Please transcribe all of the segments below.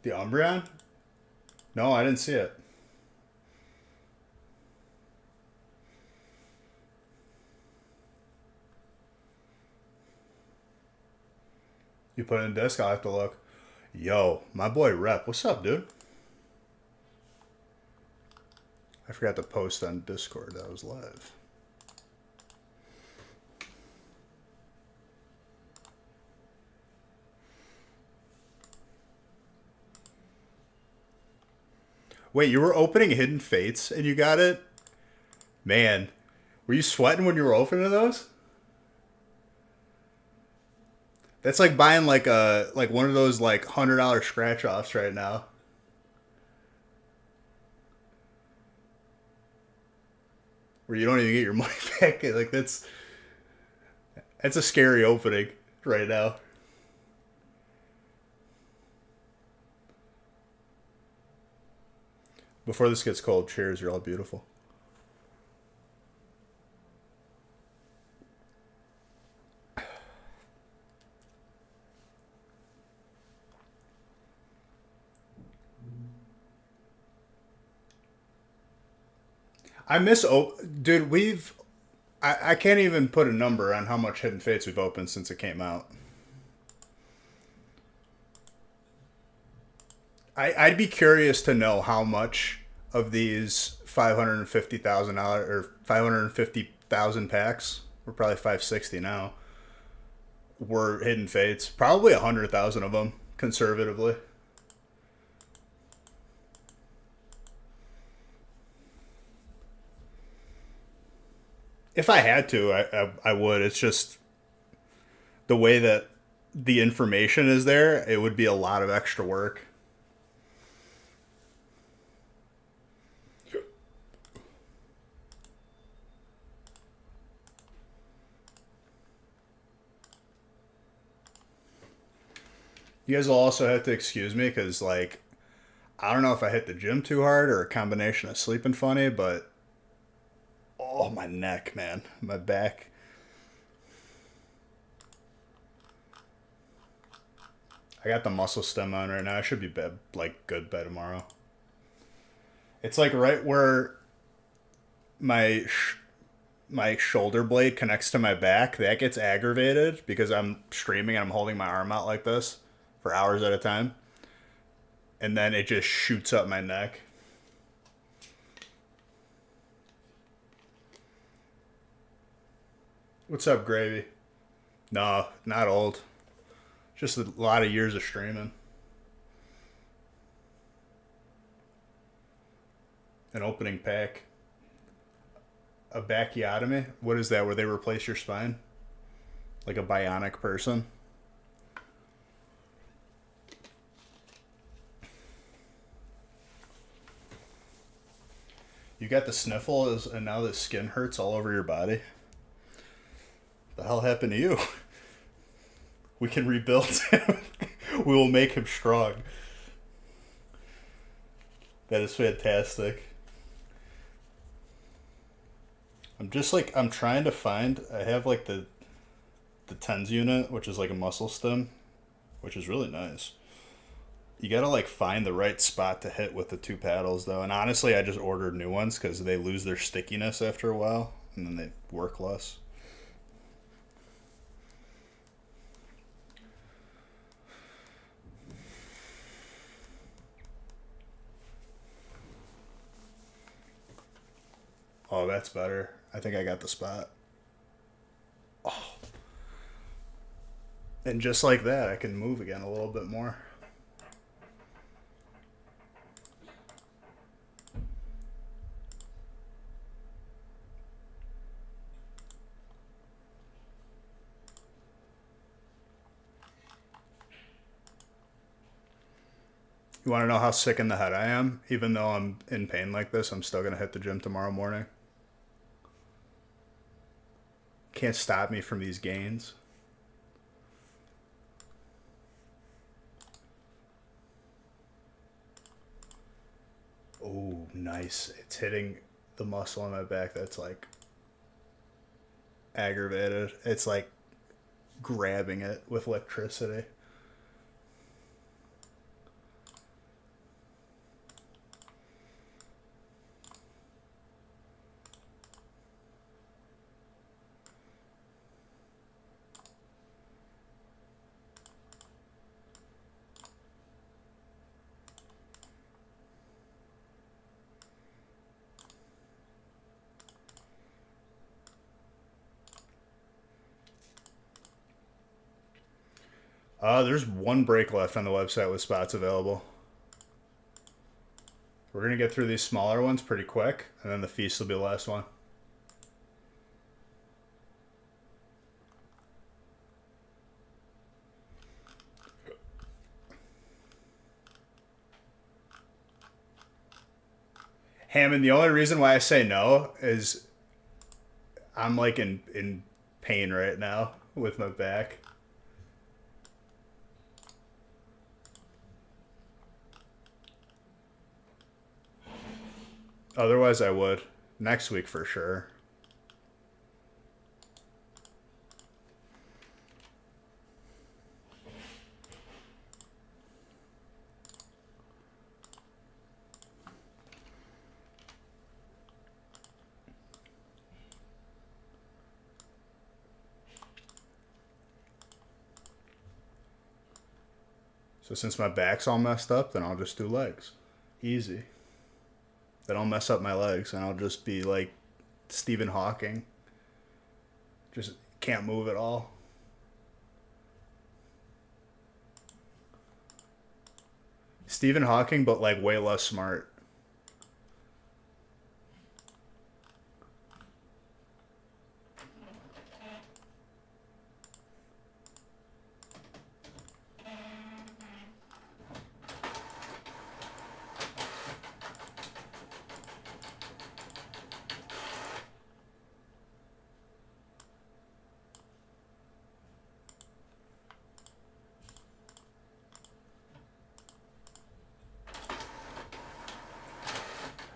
The Umbreon? No, I didn't see it. You put it in disc, I'll have to look. Yo, my boy Rep. What's up, dude? I forgot to post on Discord that I was live. Wait, you were opening Hidden Fates and you got it? Man, were you sweating when you were opening those? That's like buying like one of those like $100 scratch offs right now. Where you don't even get your money back. Like that's a scary opening right now. Before this gets cold, cheers, you're all beautiful. I miss dude, I can't even put a number on how much Hidden Fates we've opened since it came out. I'd be curious to know how much of these $550,000 or 550,000 packs, we're probably 560 now, were Hidden Fates. Probably 100,000 of them, conservatively. If I had to, I would. It's just the way that the information is there, it would be a lot of extra work. You guys will also have to excuse me because, like, I don't know if I hit the gym too hard or a combination of sleeping funny, but oh, my neck, man, my back. I got the muscle stem on right now. I should be like good by tomorrow. It's like right where my my shoulder blade connects to my back. That gets aggravated because I'm streaming and I'm holding my arm out like this for hours at a time, and then it just shoots up my neck. What's up, Gravy? No, not old. Just a lot of years of streaming. An opening pack. A bacchiotomy? What is that, where they replace your spine? Like a bionic person? You got the sniffles and now the skin hurts all over your body? The hell happened to you? We can rebuild him. We will make him strong. That is fantastic. I'm just like I'm trying to find. I have like the tens unit, which is like a muscle stem, which is really nice. You gotta like find the right spot to hit with the two paddles though. And honestly, I just ordered new ones because they lose their stickiness after a while, and then they work less. Oh, that's better. I think I got the spot. And just like that, I can move again a little bit more. You want to know how sick in the head I am? Even though I'm in pain like this, I'm still going to hit the gym tomorrow morning. Can't stop me from these gains. Oh, nice. It's hitting the muscle on my back that's like aggravated. It's like grabbing it with electricity. There's one break left on the website with spots available. We're going to get through these smaller ones pretty quick, and then the feast will be the last one. Hammond, the only reason why I say no is I'm like in pain right now with my back. Otherwise, I would. Next week for sure. So since my back's all messed up, then I'll just do legs. Easy. Then I'll mess up my legs and I'll just be like Stephen Hawking. Just can't move at all. Stephen Hawking, but like way less smart.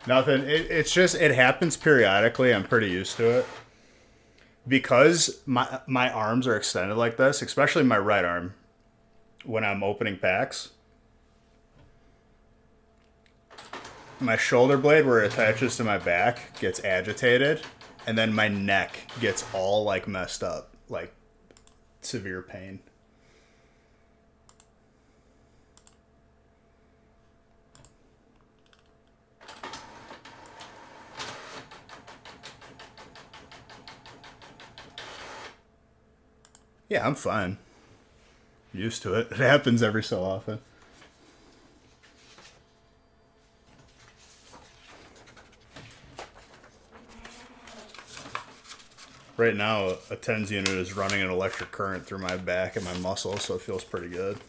Nothing. It's just it happens periodically. I'm pretty used to it because my arms are extended like this, especially my right arm when I'm opening packs. My shoulder blade where it attaches to my back gets agitated, and then my neck gets all like messed up, like severe pain. Yeah, I'm fine. Used to it. It happens every so often. Right now, a TENS unit is running an electric current through my back and my muscles, so it feels pretty good.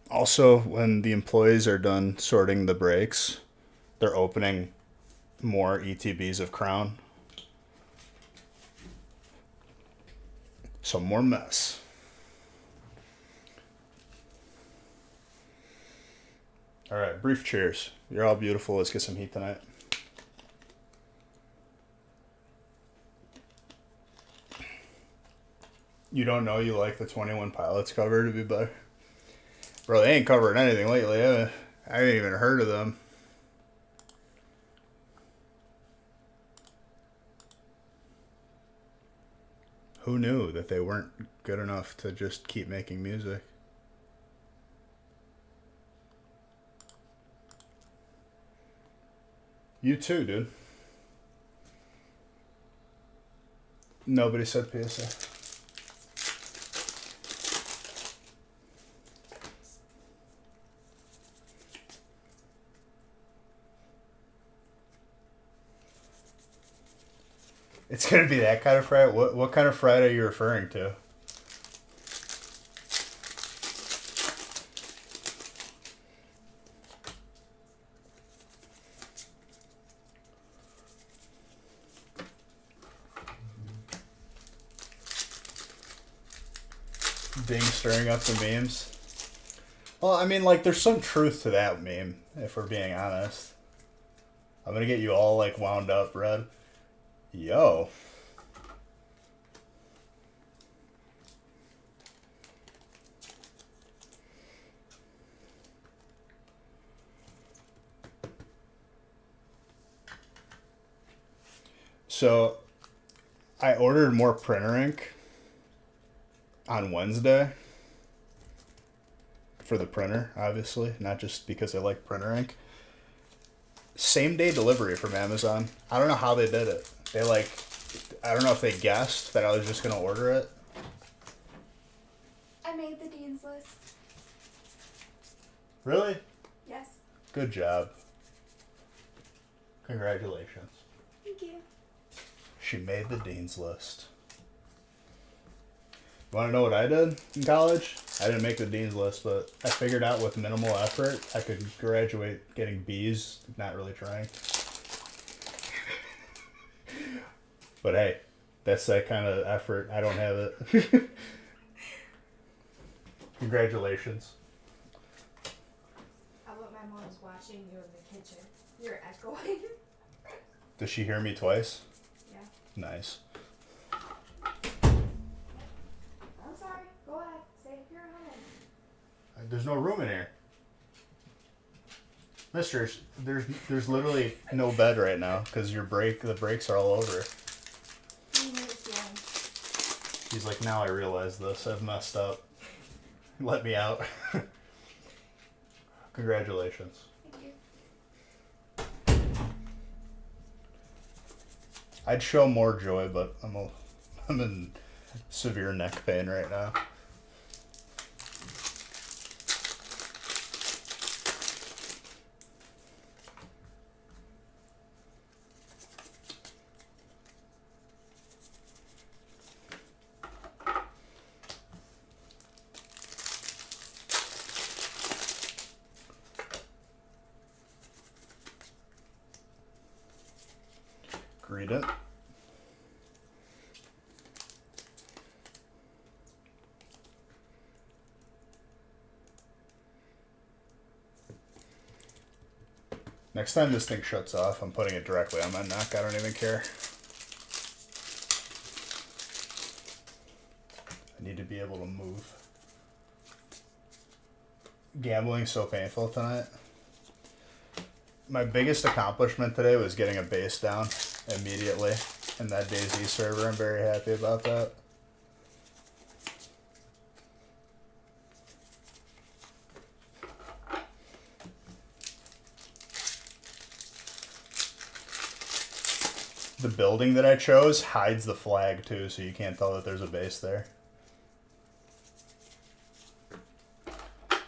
Also, when the employees are done sorting the breaks, they're opening more ETBs of Crown. Some more mess. All right, brief cheers. You're all beautiful. Let's get some heat tonight. You don't know you like the 21 Pilots cover to be better? Bro, they ain't covering anything lately. I haven't even heard of them. Who knew that they weren't good enough to just keep making music? You too, dude. Nobody said PSA. It's gonna be that kind of fried. What kind of fried are you referring to? Ding stirring up the memes. Well, I mean, like, there's some truth to that meme, if we're being honest. I'm gonna get you all, like, wound up, Red. Yo. So, I ordered more printer ink on Wednesday for the printer, obviously, not just because I like printer ink. Same day delivery from Amazon. I don't know how they did it. They like, I don't know if they guessed that I was just gonna order it. I made the Dean's List. Really? Yes. Good job. Congratulations. Thank you. She made the Dean's List. You want to know what I did in college? I didn't make the Dean's List, but I figured out with minimal effort I could graduate getting B's, not really trying. But hey, that's that kind of effort. I don't have it. Congratulations. How about my mom's watching you in the kitchen? You're echoing. Does she hear me twice? Yeah. Nice. I'm sorry. Go ahead. Say you're home. There's no room in here. Mister, there's literally no bed right now because the brakes are all over. He's like, now I realize this. I've messed up. Let me out. Congratulations. Thank you. I'd show more joy, but I'm in severe neck pain right now. Greet it. Next time this thing shuts off, I'm putting it directly on my neck. I don't even care. I need to be able to move. Gambling's so painful tonight. My biggest accomplishment today was getting a base down immediately in that DayZ server. I'm very happy about that. The building that I chose hides the flag too, so you can't tell that there's a base there.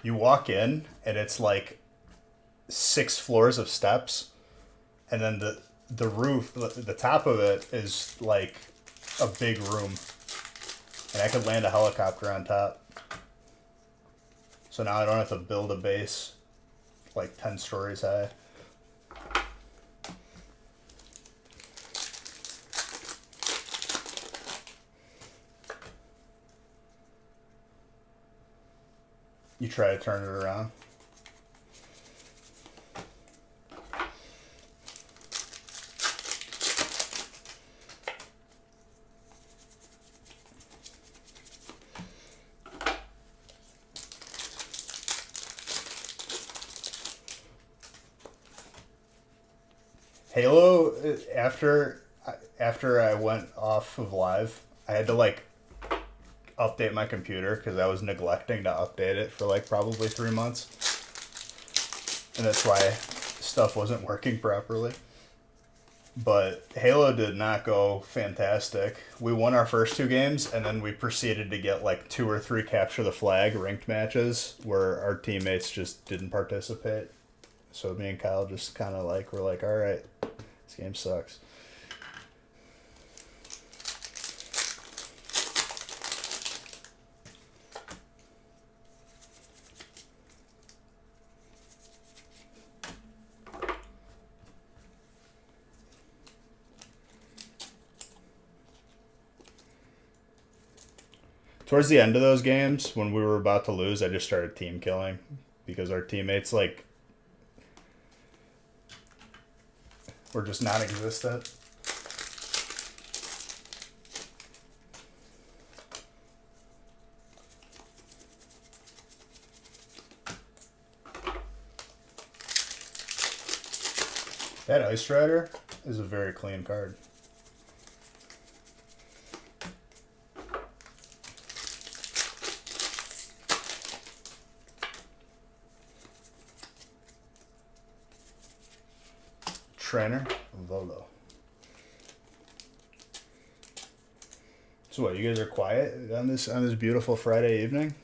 You walk in and it's like 6 floors of steps, and then the roof, the top of it is like a big room, and I could land a helicopter on top. So now I don't have to build a base like 10 stories high. You try to turn it around. Halo, after I went off of live, I had to like update my computer because I was neglecting to update it for like probably 3 months. And that's why stuff wasn't working properly. But Halo did not go fantastic. We won our first 2 games, and then we proceeded to get like 2 or 3 capture the flag ranked matches where our teammates just didn't participate. So me and Kyle just kind of like, we're like, all right, this game sucks. Towards the end of those games, when we were about to lose, I just started team killing because our teammates like were just non-existent. That Ice Rider is a very clean card. Trainer Volo. So what, you guys are quiet on this beautiful Friday evening?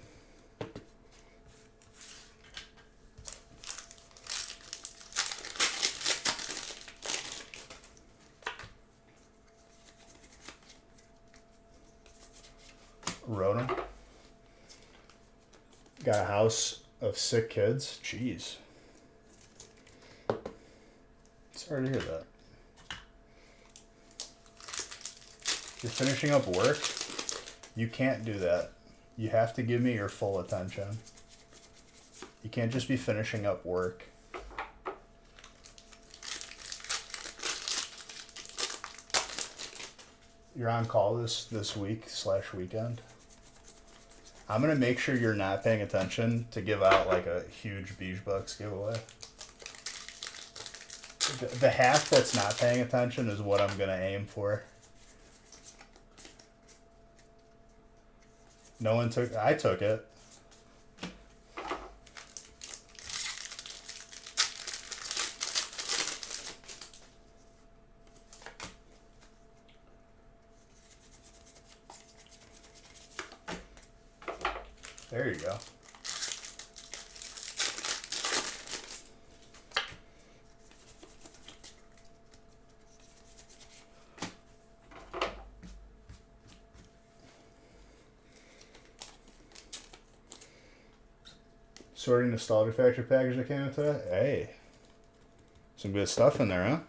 Rhoda got a house of sick kids. Jeez. Sorry to hear that. You're finishing up work? You can't do that. You have to give me your full attention. You can't just be finishing up work. You're on call this week/weekend. I'm gonna make sure you're not paying attention to give out like a huge Beach Bucks giveaway. The half that's not paying attention is what I'm gonna aim for. No one took. I took it. There you go. Sorting nostalgia factory package that came in today. Hey, some good stuff in there, huh?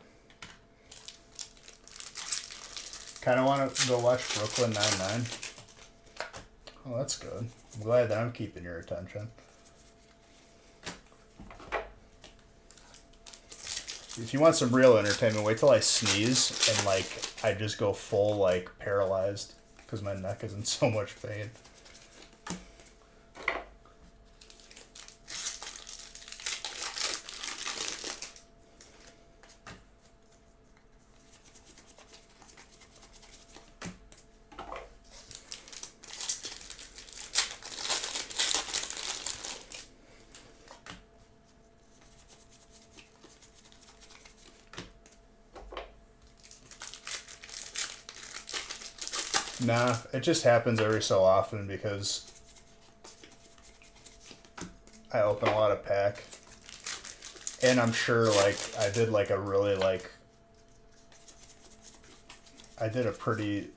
Kind of want to go watch Brooklyn Nine-Nine. Oh, that's good. I'm glad that I'm keeping your attention. If you want some real entertainment, wait till I sneeze and like I just go full like paralyzed because my neck is in so much pain. Nah, it just happens every so often because I open a lot of pack. And I'm sure like I did like a really like I did a pretty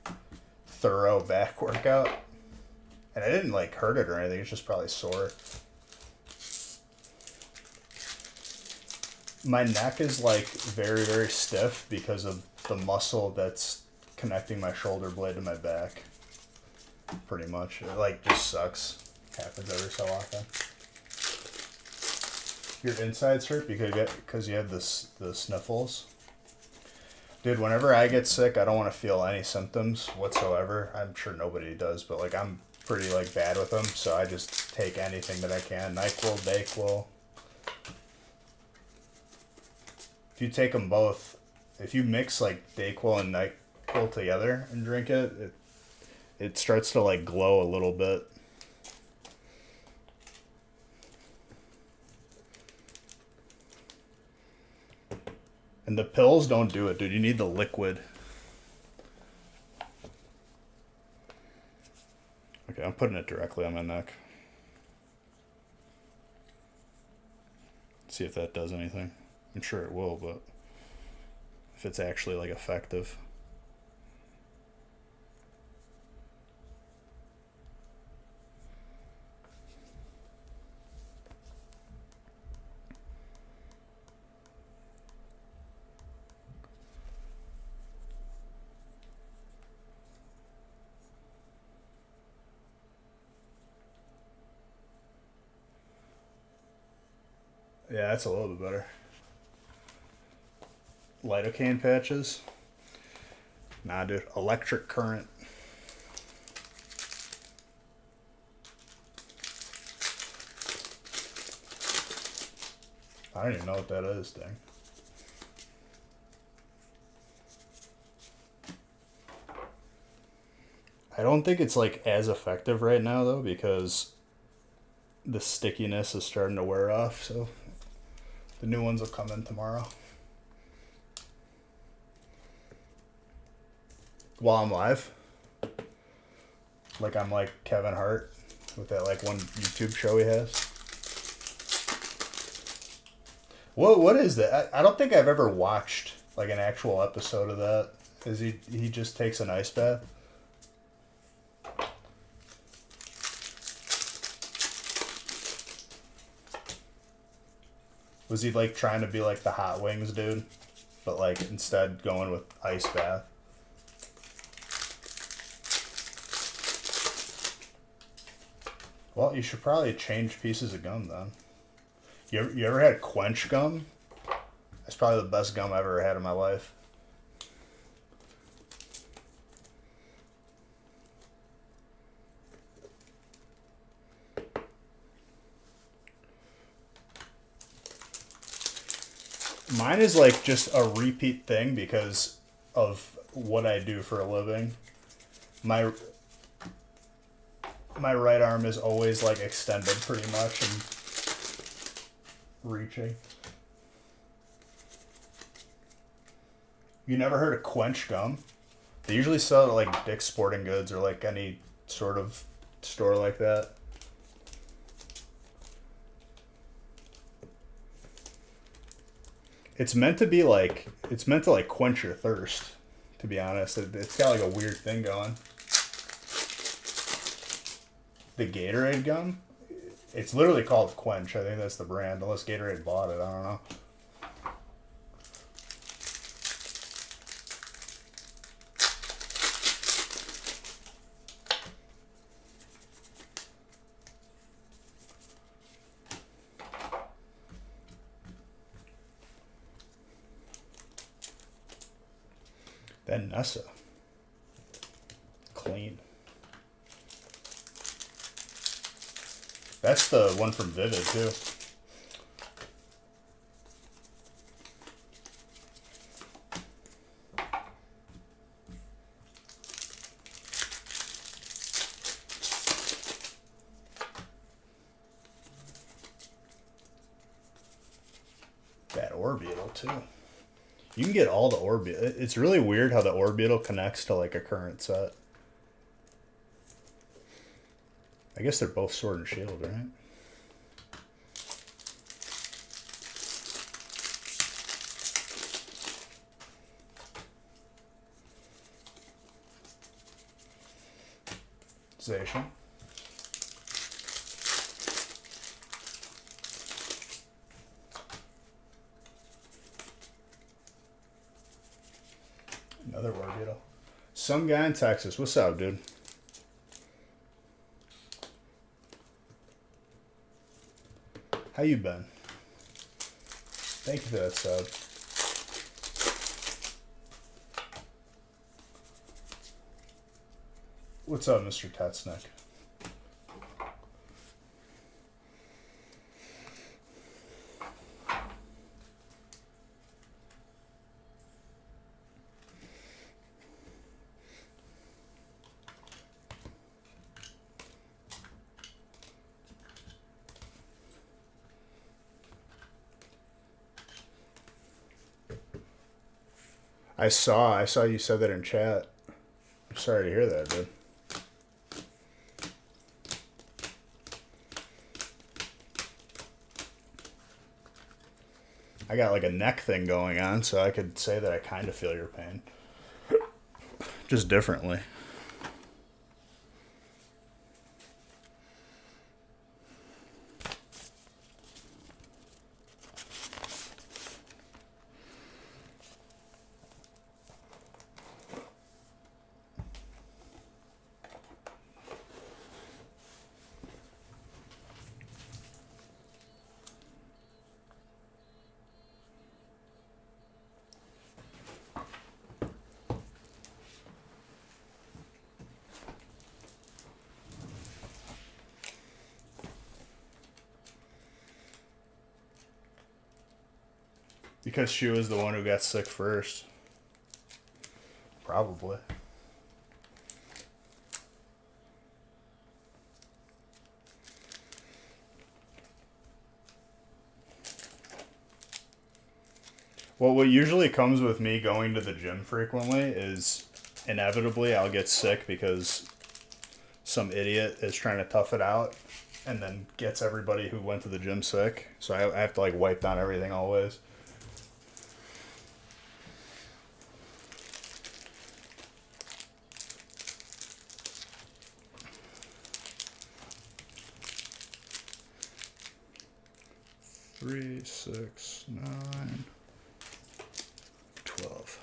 thorough back workout. And I didn't like hurt it or anything, it's just probably sore. My neck is like very, very stiff because of the muscle that's connecting my shoulder blade to my back. Pretty much. It like just sucks. Happens every so often. Your insides hurt because you have the sniffles. Dude, whenever I get sick, I don't want to feel any symptoms whatsoever. I'm sure nobody does, but like I'm pretty like bad with them, so I just take anything that I can. NyQuil, Dayquil. If you take them both, if you mix like Dayquil and NyQuil together and drink it, it starts to like glow a little bit. And the pills don't do it, dude. You need the liquid. Okay, I'm putting it directly on my neck. See if that does anything. I'm sure it will, but if it's actually like effective. Yeah, that's a little bit better. Lidocaine patches. Nah, dude. Electric current. I don't even know what that is, dang. I don't think it's like as effective right now though because the stickiness is starting to wear off, so the new ones will come in tomorrow. while I'm live. Like I'm like Kevin Hart with that like one YouTube show he has. What is that? I don't think I've ever watched like an actual episode of that. Is he just takes an ice bath? Was he like trying to be like the Hot Wings dude, but like instead going with ice bath? Well, you should probably change pieces of gum then. You ever had Quench gum? That's probably the best gum I've ever had in my life. Mine is like just a repeat thing because of what I do for a living. My my right arm is always like extended pretty much and reaching. You never heard of Quench gum? They usually sell it at like Dick's Sporting Goods or like any sort of store like that. It's meant to be like it's meant to like quench your thirst. To be honest, it's got like a weird thing going. The Gatorade gum, it's literally called Quench. I think that's the brand, unless Gatorade bought it. I don't know. Then Nessa. Clean. That's the one from Vivid, too. That Orbeetle, too. You can get all the Orbeetle. It's really weird how the Orbeetle connects to, like, a current set. I guess they're both Sword and Shield, right? Zation. Another Orbeetle. Some guy in Texas. What's up, dude? How you been? Thank you for that sub. What's up, Mr. Tetsnick? I saw you said that in chat. I'm sorry to hear that, dude. I got like a neck thing going on, so I could say that I kind of feel your pain. Just differently. Because she was the one who got sick first. Probably. Well, what usually comes with me going to the gym frequently is inevitably I'll get sick because some idiot is trying to tough it out and then gets everybody who went to the gym sick. So I have to like wipe down everything always. Three, 6, 9, 12.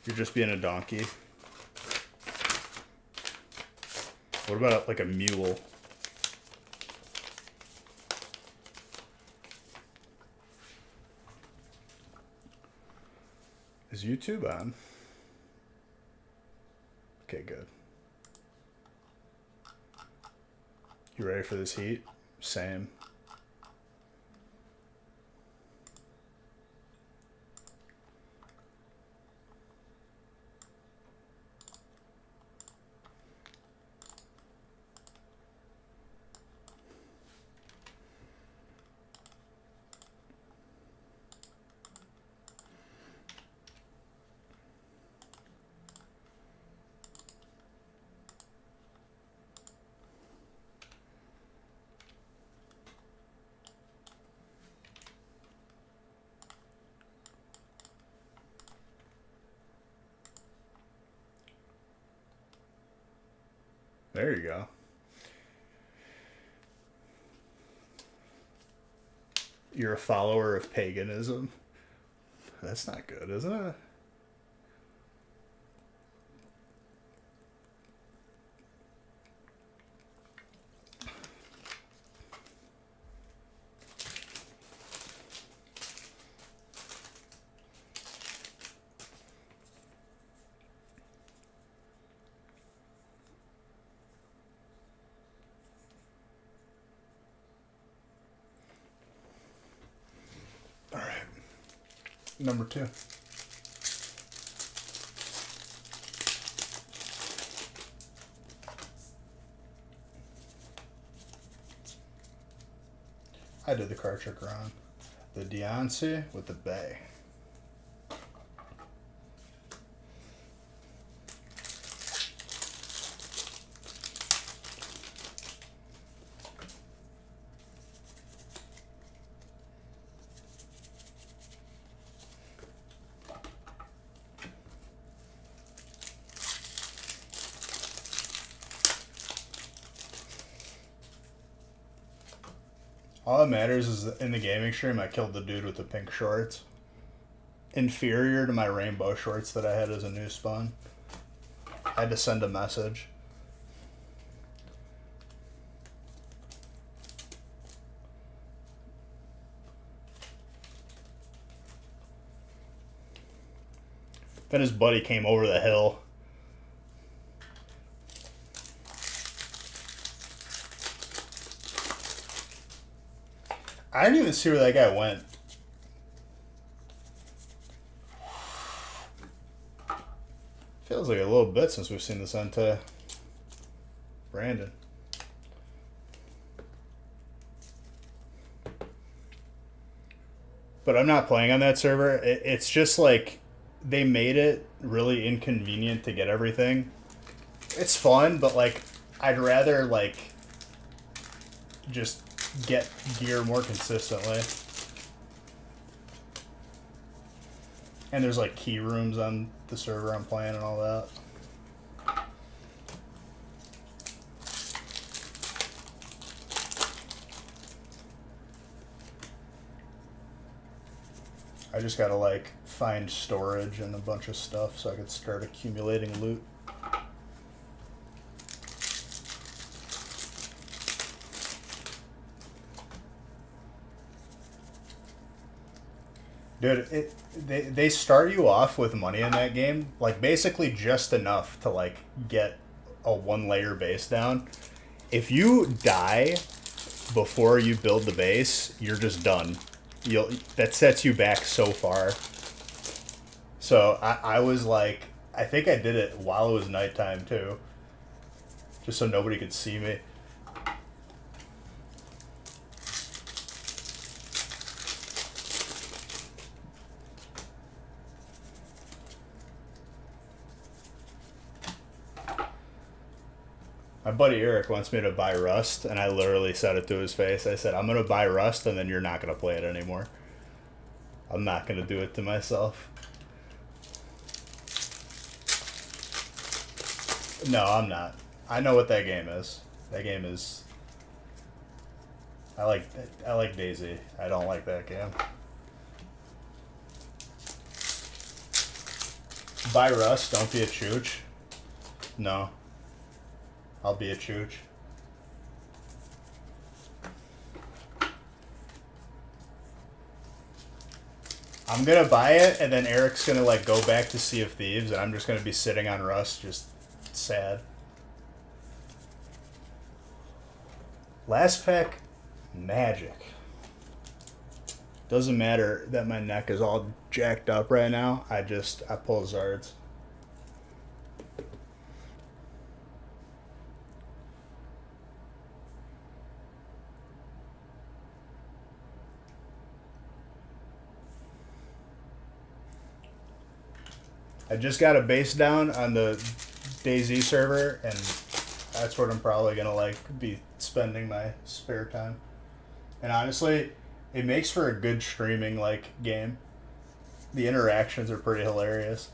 You're just being a donkey. What about like a mule? Is YouTube on? Okay, good. You ready for this heat? Same. There you go. You're a follower of paganism. That's not good, isn't it? All right. Number 2. I did the card trick around. The Deontay with the Bay. All that matters is that in the gaming stream, I killed the dude with the pink shorts. Inferior to my rainbow shorts that I had as a new spawn. I had to send a message. Then his buddy came over the hill. I didn't even see where that guy went. Feels like a little bit since we've seen this Entei. Brandon. But I'm not playing on that server. It's just like they made it really inconvenient to get everything. It's fun, but like I'd rather like just get gear more consistently. And there's like key rooms on the server I'm playing and all that. I just gotta like find storage and a bunch of stuff so I could start accumulating loot. Dude, they start you off with money in that game, like basically just enough to like get a 1-layer base down. If you die before you build the base, you're just done. That sets you back so far. So I was like, I think I did it while it was nighttime too, just so nobody could see me. My buddy Eric wants me to buy Rust, and I literally said it to his face. I said, I'm going to buy Rust, and then you're not going to play it anymore. I'm not going to do it to myself. No, I'm not. I know what that game is. That game is... I like DayZ. I don't like that game. Buy Rust, don't be a chooch. No. I'll be a chooch. I'm gonna buy it, and then Eric's gonna like go back to Sea of Thieves, and I'm just gonna be sitting on Rust, just sad. Last pack, Magic. Doesn't matter that my neck is all jacked up right now. I pull Zards. I just got a base down on the DayZ server, and that's what I'm probably gonna like be spending my spare time. And honestly, it makes for a good streaming like game. The interactions are pretty hilarious.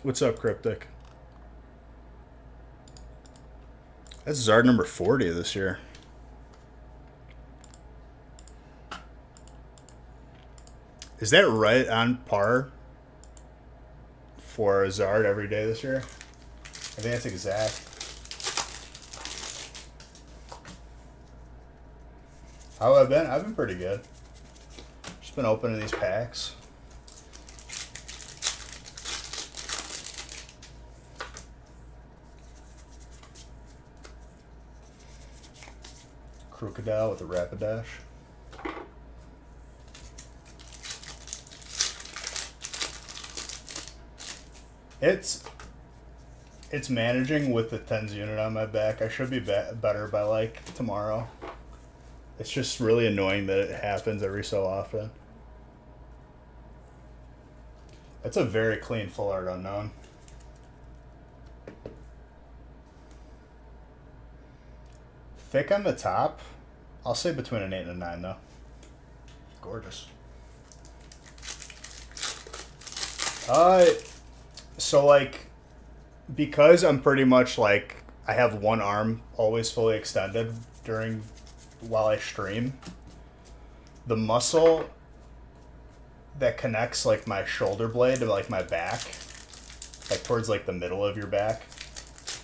What's up, Cryptic? That's Zard number 40 this year. Is that right on par for a Zard every day this year? I think that's exact. How have I been? I've been pretty good. Just been opening these packs. Crocodile with a Rapidash. It's managing with the tens unit on my back. I should be better by like tomorrow. It's just really annoying that it happens every so often. That's a very clean full art unknown. Thick on the top. I'll say between an 8 and a 9 though. Gorgeous. So like, because I'm pretty much like, I have one arm always fully extended while I stream, the muscle that connects like my shoulder blade to like my back, like towards like the middle of your back,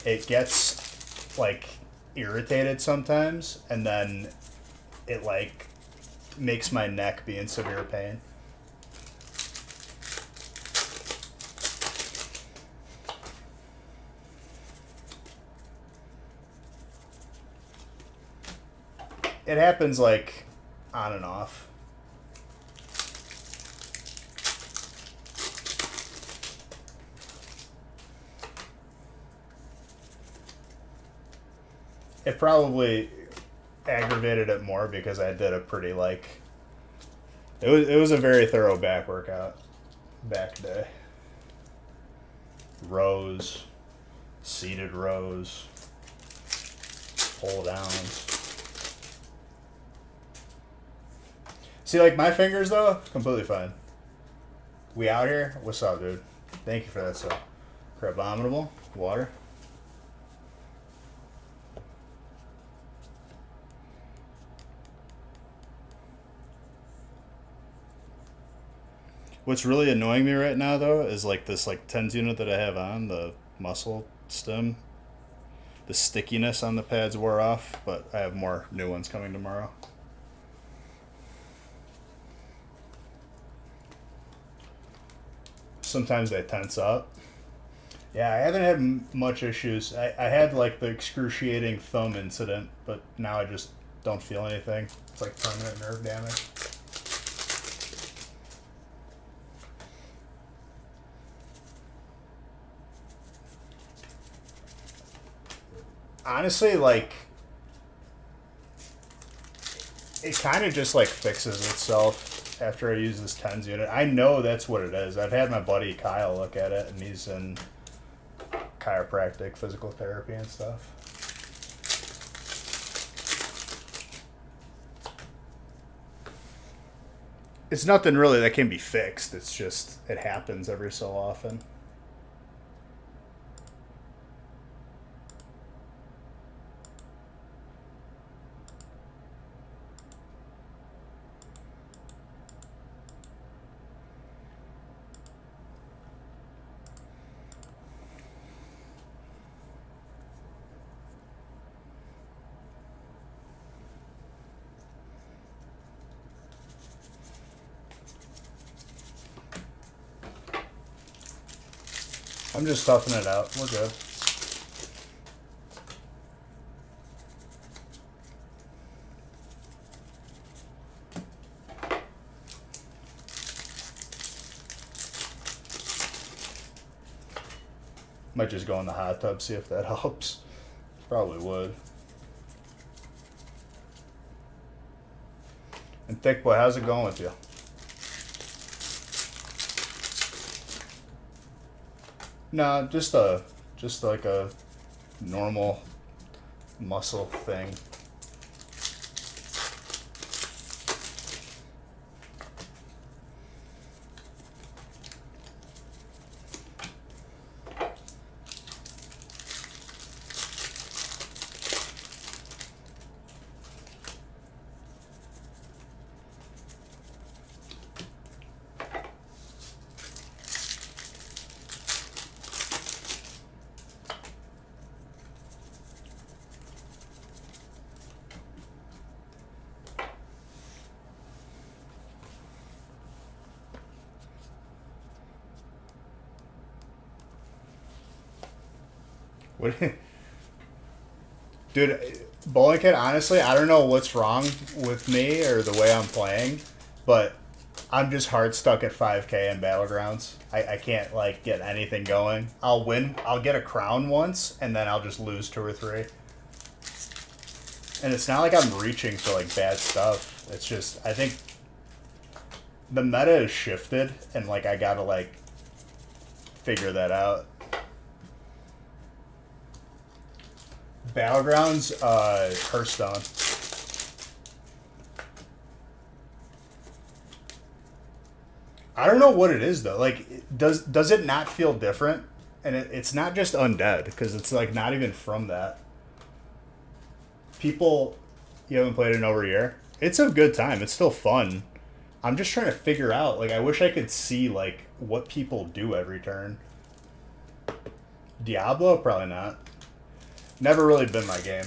it gets like irritated sometimes, and then it like makes my neck be in severe pain. It happens like on and off. It probably aggravated it more because I did a pretty like it was a very thorough back workout back day. Rows, seated rows, pull downs. See, like my fingers though, completely fine. We out here? What's up, dude? Thank you for that stuff. Crabominable water. What's really annoying me right now though is like this like tens unit that I have on, the muscle stem. The stickiness on the pads wore off, but I have more new ones coming tomorrow. Sometimes they tense up. Yeah, I haven't had much issues. I had like the excruciating thumb incident, but now I just don't feel anything. It's like permanent nerve damage. Honestly, like it kind of just like fixes itself after I use this TENS unit. I know that's what it is. I've had my buddy Kyle look at it, and he's in chiropractic, physical therapy, and stuff. It's nothing really that can be fixed. It's just it happens every so often. I'm just toughing it out. We're good. Might just go in the hot tub, see if that helps. Probably would. And Thick Boy, how's it going with you? Nah, just like a normal muscle thing. What? Dude, Bowling Kid, honestly, I don't know what's wrong with me or the way I'm playing, but I'm just hard stuck at 5K in Battlegrounds. I can't, like, get anything going. I'll win. I'll get a crown once, and then I'll just lose 2 or 3. And it's not like I'm reaching for, like, bad stuff. It's just, I think the meta has shifted, and, like, I gotta, like, figure that out. Battlegrounds, Hearthstone. I don't know what it is though. Like, does it not feel different? And it's not just undead because it's like not even from that. People, you haven't played it in over a year. It's a good time. It's still fun. I'm just trying to figure out. Like, I wish I could see like what people do every turn. Diablo, probably not. Never really been my game.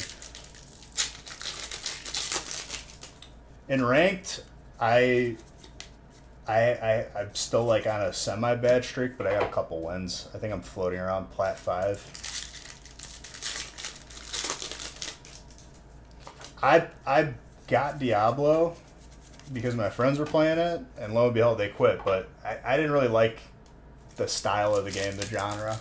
In ranked, I'm still like on a semi bad streak, but I got a couple wins. I think I'm floating around plat 5. I got Diablo because my friends were playing it, and lo and behold, they quit. But I didn't really like the style of the game, the genre.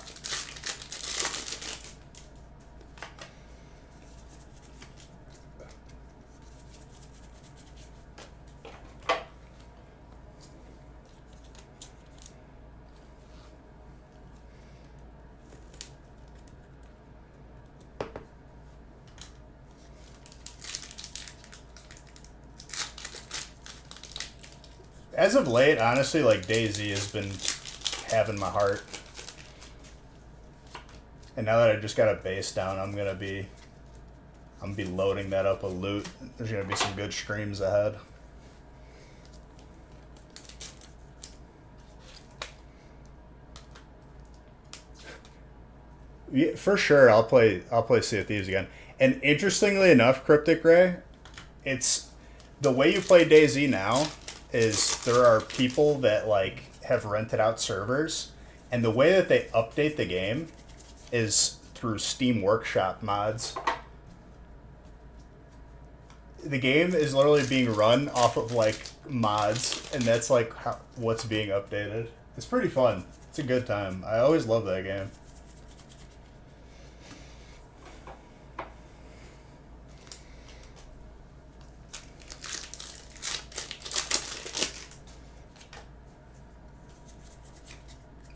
As of late, honestly, like DayZ has been having my heart. And now that I just got a base down, I'm gonna be loading that up with loot. There's gonna be some good streams ahead. Yeah, for sure, I'll play Sea of Thieves again. And interestingly enough, Cryptic Ray, it's the way you play DayZ now is there are people that like have rented out servers, And the way that they update the game is through Steam Workshop mods. The game is literally being run off of like mods, and that's like what's being updated. It's pretty fun. It's a good time. I always love that game.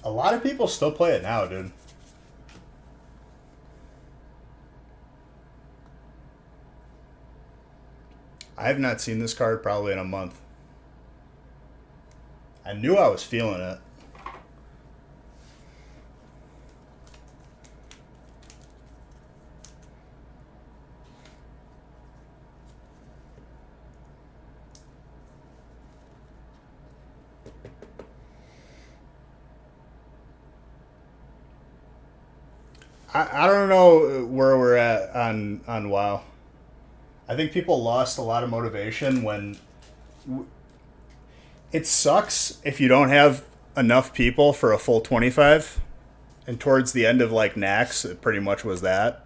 A lot of people still play it now, dude. I have not seen this card probably in a month. I knew I was feeling it. I don't know where we're at on WoW. I think people lost a lot of motivation when it sucks if you don't have enough people for a full 25. And towards the end of like Nax, it pretty much was that.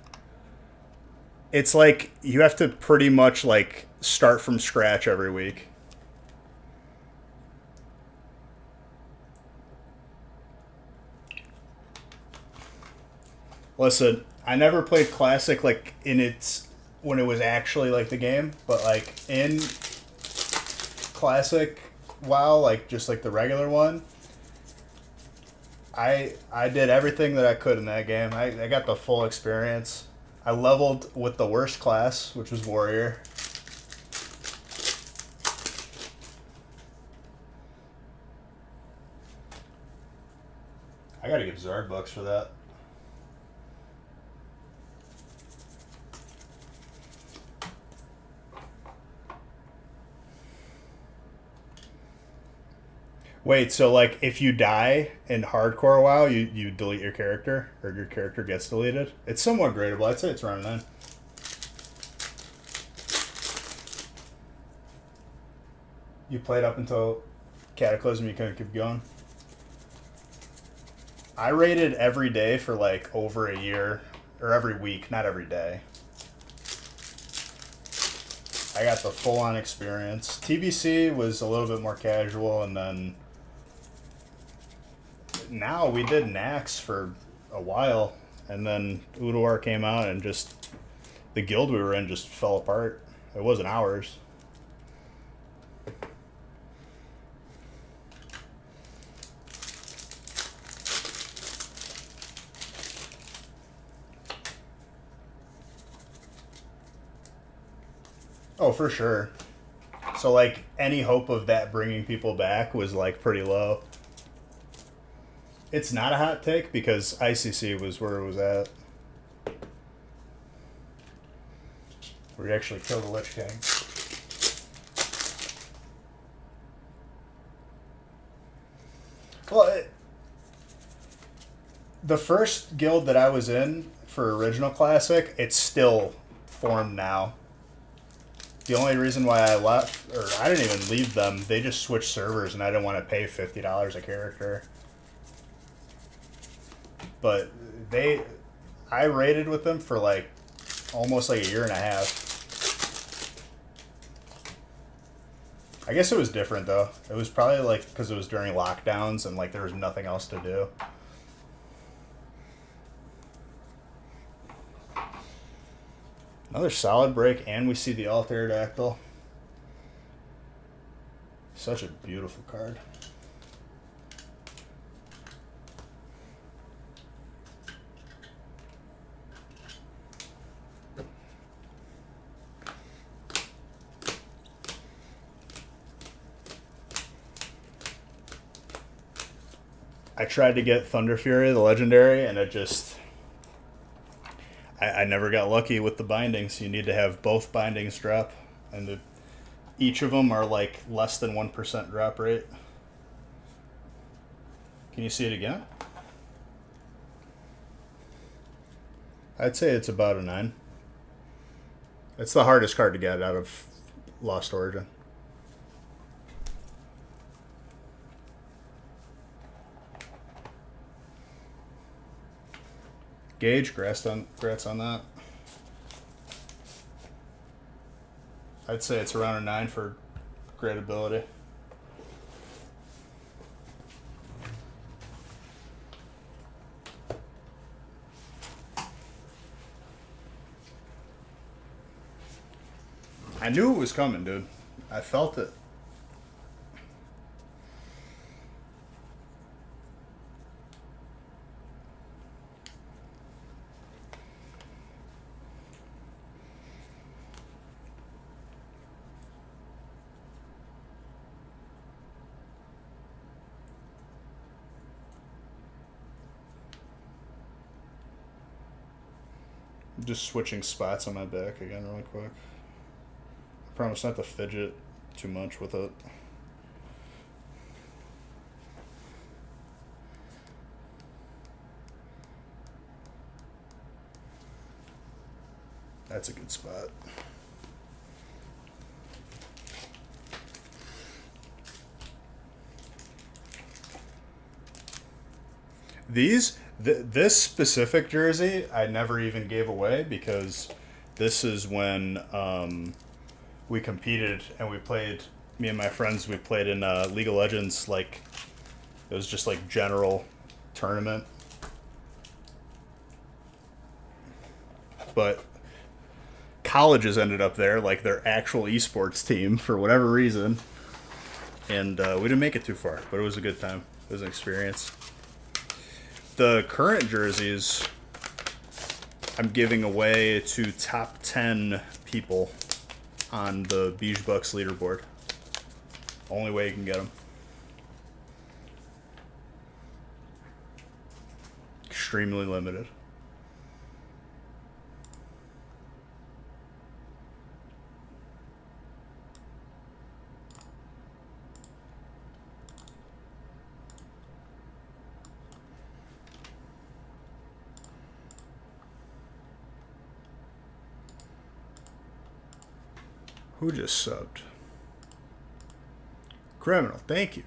It's like you have to pretty much like start from scratch every week. Listen, I never played Classic like in its when it was actually like the game, but like in Classic WoW, like just like the regular one, I did everything that I could in that game. I got the full experience. I leveled with the worst class, which was Warrior. I gotta give Zard bucks for that. Wait, so like if you die in hardcore WoW, you delete your character, or your character gets deleted? It's somewhat gradable. I'd say it's around 9. You played up until Cataclysm, you couldn't keep going? I raided every day for like over a year, or every week, not every day. I got the full-on experience. TBC was a little bit more casual, and then now we did Nax for a while, and then Udawar came out, and just the guild we were in just fell apart. It wasn't ours. Oh, for sure. So, like, any hope of that bringing people back was, like, pretty low. It's not a hot take because ICC was where it was at. We actually killed the Lich King. Well, the first guild that I was in for Original Classic, it's still formed now. The only reason why I left, or I didn't even leave them, they just switched servers and I didn't want to pay $50 a character. But I raided with them for like almost like a year and a half. I guess it was different though. It was probably like because it was during lockdowns and like there was nothing else to do. Another solid break, and we see the Alteradactyl. Such a beautiful card. I tried to get Thunder Fury, the legendary, and it just... I never got lucky with the bindings. You need to have both bindings drop, and each of them are like less than 1% drop rate. Can you see it again? I'd say it's about a 9. It's the hardest card to get out of Lost Origin. Gage, congrats on that. I'd say it's around a 9 for gradability. I knew it was coming, dude. I felt it. I'm just switching spots on my back again really quick. I promise not to fidget too much with it. That's a good spot. This specific jersey I never even gave away because this is when we competed and we played. Me and my friends, we played in League of Legends. Like it was just like general tournament, but colleges ended up there, like their actual esports team for whatever reason, and we didn't make it too far, but it was a good time. It was an experience. The current jerseys I'm giving away to top 10 people on the Beige Bucks leaderboard. Only way you can get them. Extremely limited. Who just subbed? Criminal, thank you.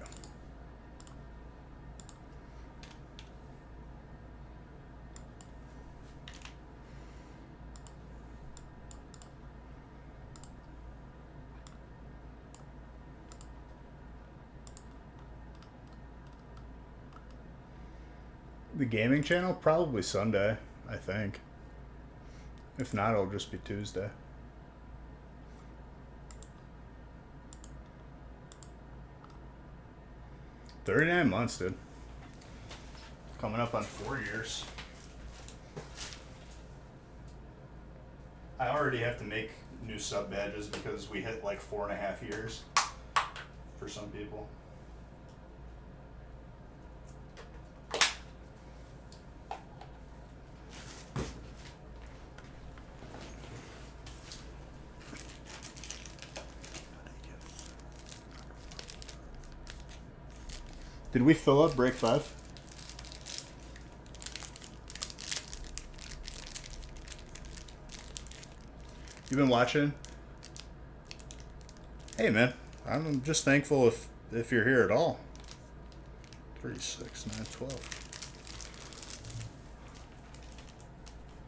The gaming channel? Probably Sunday, I think. If not, it'll just be Tuesday. $39 months, dude. Coming up on 4 years. I already have to make new sub badges because we hit like 4.5 years for some people. Did we fill up break 5? You been watching? Hey man, I'm just thankful if you're here at all. 3, 6, 9, 12.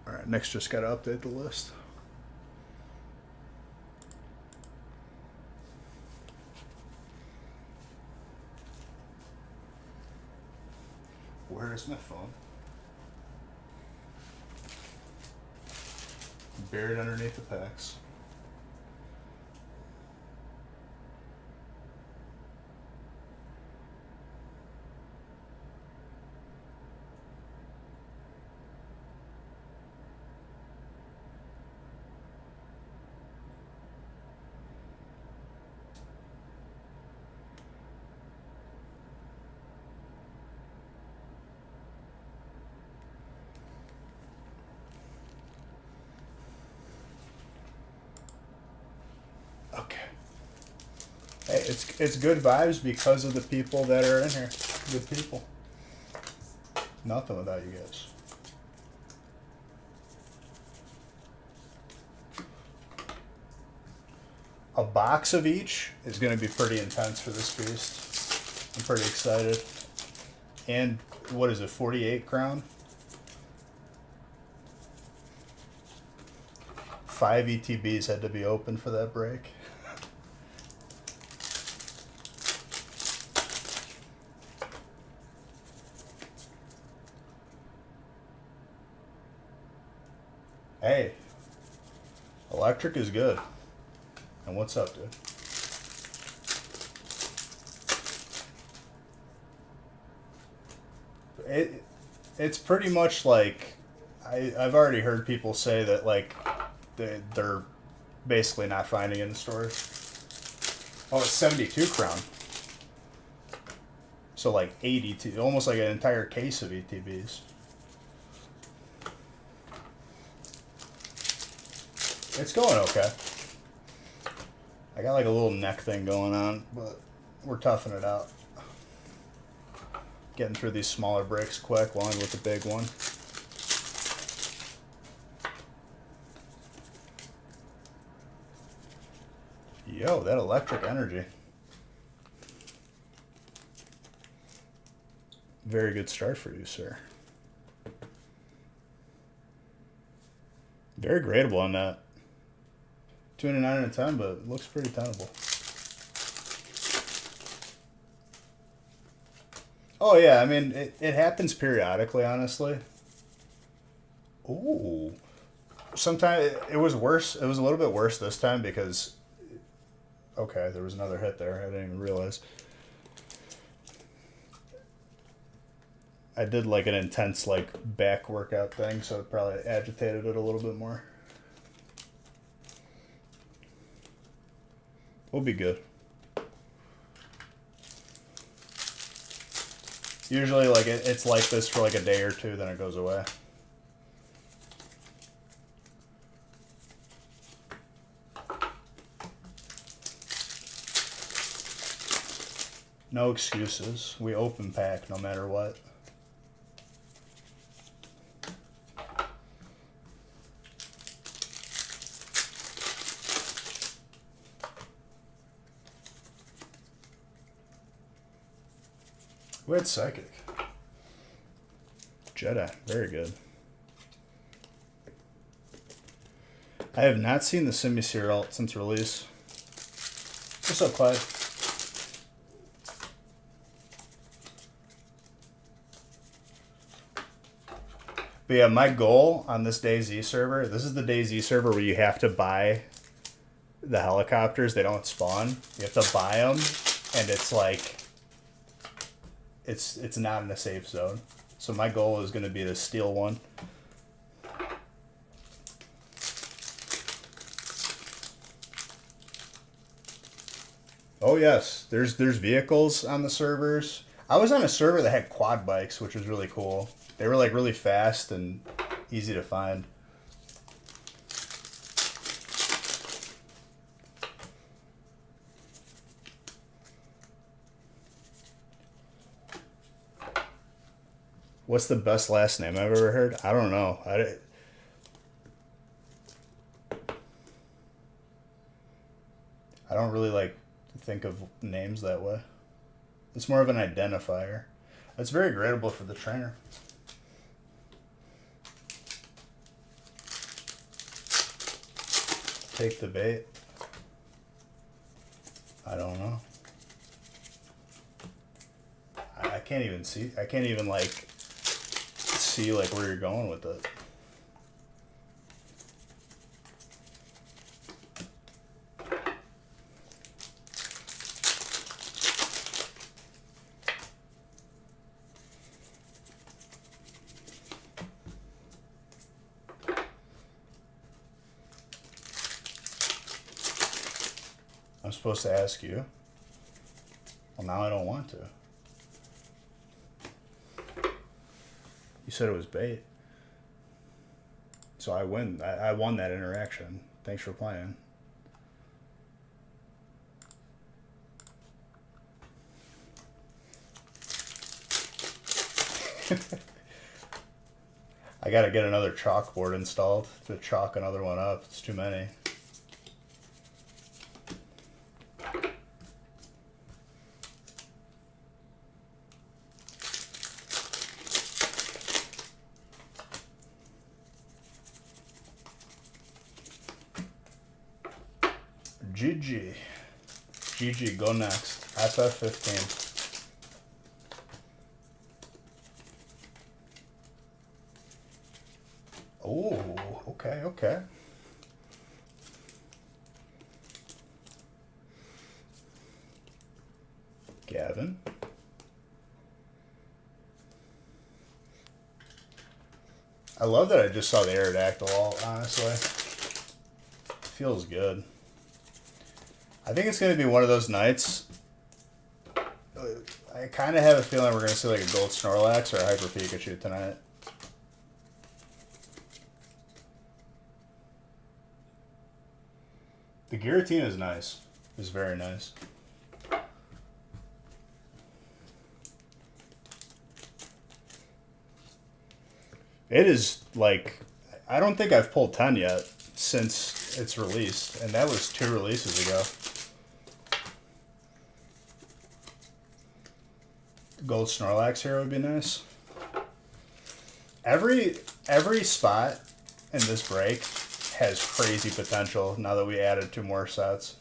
All right, next just gotta update the list. Where is my phone? Buried underneath the packs. Okay. Hey, it's good vibes because of the people that are in here. Good people. Nothing without you guys. A box of each is going to be pretty intense for this beast. I'm pretty excited. And what is it, 48 crown? 5 ETBs had to be open for that break. Hey, electric is good. And what's up, dude? It's pretty much like I've already heard people say that like they're basically not finding it in stores. Oh, it's 72 crown. So like 80, almost like an entire case of ETBs. It's going okay. I got like a little neck thing going on, but we're toughing it out. Getting through these smaller breaks quick, along with the big one. Yo, that electric energy. Very good start for you, sir. Very gradable on that. 209 out of 10, but it looks pretty tenable. Oh yeah, I mean it happens periodically, honestly. Ooh, sometimes it was worse. It was a little bit worse this time because okay, there was another hit there. I didn't even realize. I did like an intense like back workout thing, so it probably agitated it a little bit more. We'll be good. Usually, like it's like this for like a day or two, then it goes away. No excuses. We open pack no matter what. We had Psychic. Jedi, very good. I have not seen the Simisear alt since release. What's up, Clyde? But yeah, my goal on this DayZ server, this is the DayZ server where you have to buy the helicopters. They don't spawn. You have to buy them, and it's like, it's not in a safe zone. So my goal is going to be to steal one. Oh yes, there's vehicles on the servers. I was on a server that had quad bikes, which was really cool. They were like really fast and easy to find. What's the best last name I've ever heard? I don't know. I don't really like think of names that way. It's more of an identifier. It's very gradable for the trainer. Take the bait. I don't know. I can't even see. I can't even like see like where you're going with it. I'm supposed to ask you. Well, now I don't want to. You said it was bait. So I win. I won that interaction. Thanks for playing. I gotta get another chalkboard installed to chalk another one up. It's too many. GG. GG, go next. FF15. Oh, okay, okay. Gavin. I love that I just saw the Aerodactyl alt, honestly. Feels good. I think it's going to be one of those nights. I kind of have a feeling we're going to see like a Gold Snorlax or a Hyper Pikachu tonight. The Giratina is nice. It's very nice. It is like, I don't think I've pulled 10 yet since it's released, and that was 2 releases ago. Gold Snorlax here would be nice. Every spot in this break has crazy potential now that we added 2 more sets.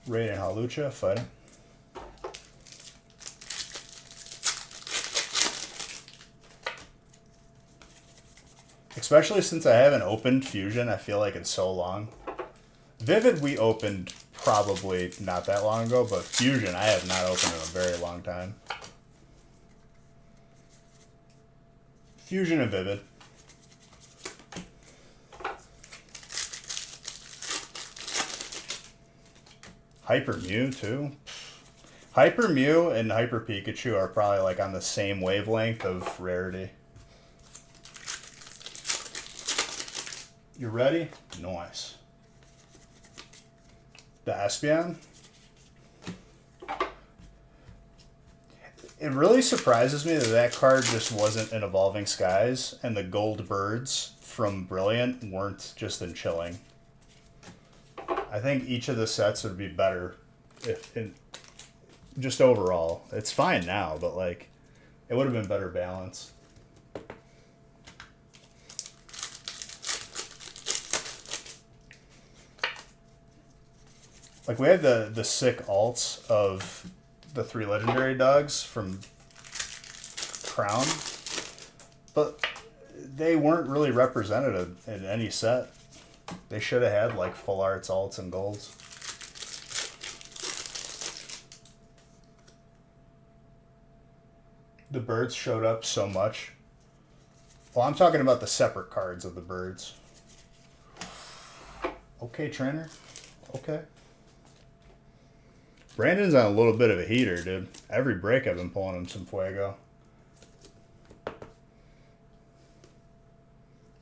Raiden Halucha fighting. Especially since I haven't opened Fusion, I feel like it's so long. Vivid we opened probably not that long ago, but Fusion I have not opened in a very long time. Fusion and Vivid. Hyper Mew too. Hyper Mew and Hyper Pikachu are probably like on the same wavelength of rarity. You ready? Nice. The Espeon. It really surprises me that that card just wasn't in Evolving Skies and the gold birds from Brilliant weren't just in Chilling. I think each of the sets would be better if in just overall. It's fine now, but like it would have been better balance. Like we had the sick alts of the 3 legendary dogs from Crown, but they weren't really representative in any set. They should have had like full arts, alts, and golds. The birds showed up so much. Well, I'm talking about the separate cards of the birds. Okay, trainer. Okay. Brandon's on a little bit of a heater, dude. Every break I've been pulling him some Fuego.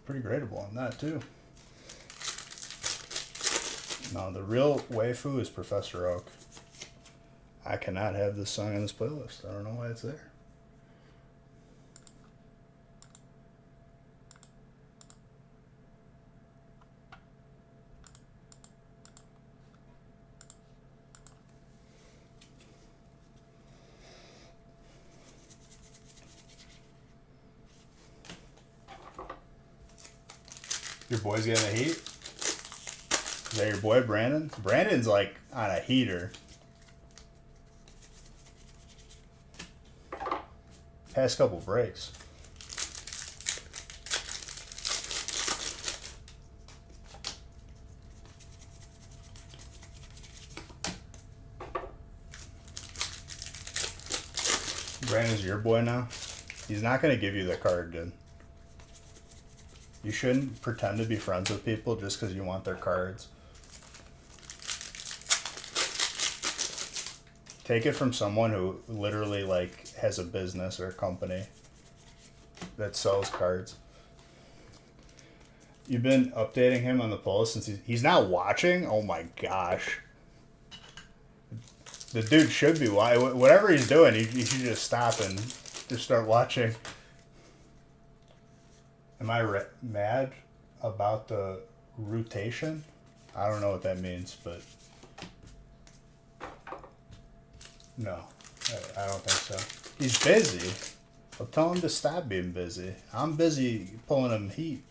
Pretty gradable on that, too. No, the real waifu is Professor Oak. I cannot have this song on this playlist. I don't know why it's there. Your boy's getting a heat? Is that your boy, Brandon? Brandon's like on a heater. Past couple breaks. Brandon's your boy now? He's not going to give you the card, dude. You shouldn't pretend to be friends with people just because you want their cards. Take it from someone who literally like has a business or a company that sells cards. You've been updating him on the post since he's not watching? Oh my gosh. The dude should be watching. Whatever he's doing, he should just stop and just start watching. Am I mad about the rotation? I don't know what that means, but no. I don't think so. He's busy. Well, tell him to stop being busy. I'm busy pulling him heat.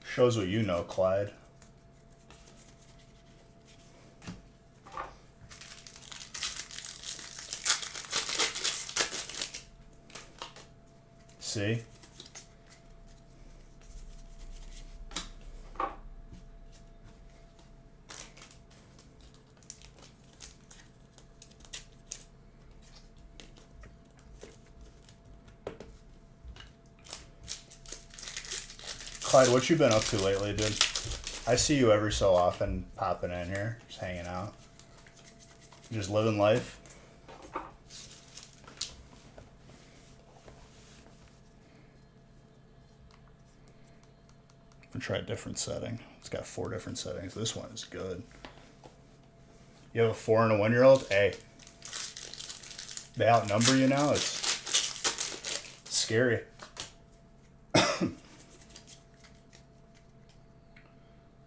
Shows what you know, Clyde. See? Clyde, what you been up to lately, dude? I see you every so often popping in here, just hanging out. Just living life. I'm gonna try a different setting. It's got 4 different settings. This one is good. You have a 4 and a 1-year-old? Hey. They outnumber you now? It's scary.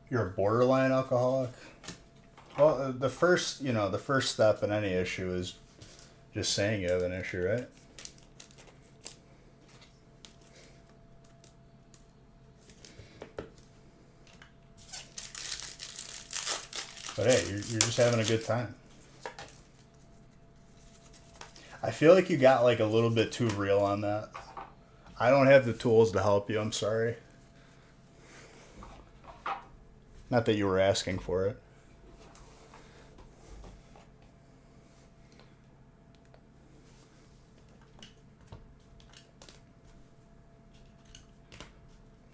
You're a borderline alcoholic? Well, the first step in any issue is just saying you have an issue, right? But hey, you're just having a good time. I feel like you got like a little bit too real on that. I don't have the tools to help you, I'm sorry. Not that you were asking for it.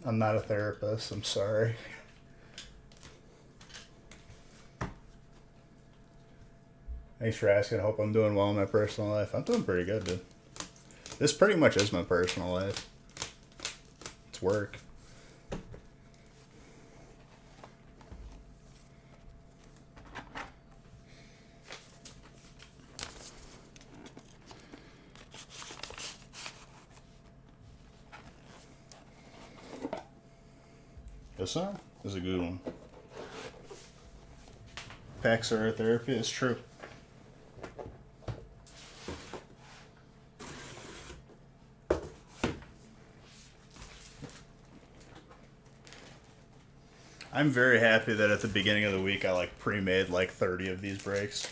I'm not a therapist, I'm sorry. Thanks for asking. I hope I'm doing well in my personal life. I'm doing pretty good, dude. This pretty much is my personal life. It's work. This one is a good one. Paxar therapy is true. I'm very happy that at the beginning of the week I like pre-made like 30 of these breaks.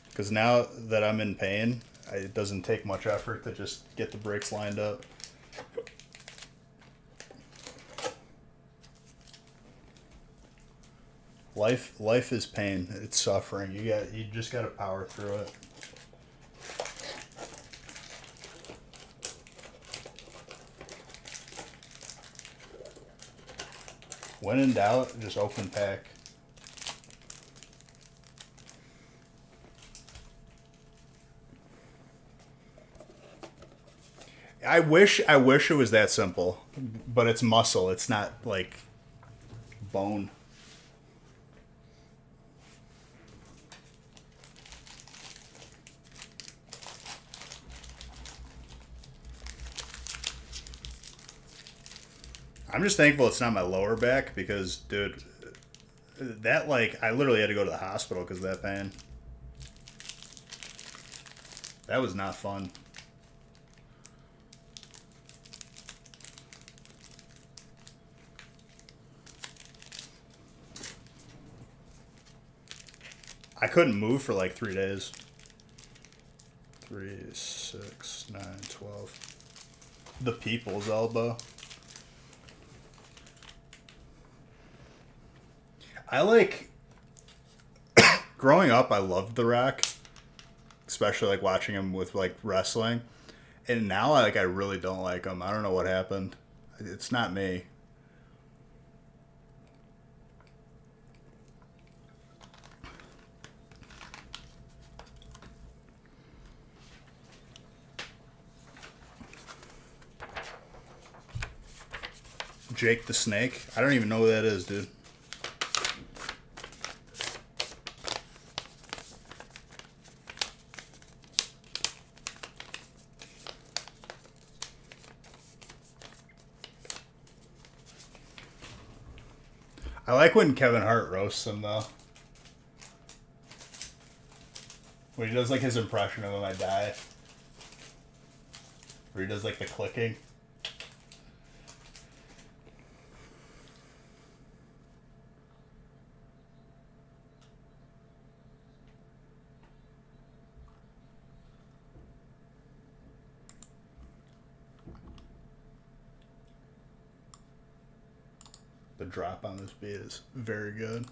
Because now that I'm in pain, it doesn't take much effort to just get the breaks lined up. Life is pain. It's suffering. You just gotta power through it. When in doubt, just open pack. I wish it was that simple, but it's muscle. It's not like bone. I'm just thankful it's not my lower back because, dude, that like I literally had to go to the hospital because of that pain. That was not fun. I couldn't move for like 3 days. 3, 6, 9, 12. The people's elbow. I like growing up. I loved The Rock, especially like watching him with like wrestling, and now I really don't like him. I don't know what happened. It's not me. Jake the Snake. I don't even know who that is, dude. I like when Kevin Hart roasts him though. When he does like his impression of him, I die. Where he does like the clicking. The drop on this beat is very good.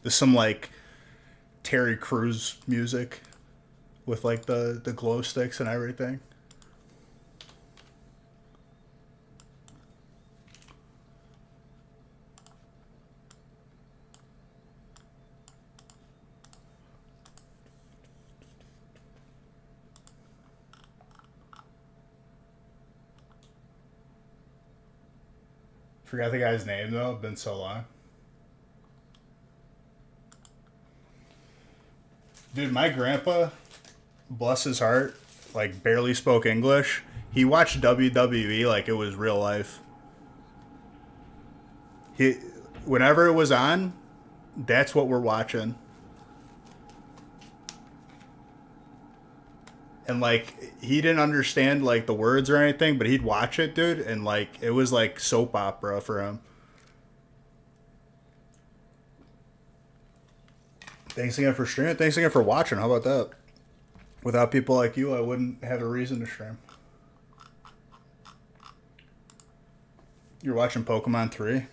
There's some like Terry Crews music with like the glow sticks and everything. Forgot the guy's name though. It's been so long. Dude, my grandpa, bless his heart, like barely spoke English. He watched WWE like it was real life. He, whenever it was on, that's what we're watching. And like he didn't understand like the words or anything, but he'd watch it, dude, and like it was like soap opera for him. Thanks again for streaming. Thanks again for watching. How about that? Without people like you, I wouldn't have a reason to stream. You're watching Pokemon 3?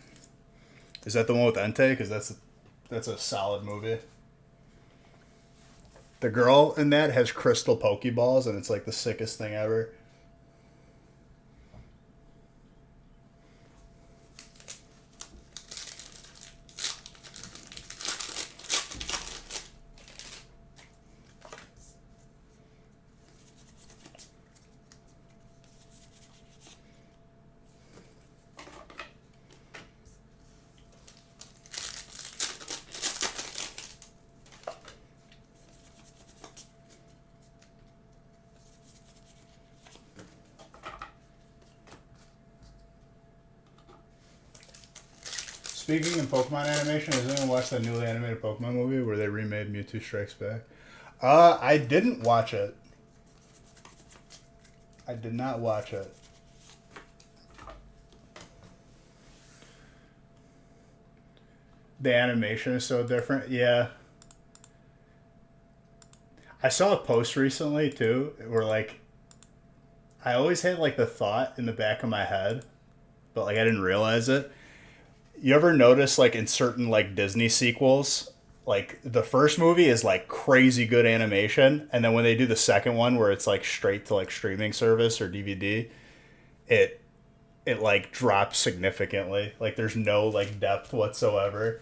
Is that the one with Entei? Because that's a solid movie. The girl in that has crystal Pokeballs, and it's like the sickest thing ever. Speaking of Pokemon animation, has anyone watched that newly animated Pokemon movie where they remade Mewtwo Strikes Back? I didn't watch it. I did not watch it. The animation is so different. Yeah. I saw a post recently too where like I always had like the thought in the back of my head, but like I didn't realize it. You ever notice like in certain like Disney sequels, like the first movie is like crazy good animation, and then when they do the second one where it's like straight to like streaming service or DVD, it it like drops significantly. Like there's no like depth whatsoever.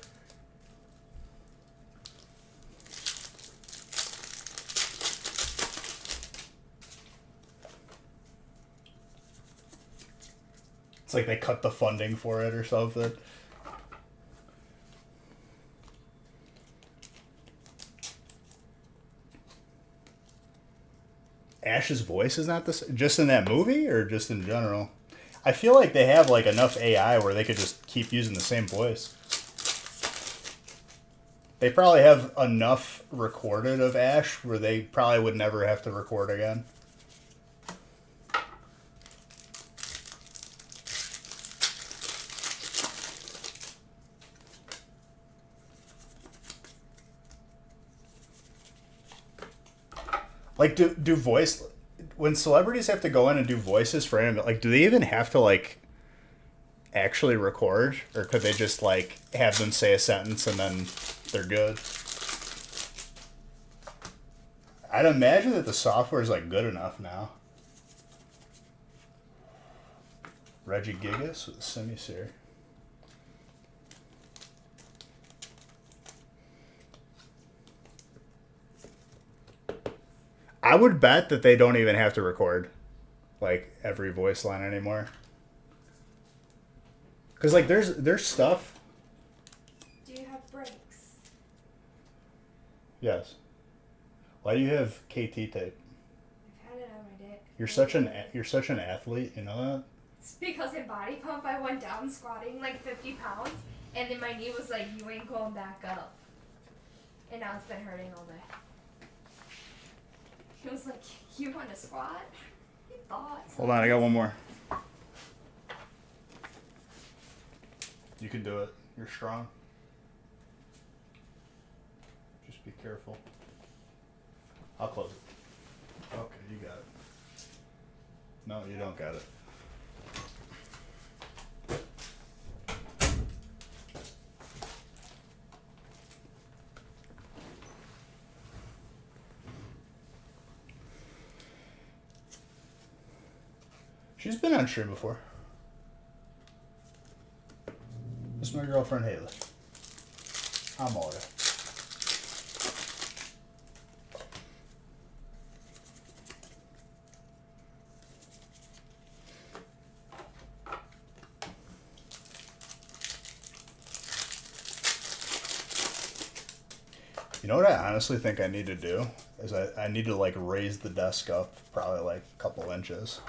It's like they cut the funding for it or something. Ash's voice is not this just in that movie or just in general. I feel like they have like enough AI where they could just keep using the same voice. They probably have enough recorded of Ash where they probably would never have to record again. Like, do voice when celebrities have to go in and do voices for anime, like, do they even have to like actually record, or could they just like have them say a sentence and then they're good? I'd imagine that the software is like good enough now. Reggie Gigas with the Simisear. I would bet that they don't even have to record like every voice line anymore. Cause like there's stuff. Do you have breaks? Yes. Why do you have KT tape? I've had it on my dick. You're such an athlete, you know that? It's because in body pump I went down squatting like 50 pounds, and then my knee was like, you ain't going back up. And now it's been hurting all day. He was like, you want to squat? He thought. Hold on, I got one more. You can do it. You're strong. Just be careful. I'll close it. Okay, you got it. No, you don't got it. She's been on stream before. This is my girlfriend Haley. Amore. You know what I honestly think I need to do is I need to like raise the desk up probably like a couple inches.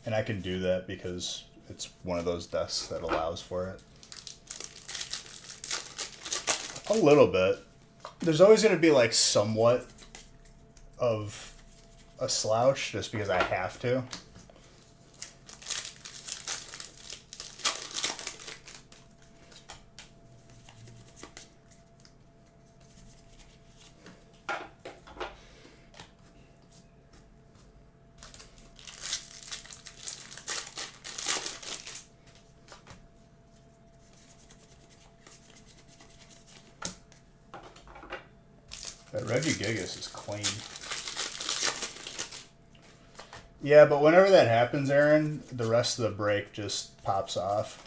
And I can do that because it's one of those desks that allows for it. A little bit. There's always going to be like somewhat of a slouch just because I have to. That Reggie Gigas is clean. Yeah, but whenever that happens, Aaron, the rest of the break just pops off.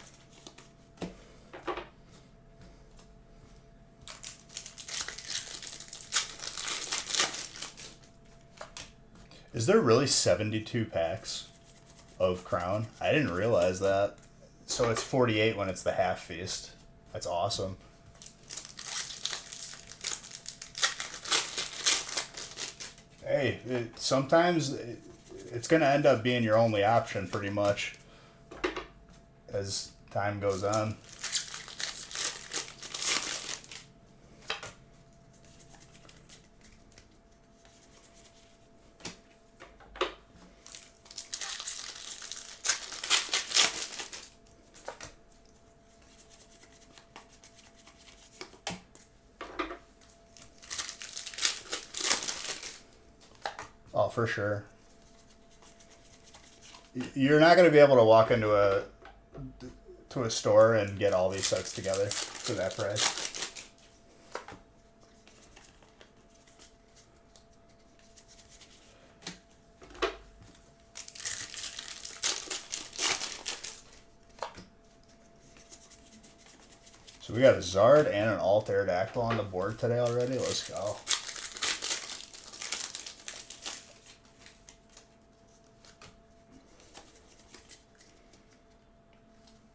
Is there really 72 packs of Crown? I didn't realize that. So it's 48 when it's the half feast. That's awesome. Hey, sometimes it's going to end up being your only option pretty much as time goes on. Oh, for sure. You're not going to be able to walk into a store and get all these sets together for that price. So we got a Zard and an Alt Aerodactyl on the board today already. Let's go.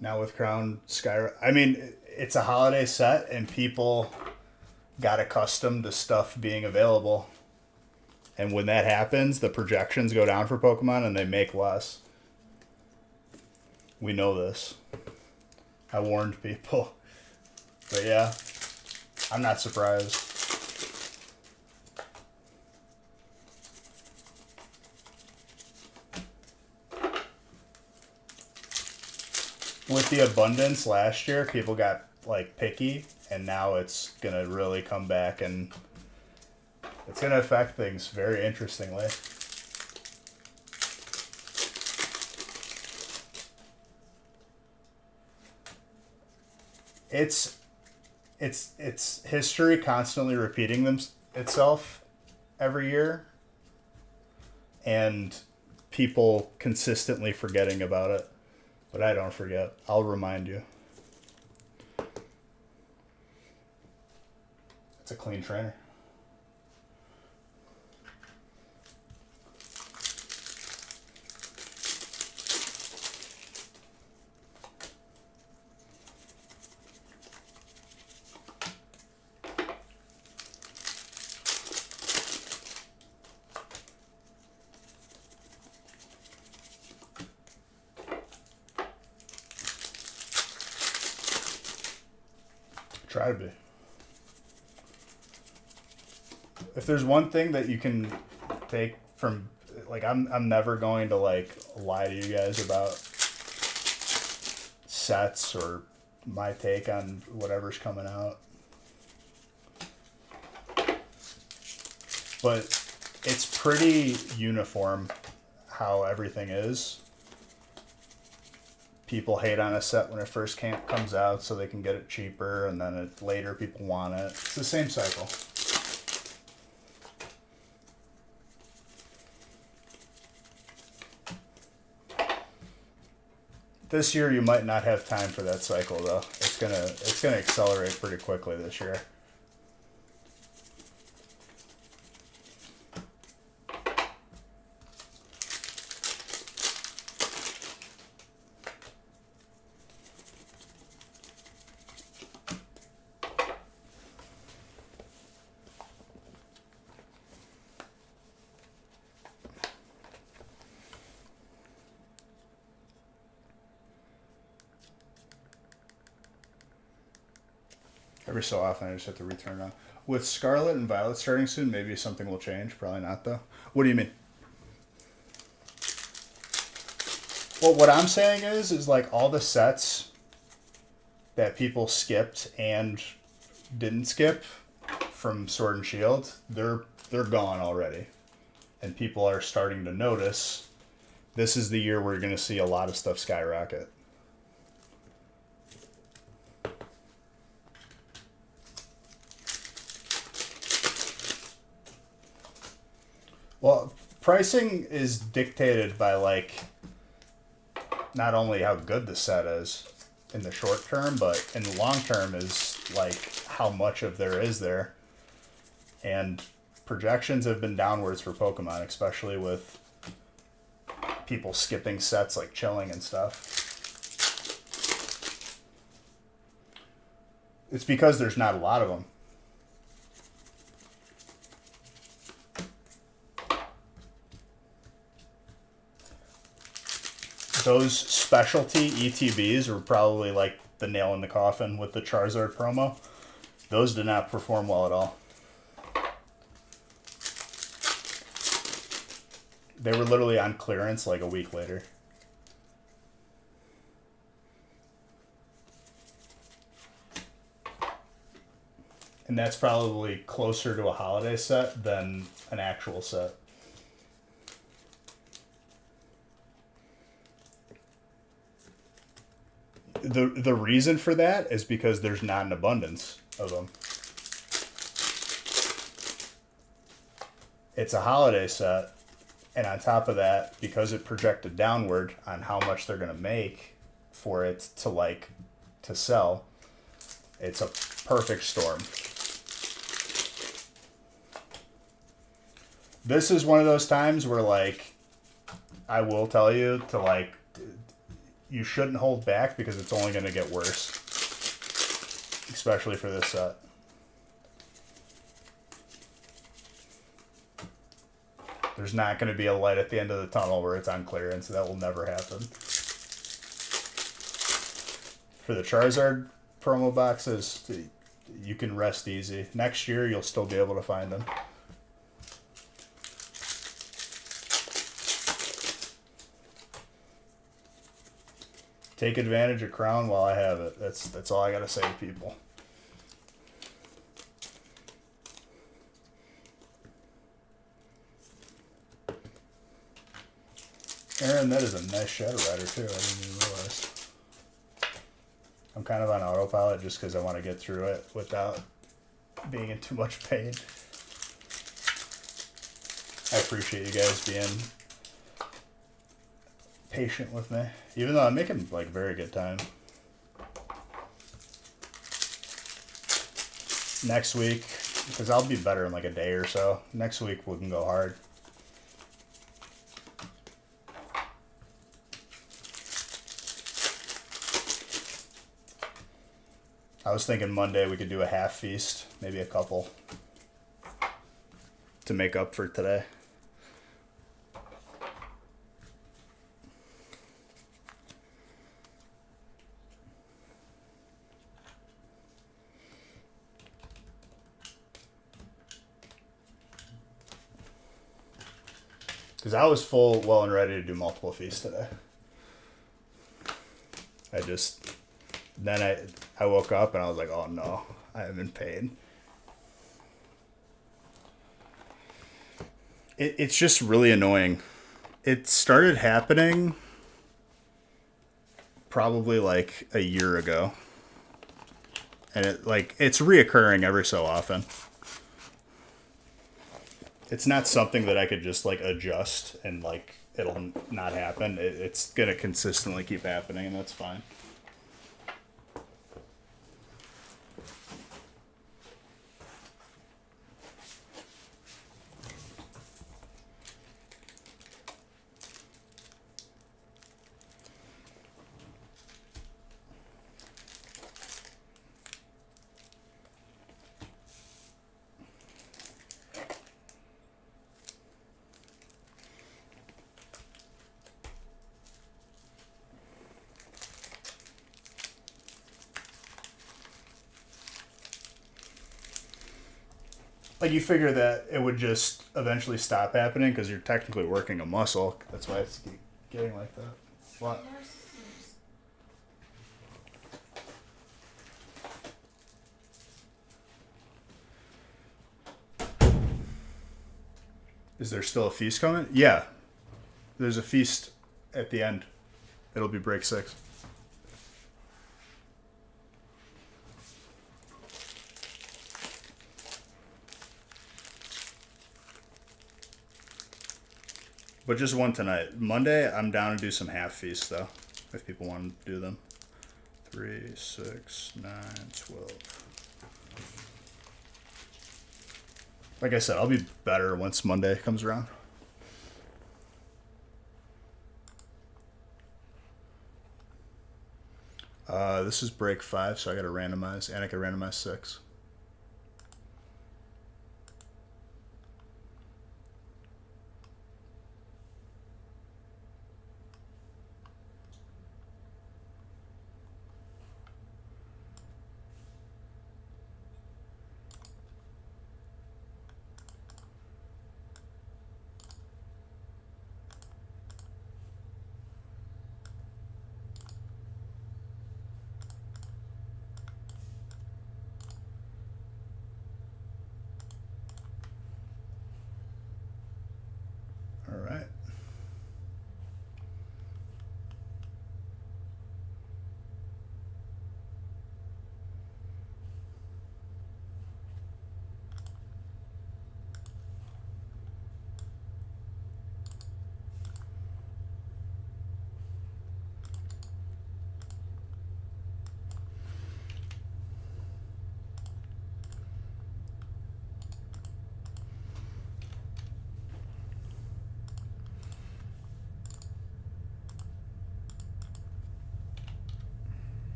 Now with Crown Sky, I mean, it's a holiday set and people got accustomed to stuff being available. And when that happens, the projections go down for Pokemon and they make less. We know this. I warned people. But yeah, I'm not surprised. With the abundance last year, people got like picky, and now it's gonna really come back, and it's gonna affect things very interestingly. It's history constantly repeating itself every year, and people consistently forgetting about it. But I don't forget. I'll remind you. It's a clean trainer. Try to be. If there's one thing that you can take from, like, I'm never going to like lie to you guys about sets or my take on whatever's coming out. But it's pretty uniform how everything is. People hate on a set when it first comes out so they can get it cheaper, and then later people want it. It's the same cycle. This year you might not have time for that cycle though. It's gonna accelerate pretty quickly this year. Every so often, I just have to return on. With Scarlet and Violet starting soon, maybe something will change. Probably not, though. What do you mean? Well, what I'm saying is like all the sets that people skipped and didn't skip from Sword and Shield, they're gone already, and people are starting to notice. This is the year where you're going to see a lot of stuff skyrocket. Well, pricing is dictated by like not only how good the set is in the short term, but in the long term is like how much of there is there. And projections have been downwards for Pokemon, especially with people skipping sets like Chilling and stuff. It's because there's not a lot of them. Those specialty ETBs were probably like the nail in the coffin with the Charizard promo. Those did not perform well at all. They were literally on clearance like a week later. And that's probably closer to a holiday set than an actual set. The reason for that is because there's not an abundance of them. It's a holiday set, and on top of that, because it projected downward on how much they're going to make for it to sell, it's a perfect storm. This is one of those times where, like, I will tell you to, like, you shouldn't hold back because it's only going to get worse. Especially for this set. There's not going to be a light at the end of the tunnel where it's on clearance. That will never happen. For the Charizard promo boxes, you can rest easy. Next year, you'll still be able to find them. Take advantage of Crown while I have it. That's all I gotta say to people. Aaron, that is a nice Shadow Rider too. I didn't even realize. I'm kind of on autopilot just because I want to get through it without being in too much pain. I appreciate you guys being patient with me, even though I'm making like very good time. Next week, because I'll be better in like a day or so. Next week we can go hard. I was thinking Monday we could do a half feast, maybe a couple, to make up for today. Because I was full, well, and ready to do multiple feasts today. I woke up and I was like, oh no, I haven't been paid. It's just really annoying. It started happening probably like a year ago. And it's reoccurring every so often. It's not something that I could just like adjust and like it'll not happen. It's gonna consistently keep happening, and that's fine. Like, you figure that it would just eventually stop happening because you're technically working a muscle. That's why it's getting like that. What? Is there still a feast coming? Yeah. There's a feast at the end. It'll be break 6. But just one tonight. Monday, I'm down to do some half feasts, though, if people want to do them. 3, 6, 9, 12. Like I said, I'll be better once Monday comes around. This is break 5, so I got to randomize, and I can randomize 6. All right.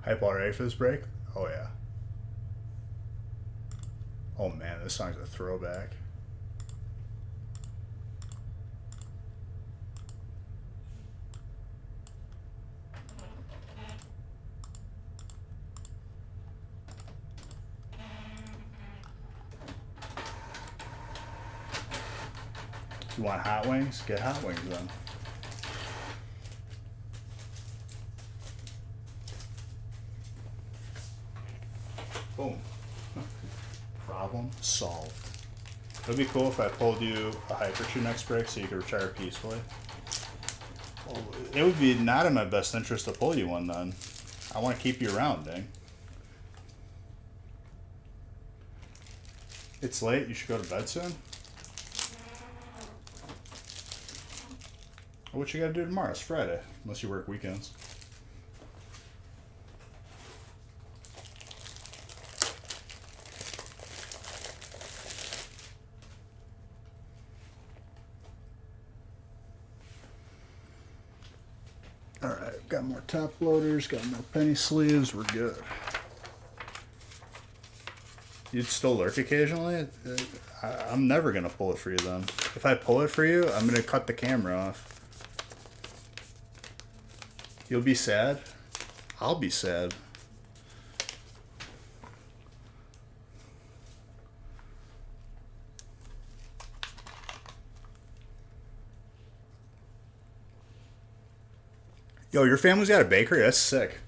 Hype all ready for this break? Oh, yeah. Oh, man, this song's a throwback. You want hot wings? Get hot wings then. Boom. Problem solved. It would be cool if I pulled you a Hyperchew next break so you could retire peacefully. Well, it would be not in my best interest to pull you one then. I want to keep you around, dang. It's late. You should go to bed soon. What you gotta do tomorrow? It's Friday, unless you work weekends. Alright, got more top loaders, got more penny sleeves, we're good. You'd still lurk occasionally? I'm never gonna pull it for you then. If I pull it for you, I'm gonna cut the camera off. You'll be sad. I'll be sad. Yo, your family's got a bakery? That's sick.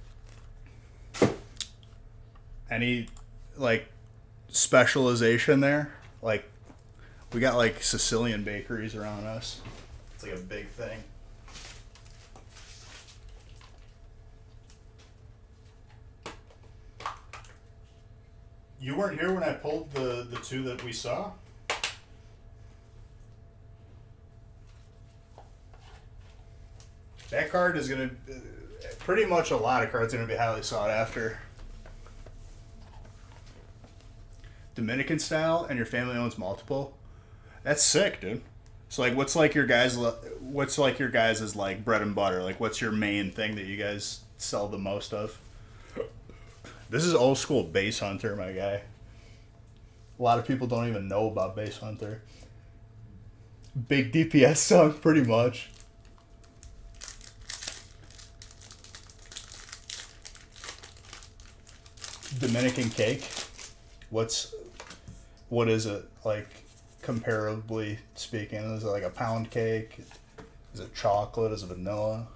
Any, like, specialization there? Like, we got, like, Sicilian bakeries around us. It's like a big thing. You weren't here when I pulled the two that we saw? That card is going to... Pretty much a lot of cards are going to be highly sought after. Dominican style, and your family owns multiple. That's sick, dude. So, like, what's like your guys' is like bread and butter? Like, what's your main thing that you guys sell the most of? This is old school Base Hunter, my guy. A lot of people don't even know about Base Hunter. Big DPS song, pretty much. Dominican cake. What is it like, comparably speaking? Is it like a pound cake? Is it chocolate? Is it vanilla?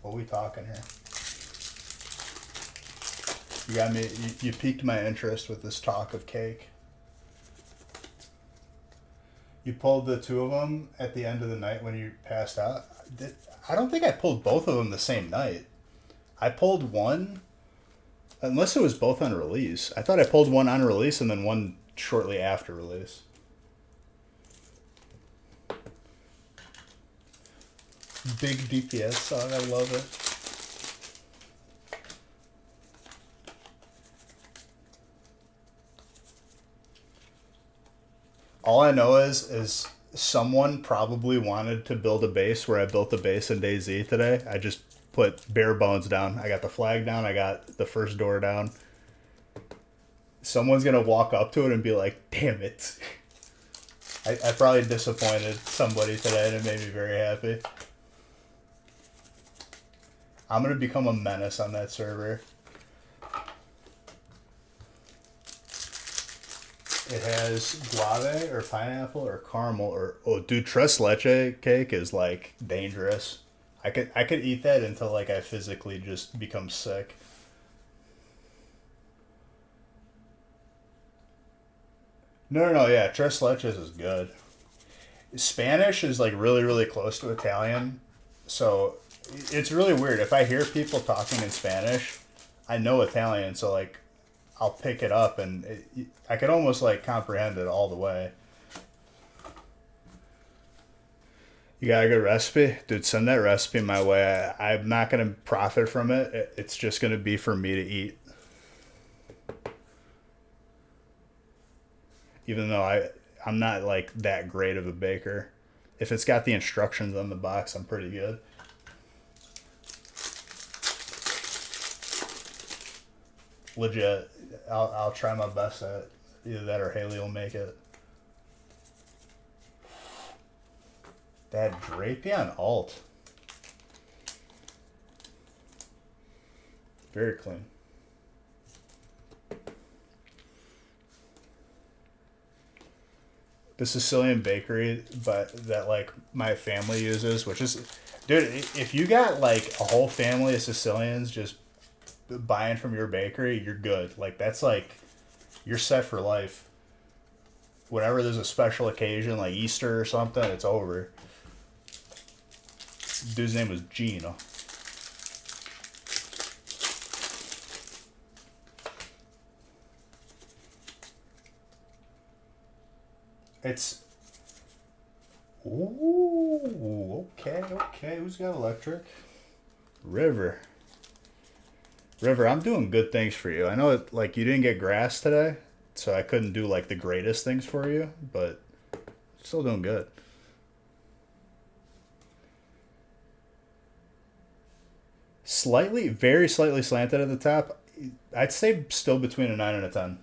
What are we talking here? You got me. You piqued my interest with this talk of cake. You pulled the two of them at the end of the night when you passed out. I don't think I pulled both of them the same night. I pulled one, unless it was both on release. I thought I pulled one on release and then one shortly after release. Big DPS song, I love it. All I know is someone probably wanted to build a base where I built the base in DayZ today. I just put bare bones down. I got the flag down. I got the first door down. Someone's going to walk up to it and be like, damn it. I probably disappointed somebody today and it made me very happy. I'm going to become a menace on that server. It has guave or pineapple or caramel or... Oh, dude, tres leche cake is, like, dangerous. I could eat that until, like, I physically just become sick. No, yeah, tres leches is good. Spanish is, like, really, really close to Italian. So, it's really weird. If I hear people talking in Spanish, I know Italian, so, like, I'll pick it up and I could almost like comprehend it all the way. You got a good recipe? Dude, send that recipe my way. I'm not going to profit from it. It's just going to be for me to eat. Even though I'm not like that great of a baker. If it's got the instructions on the box, I'm pretty good. Legit. I'll try my best at it. Either that or Haley will make it. That Drapion alt. Very clean. The Sicilian bakery, but that like my family uses, which is, dude, if you got like a whole family of Sicilians just buying from your bakery, you're good. Like that's like you're set for life. Whenever there's a special occasion like Easter or something, it's over. Dude's name was Gino. It's ooh, okay. Who's got electric? River, I'm doing good things for you. I know it, like you didn't get grass today, so I couldn't do like the greatest things for you, but still doing good. Very slightly slanted at the top. I'd say still between a 9 and a 10.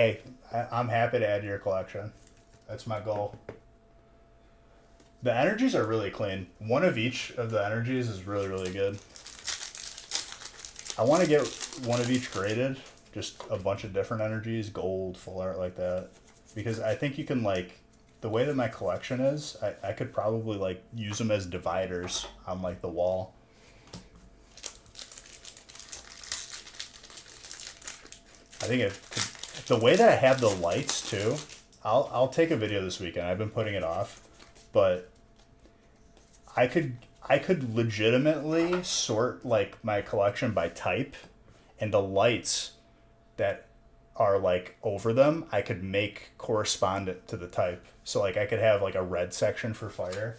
Hey, I'm happy to add to your collection. That's my goal. The energies are really clean. One of each of the energies is really, really good. I want to get one of each graded, just a bunch of different energies, gold, full art, like that. Because I think you can, like, the way that my collection is, I could probably, like, use them as dividers on, like, the wall. I think the way that I have the lights too, I'll take a video this weekend. I've been putting it off, but I could legitimately sort like my collection by type, and the lights that are like over them, I could make correspondent to the type. So like I could have like a red section for fire.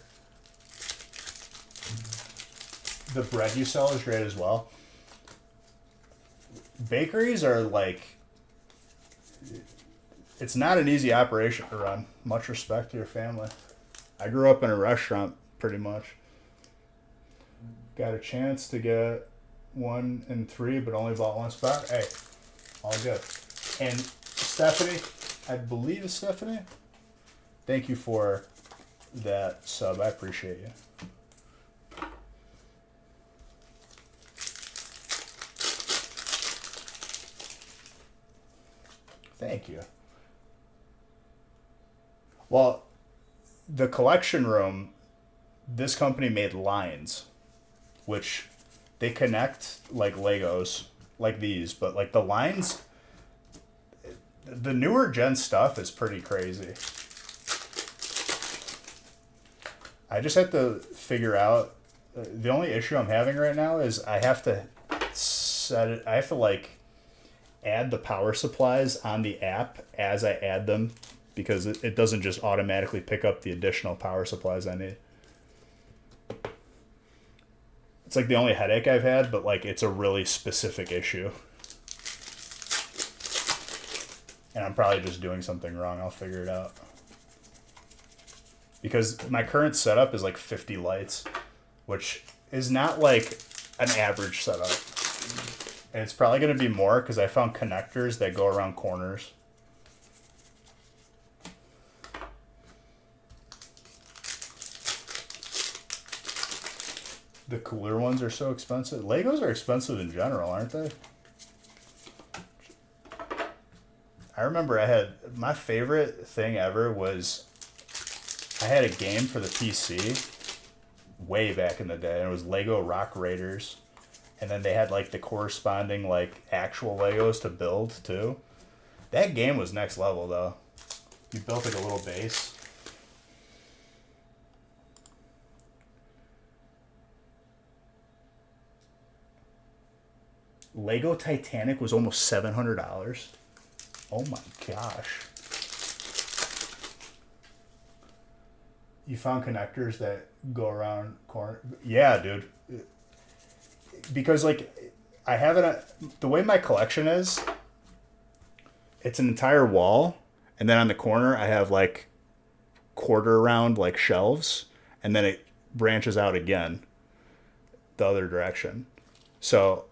The bread you sell is great as well. Bakeries are like, it's not an easy operation to run. Much respect to your family. I grew up in a restaurant pretty much. Got a chance to get 1 and 3, but only bought one spot. Hey, all good. And Stephanie, I believe it's Stephanie. Thank you for that sub. I appreciate you. Thank you. Well, the collection room, this company made lines, which they connect like Legos, like these, but like the lines, the newer gen stuff is pretty crazy. I just have to figure out, the only issue I'm having right now is I have to set it, I have to like add the power supplies on the app as I add them, because it doesn't just automatically pick up the additional power supplies I need. It's like the only headache I've had, but like it's a really specific issue. And I'm probably just doing something wrong. I'll figure it out. Because my current setup is like 50 lights, which is not like an average setup. And it's probably going to be more because I found connectors that go around corners. The cooler ones are so expensive. Legos are expensive in general, aren't they? I remember I had, my favorite thing ever was, I had a game for the PC way back in the day, and it was Lego Rock Raiders. And then they had like the corresponding like actual Legos to build too. That game was next level though. You built like a little base. Lego Titanic was almost $700. Oh my gosh. You found connectors that go around corner? Yeah, dude. Because like I have it, the way my collection is, it's an entire wall, and then on the corner I have like quarter round like shelves, and then it branches out again the other direction. So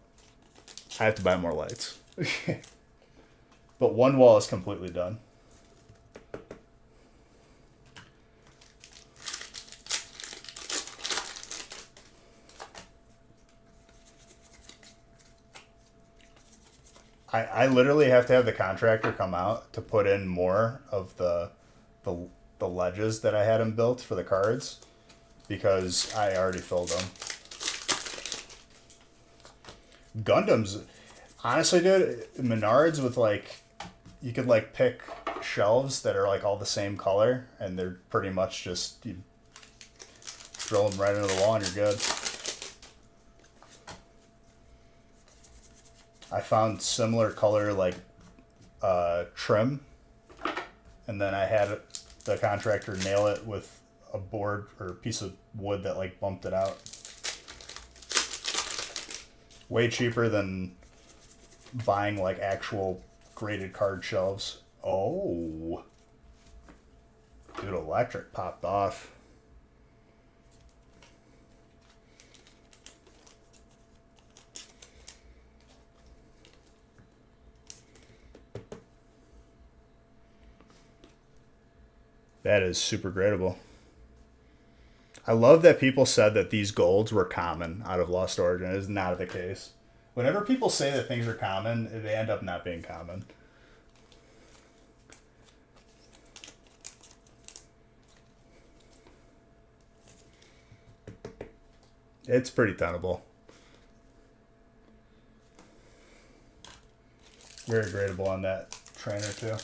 I have to buy more lights. But one wall is completely done. I literally have to have the contractor come out to put in more of the ledges that I had him built for the cards, because I already filled them. Gundams, honestly, dude, Menards with like, you could like pick shelves that are like all the same color, and they're pretty much just, you drill them right into the wall and you're good. I found similar color like trim, and then I had the contractor nail it with a board or a piece of wood that like bumped it out. Way cheaper than buying like actual graded card shelves. Oh, dude, electric popped off. That is super gradable. I love that people said that these golds were common out of Lost Origin. It is not the case. Whenever people say that things are common, they end up not being common. It's pretty tenable. Very gradable on that trainer too.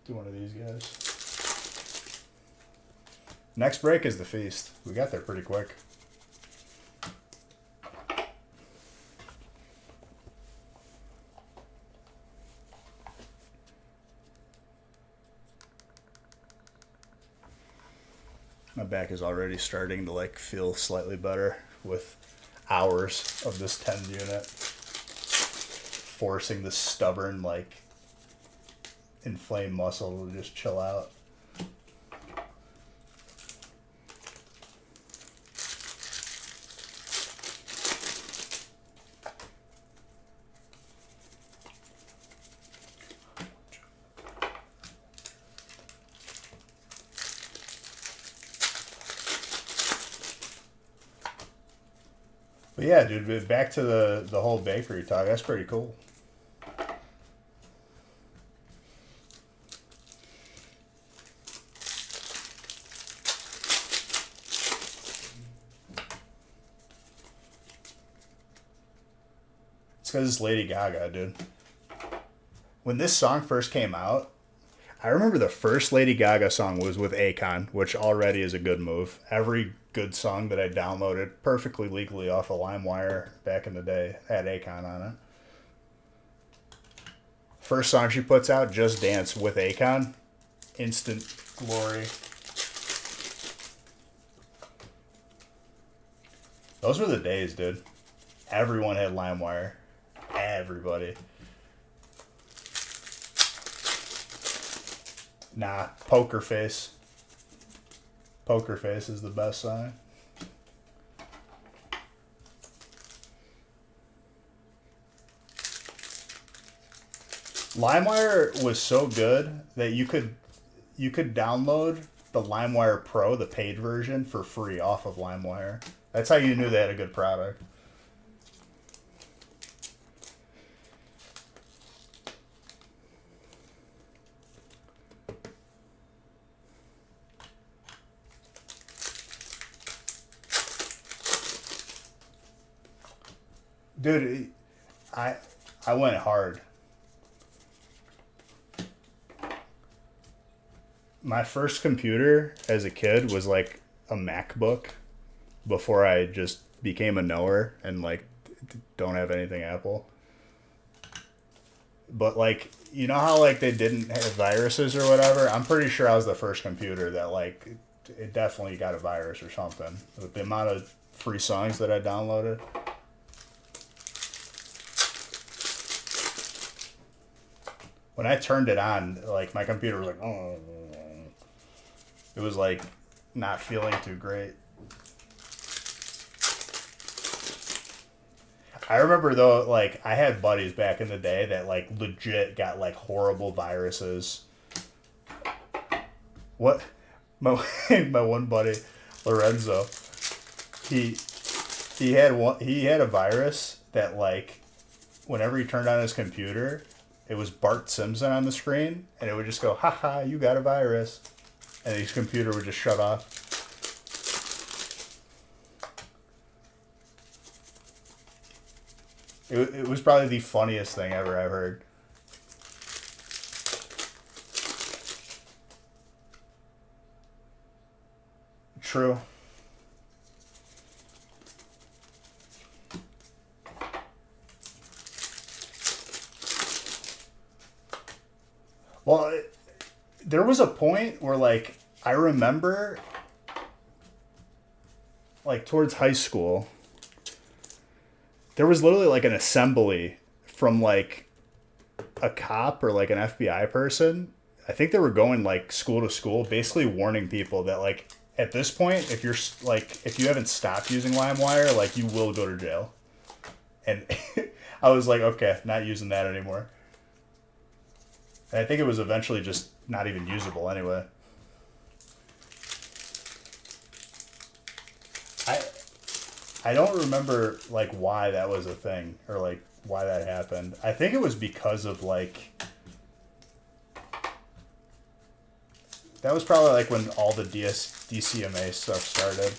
Do one of these guys. Next break is the feast. We got there pretty quick. My back is already starting to like feel slightly better with hours of this 10 unit forcing the stubborn like inflamed muscle to just chill out. But yeah, dude, back to the whole bakery talk. That's pretty cool. It's because it's Lady Gaga, dude. When this song first came out, I remember the first Lady Gaga song was with Akon, which already is a good move. Every good song that I downloaded perfectly legally off of LimeWire back in the day had Akon on it. First song she puts out, Just Dance with Akon. Instant glory. Those were the days, dude. Everyone had LimeWire. Everybody. Nah, Poker Face. Poker Face is the best song. LimeWire was so good that you could download the LimeWire Pro, the paid version, for free off of LimeWire. That's how you knew they had a good product. Dude, I went hard. My first computer as a kid was like a MacBook before I just became a knower and like don't have anything Apple. But like, you know how like they didn't have viruses or whatever? I'm pretty sure I was the first computer that like it definitely got a virus or something. With the amount of free songs that I downloaded. When I turned it on, like my computer was like, oh, it was like not feeling too great. I remember though, like I had buddies back in the day that like legit got like horrible viruses. What? My my one buddy, Lorenzo, he had a virus that like whenever he turned on his computer, it was Bart Simpson on the screen, and it would just go, haha, you got a virus. And his computer would just shut off. It was probably the funniest thing ever I've heard. True. Well, there was a point where, like, I remember, like, towards high school, there was literally, like, an assembly from, like, a cop or, like, an FBI person. I think they were going, like, school to school, basically warning people that, like, at this point, if you're, like, if you haven't stopped using LimeWire, like, you will go to jail. And I was like, okay, not using that anymore. And I think it was eventually just not even usable anyway. I I don't remember like why that was a thing or like why that happened. I think it was because of like that was probably like when all the DCMA stuff started.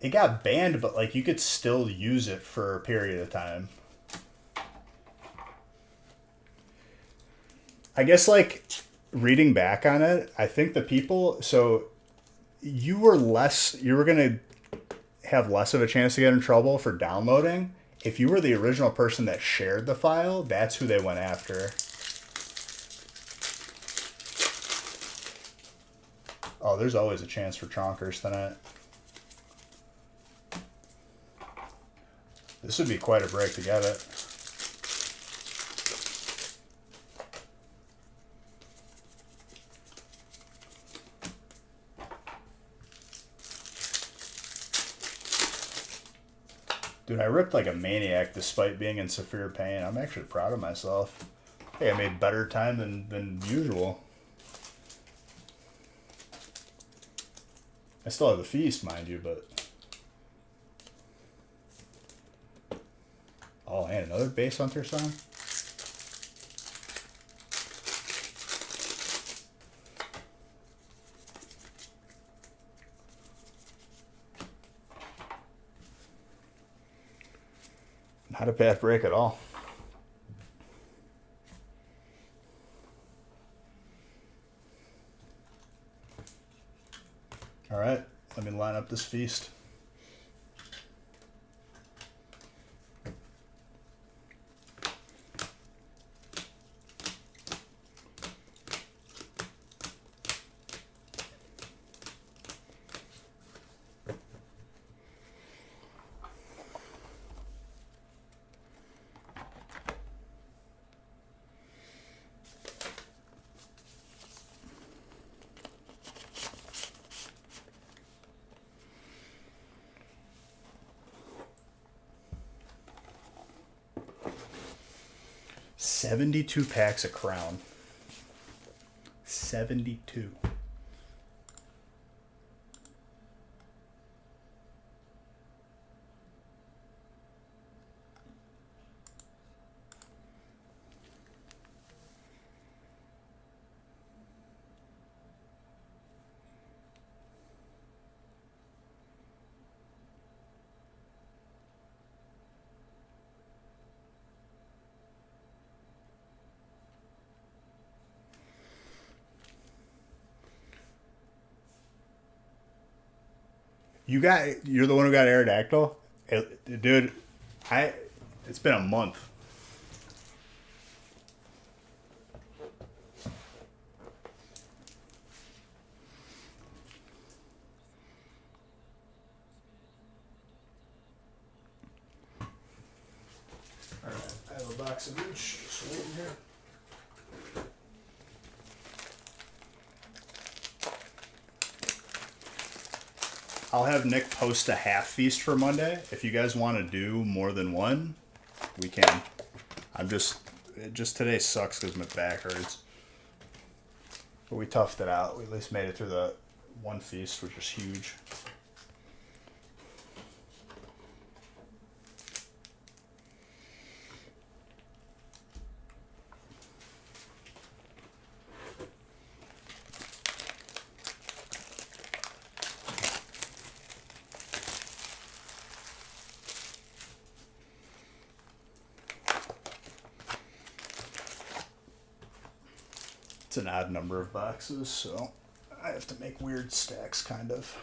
It got banned, but like you could still use it for a period of time. I guess like reading back on it, I think the people so you were gonna have less of a chance to get in trouble for downloading. If you were the original person that shared the file, that's who they went after. Oh, there's always a chance for chonkers tonight. This would be quite a break to get it. Dude, I ripped like a maniac despite being in severe pain. I'm actually proud of myself. Hey, I made better time than usual. I still have the feast, mind you, but... Oh, and another Base Hunter song? Not a bad break at all. All right, let me line up this feast. $72 packs of Crown. 72. You're the one who got Aerodactyl? Dude, it's been a month. All right, I have a box of each, just waiting here. I'll have Nick post a half feast for Monday. If you guys want to do more than one, we can. Just today sucks because my back hurts. But we toughed it out. We at least made it through the one feast, which is huge. It's an odd number of boxes, so I have to make weird stacks, kind of.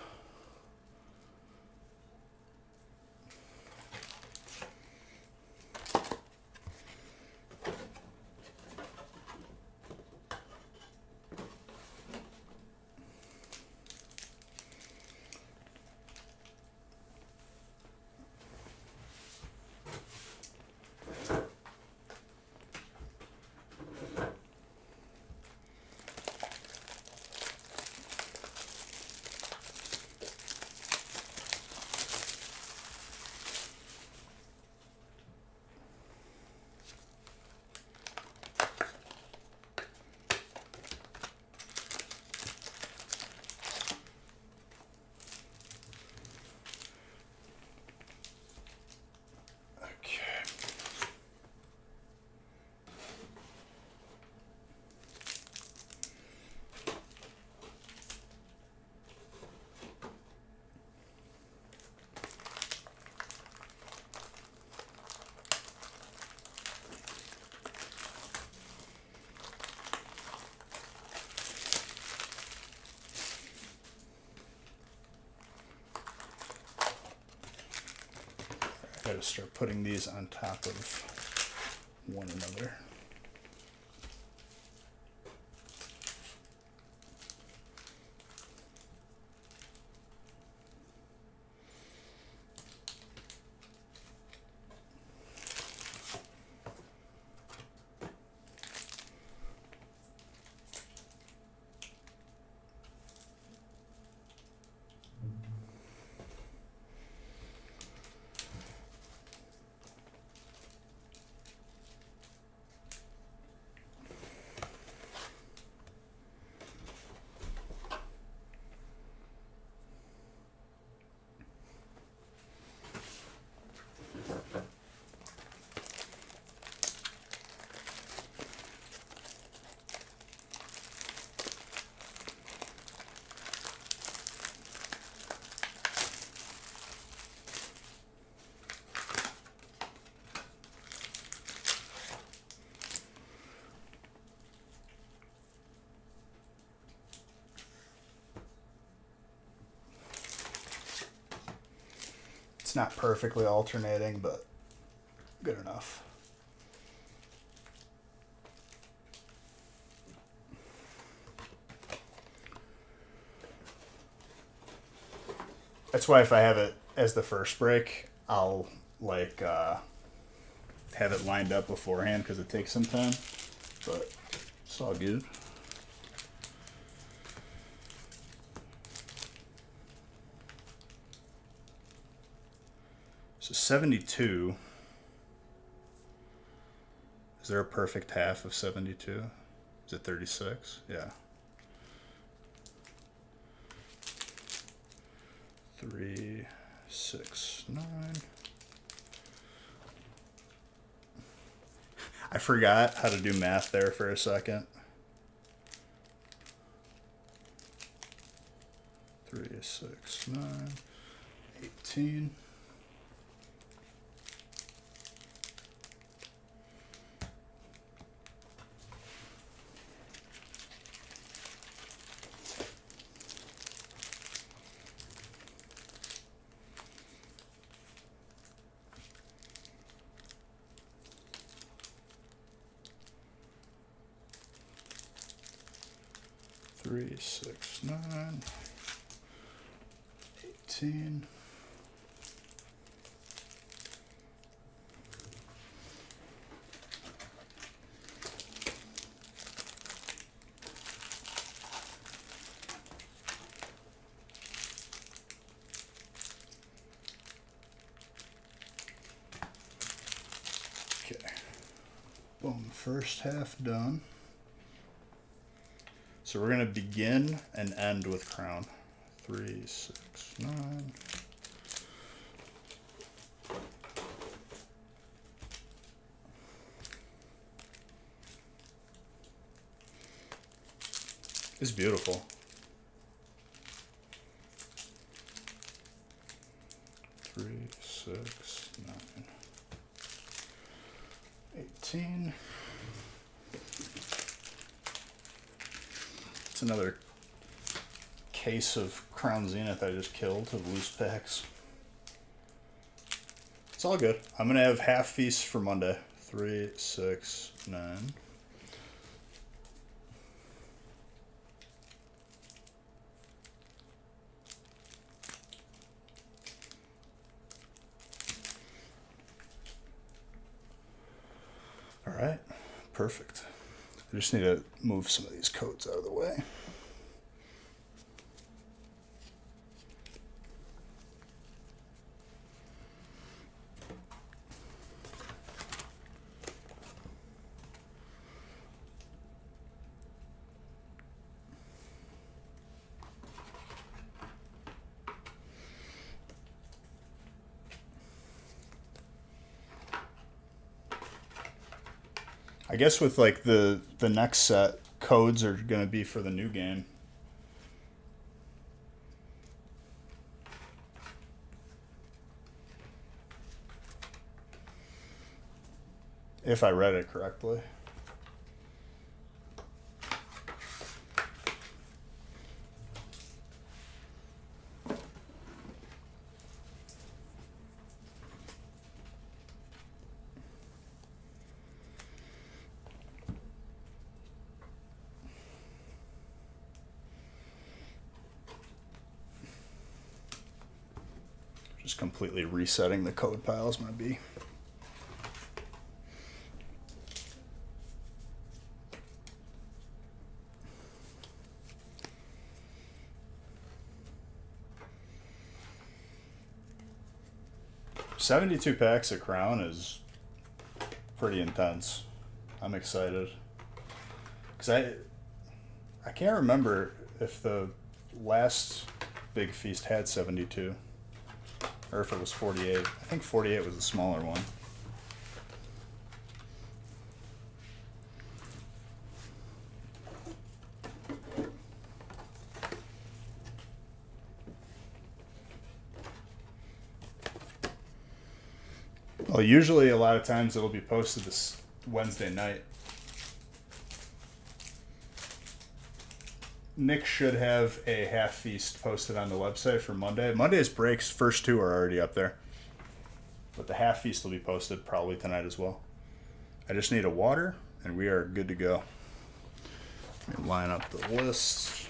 to start putting these on top of one another. It's not perfectly alternating, but good enough. That's why if I have it as the first break, I'll like have it lined up beforehand because it takes some time, but it's all good. So 72. Is there a perfect half of 72? Is it 36? Yeah. 3, 6, 9. I forgot how to do math there for a second. 3, 6, 9, 18. Three, 6, 9, 18. Okay. Boom, first half done. So we're going to begin and end with crown. 3, 6, 9. It's beautiful. 3, 6, 9, 18. It's another case of Crown Zenith I just killed of loose packs. It's all good. I'm gonna have half feast for Monday. 3, 6, 9. All right, perfect. I just need to move some of these codes out of the way. I guess with like the next set, codes are going to be for the new game. If I read it correctly. Just completely resetting the code piles might be. $72 packs of Crown is pretty intense. I'm excited. Because I can't remember if the last Big Feast had 72 or if it was 48. I think 48 was the smaller one. Well, usually a lot of times it'll be posted this Wednesday night. Nick should have a half feast posted on the website for Monday. Monday's breaks, first two are already up there. But the half feast will be posted probably tonight as well. I just need a water and we are good to go. Let me line up the list.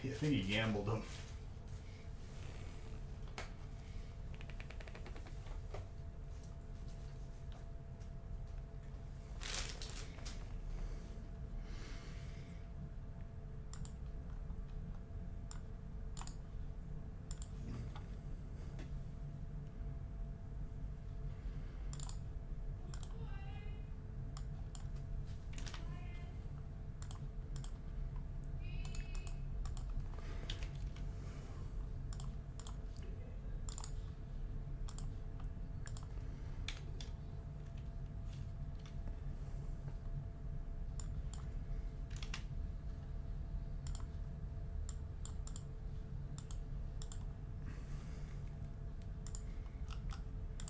I think he gambled them.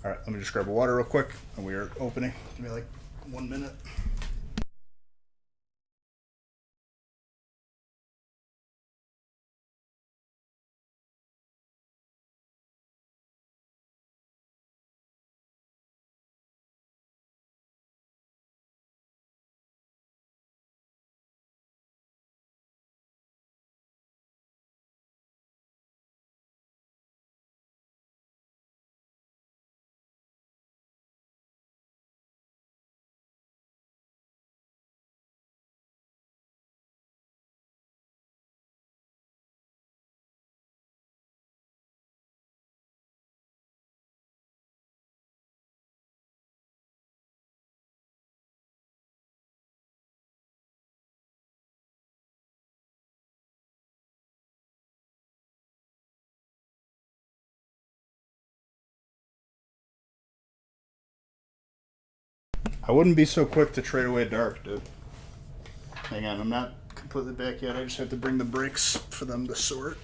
All right, let me just grab a water real quick, and we are opening. Give me like 1 minute. I wouldn't be so quick to trade away Dark, dude. Hang on, I'm not completely back yet. I just have to bring the breaks for them to sort.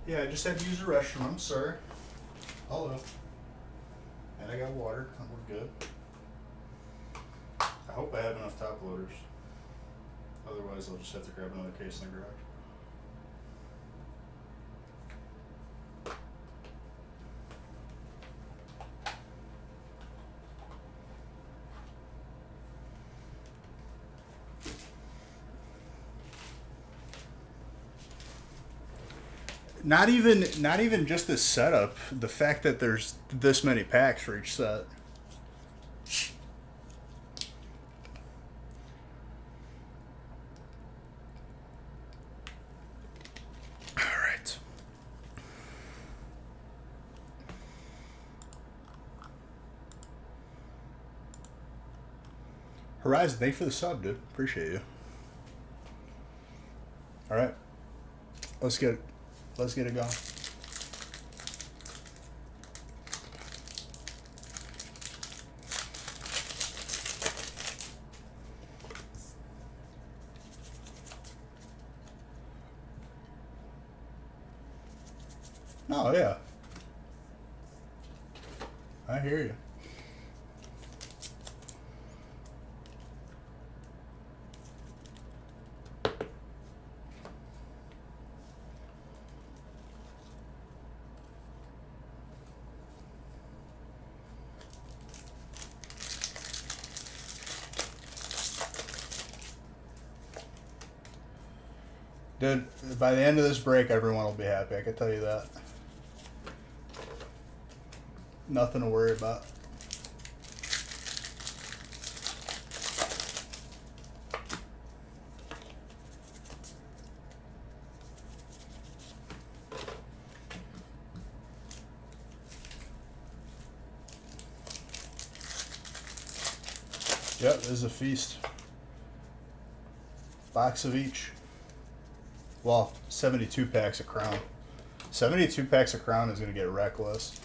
Yeah, I just had to use the restroom. I'm sorry. Hello. And I got water. We're good. I hope I have enough top loaders. Otherwise, I'll just have to grab another case in the garage. Not even just this setup. The fact that there's this many packs for each set. All right. Horizon, thanks for the sub, dude. Appreciate you. All right. Let's get it going. Oh yeah. I hear you. Dude, by the end of this break, everyone will be happy. I can tell you that. Nothing to worry about. Yep, this is a feast. Box of each. Well, 72 packs of Crown. 72 packs of Crown is going to get reckless.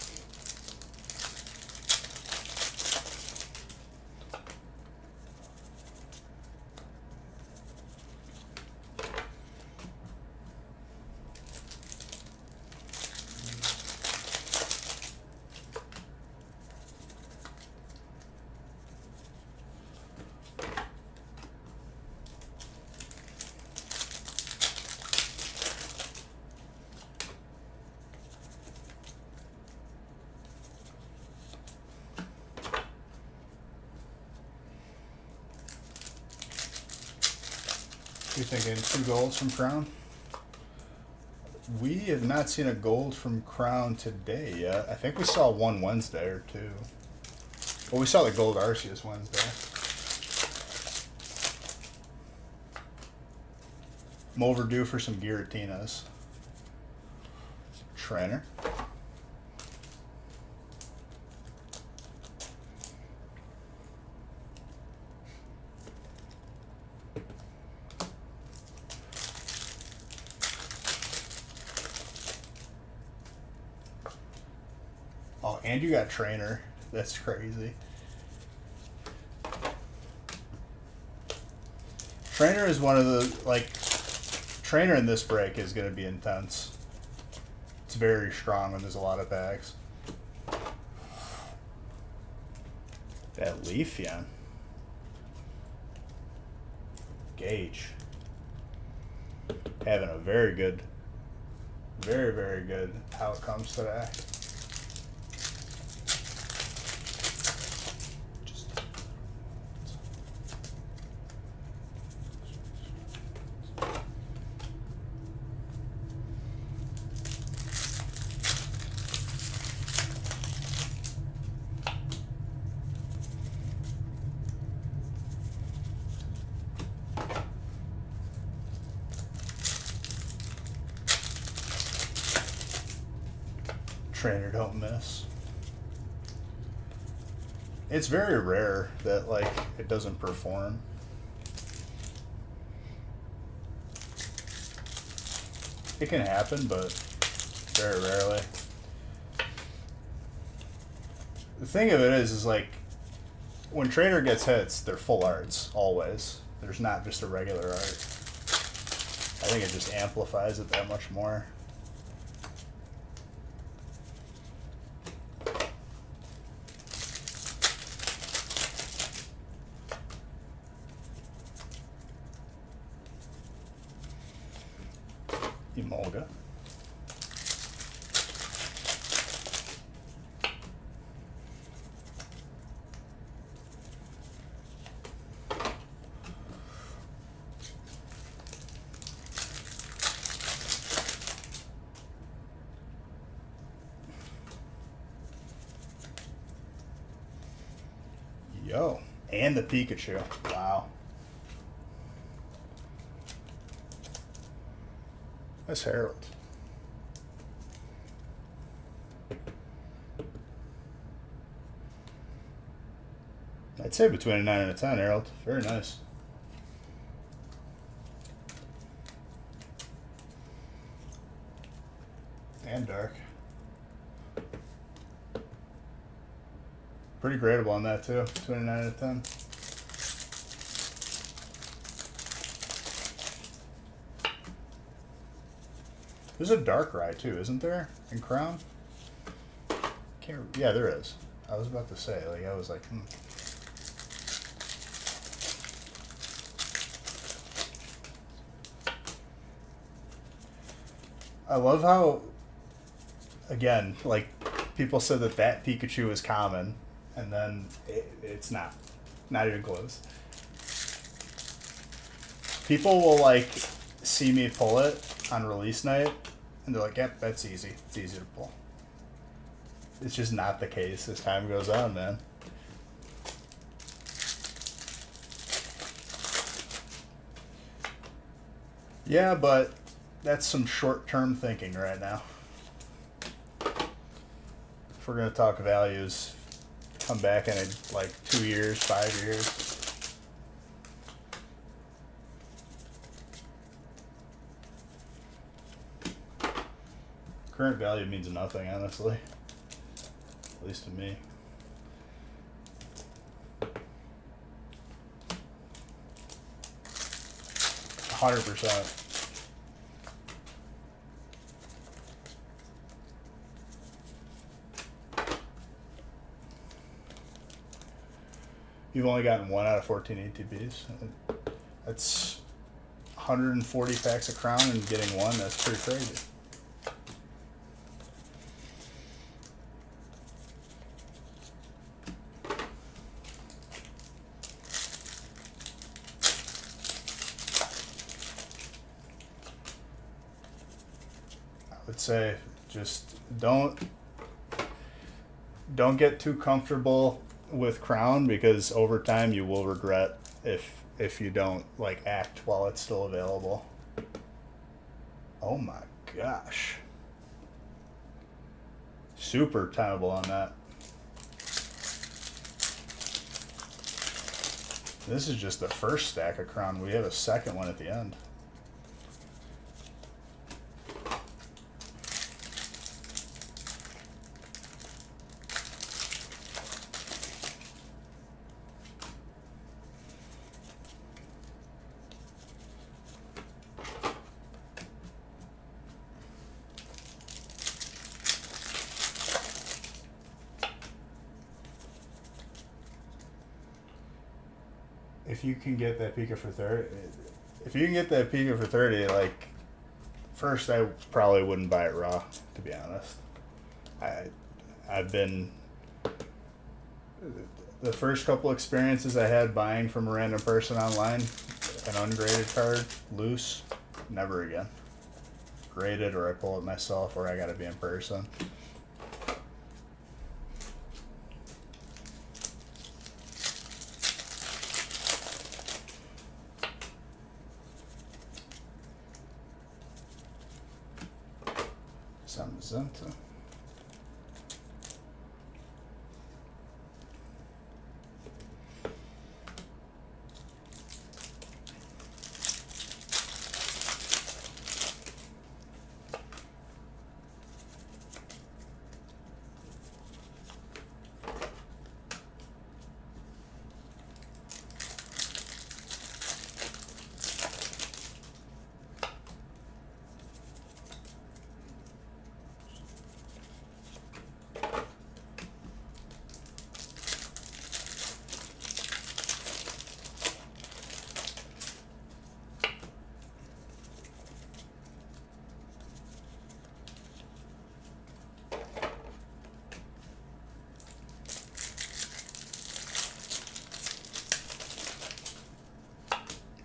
You thinking 2 golds from Crown? We have not seen a gold from Crown today yet. I think we saw one Wednesday or two. Well, we saw the gold Arceus Wednesday. I'm overdue for some Giratinas. Trainer. Oh, and you got Trainer. That's crazy. Trainer is one of the, like, Trainer in this break is going to be intense. It's very strong when there's a lot of packs. That Leafeon. Gage. Having a very good, very, very good outcomes today. Trainer don't miss. It's very rare that, like, it doesn't perform. It can happen, but very rarely. The thing of it is like, when Trainer gets hits, they're full arts, always. There's not just a regular art. I think it just amplifies it that much more. Emolga. Yo, and the Pikachu. Wow. That's Harold. I'd say between a 9 and a 10, Harold. Very nice. And dark. Pretty gradable on that too. Between a 9 and a 10. There's a dark ride too, isn't there? In Crown? Can't. Yeah, there is. I was about to say, like, I was like, I love how, again, like, people said that Pikachu is common, and then it's not. Not even close. People will, like, see me pull it on release night, and they're like, yep, that's easy. It's easy to pull. It's just not the case as time goes on, man. Yeah, but that's some short-term thinking right now. If we're going to talk values, come back in like 2 years, 5 years. Current value means nothing, honestly. At least to me. 100%. You've only gotten 1 out of 14 ATPs. That's 140 packs of Crown and getting 1. That's pretty crazy. I would say just don't get too comfortable with Crown, because over time you will regret if you don't like act while it's still available. Oh my gosh. Super timeable on that. This is just the first stack of Crown. We have a second one at the end. If you can get that Pika for 30, if you can get that Pika for 30, like, first I probably wouldn't buy it raw, to be honest. I've been, the first couple experiences I had buying from a random person online, an ungraded card, loose, never again. Graded, or I pull it myself, or I gotta be in person. Zamazenta.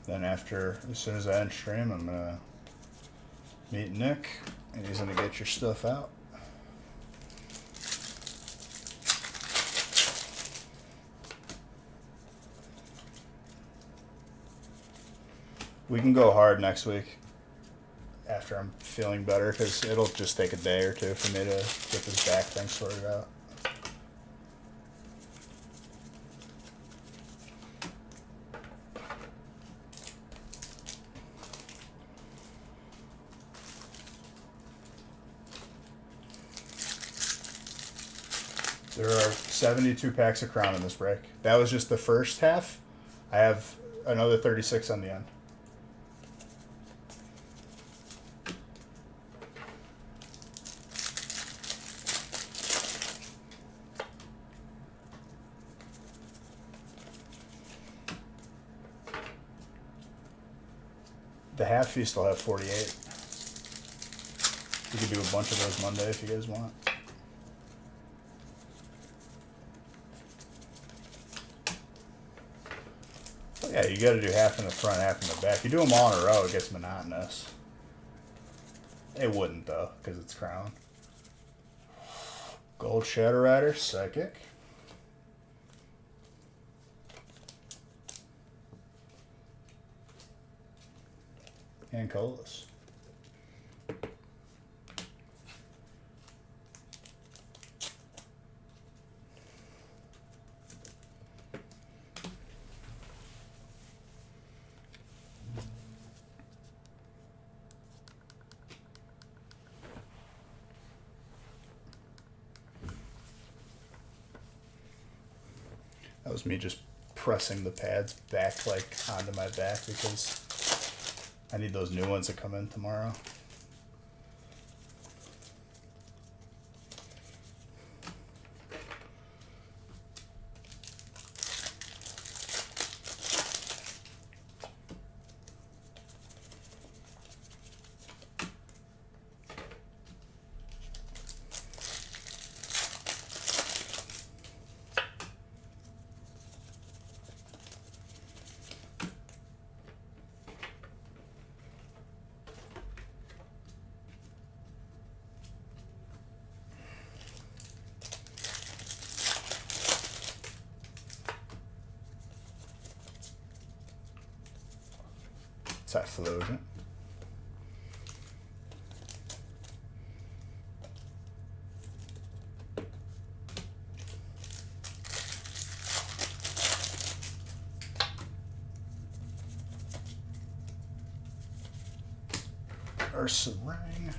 Then as soon as I end stream, I'm gonna meet Nick, and he's gonna get your stuff out. We can go hard next week after I'm feeling better, because it'll just take a day or two for me to get this back thing sorted out. There are 72 packs of Crown in this break. That was just the first half. I have another 36 on the end. The half feast will have 48. We could do a bunch of those Monday if you guys want. Yeah, you got to do half in the front, half in the back. You do them all in a row, it gets monotonous. It wouldn't, though, because it's Crown. Gold Shadow Rider, Psychic. And Colas. That was me just pressing the pads back, like, onto my back, because I need those new ones to come in tomorrow. Typhlosion. Ursaring.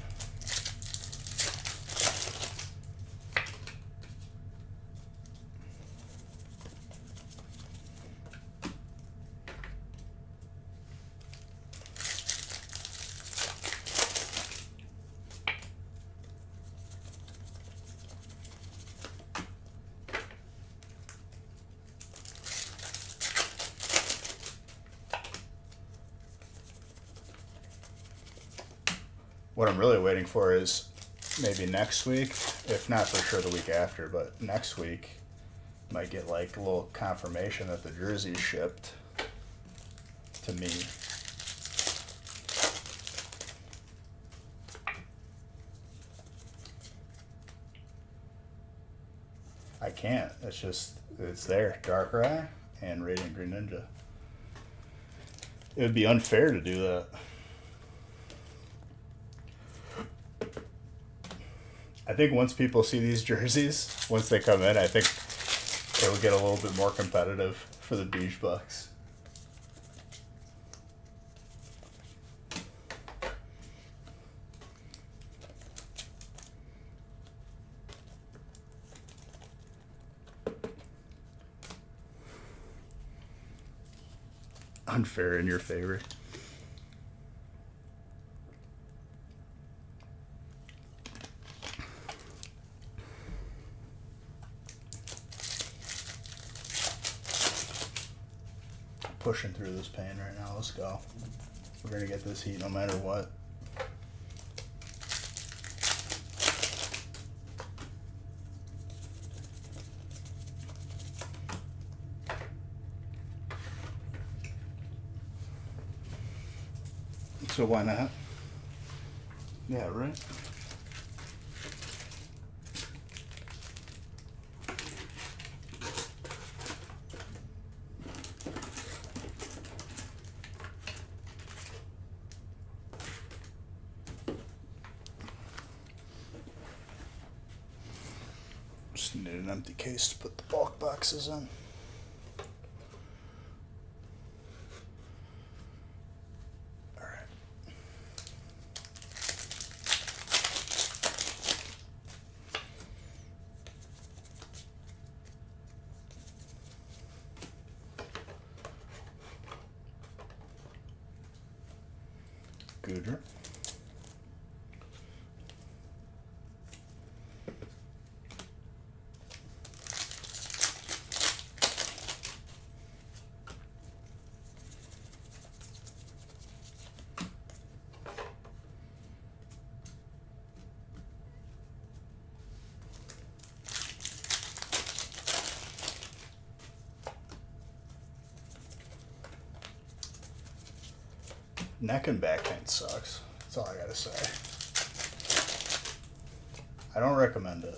What I'm really waiting for is maybe next week, if not for sure the week after, but next week might get like a little confirmation that the jersey's shipped to me. I can't. It's there. Darkrai and Radiant Greninja. It would be unfair to do that. I think once people see these jerseys, once they come in, I think it'll get a little bit more competitive for the Beige Bucks. Unfair in your favor. Pushing through this pain right now. Let's go. We're gonna get this heat no matter what. So why not? Yeah, right. Just need an empty case to put the bulk boxes in. All right. Goodra. Neck and back pain sucks. That's all I gotta say. I don't recommend it.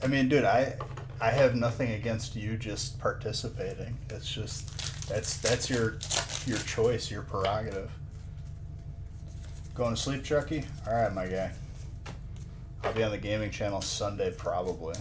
I mean, dude, I have nothing against you just participating. It's just that's your choice, your prerogative. Going to sleep, Chucky? All right, my guy. I'll be on the gaming channel Sunday, probably.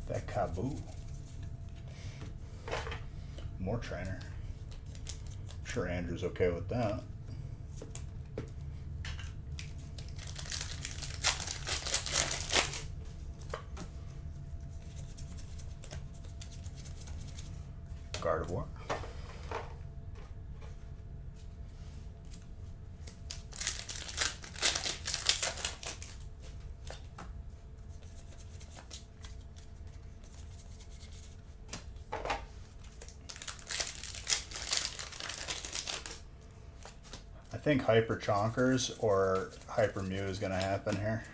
That Kaboo. More trainer. I'm sure Andrew's okay with that. Gardevoir. I think Hyper Chonkers or Hyper Mew is going to happen here.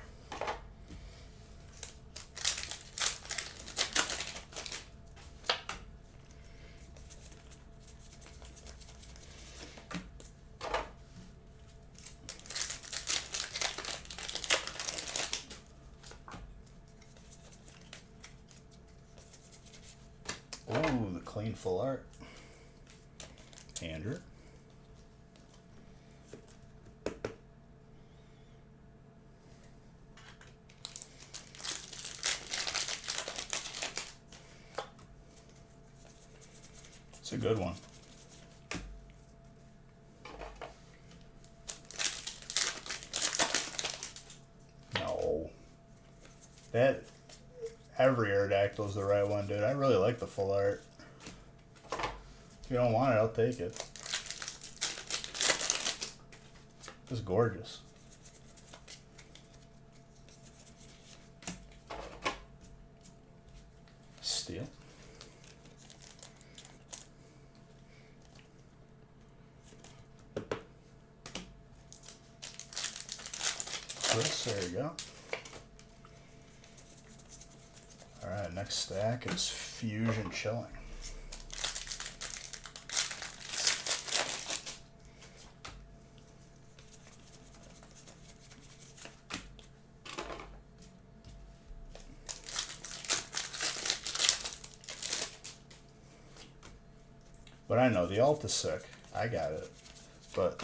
Ooh, the clean full art. Andrew. It's a good one. No. That every Aerodactyl is the right one, dude. I really like the full art. If you don't want it, I'll take it. It's gorgeous. Steel. Chris, there you go. Alright, next stack is Fusion Chilling. But I know the alt is sick. I got it. But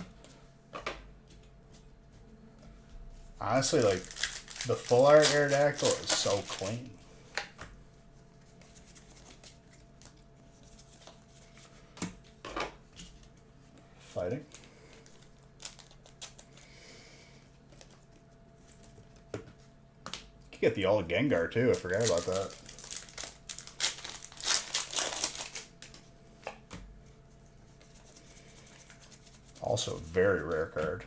honestly, like, the full art Aerodactyl is so clean. Fighting. get the old Gengar too. I forgot about that. Also, very rare card.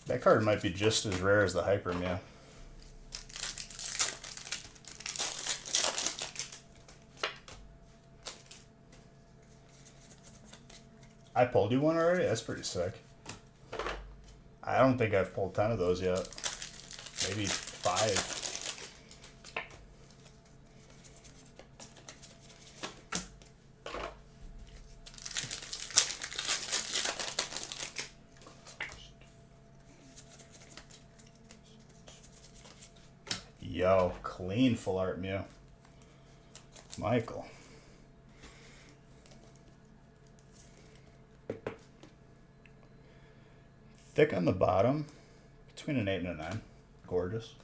That card might be just as rare as the Hyper Mew. I pulled you one already? That's pretty sick. I don't think I've pulled 10 of those yet. Maybe 5. Yo, clean full art Mew. Michael. Thick on the bottom, between an 8 and a 9. Gorgeous.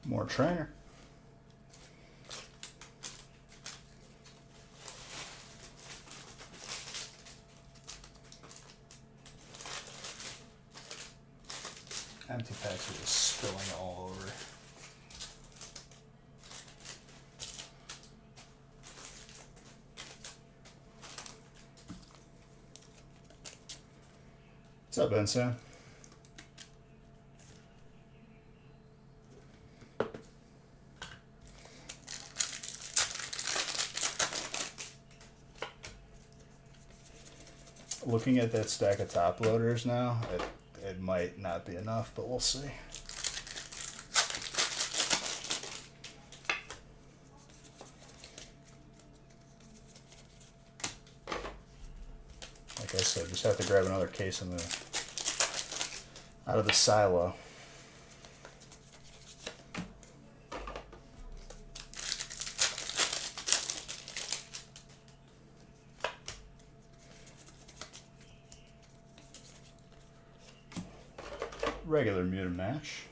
More trainer. Empty packs are just spilling all over. What's up, Vincent? Looking at that stack of top loaders now, it might not be enough, but we'll see. Like I said, just have to grab another case in out of the silo. Regular muted match.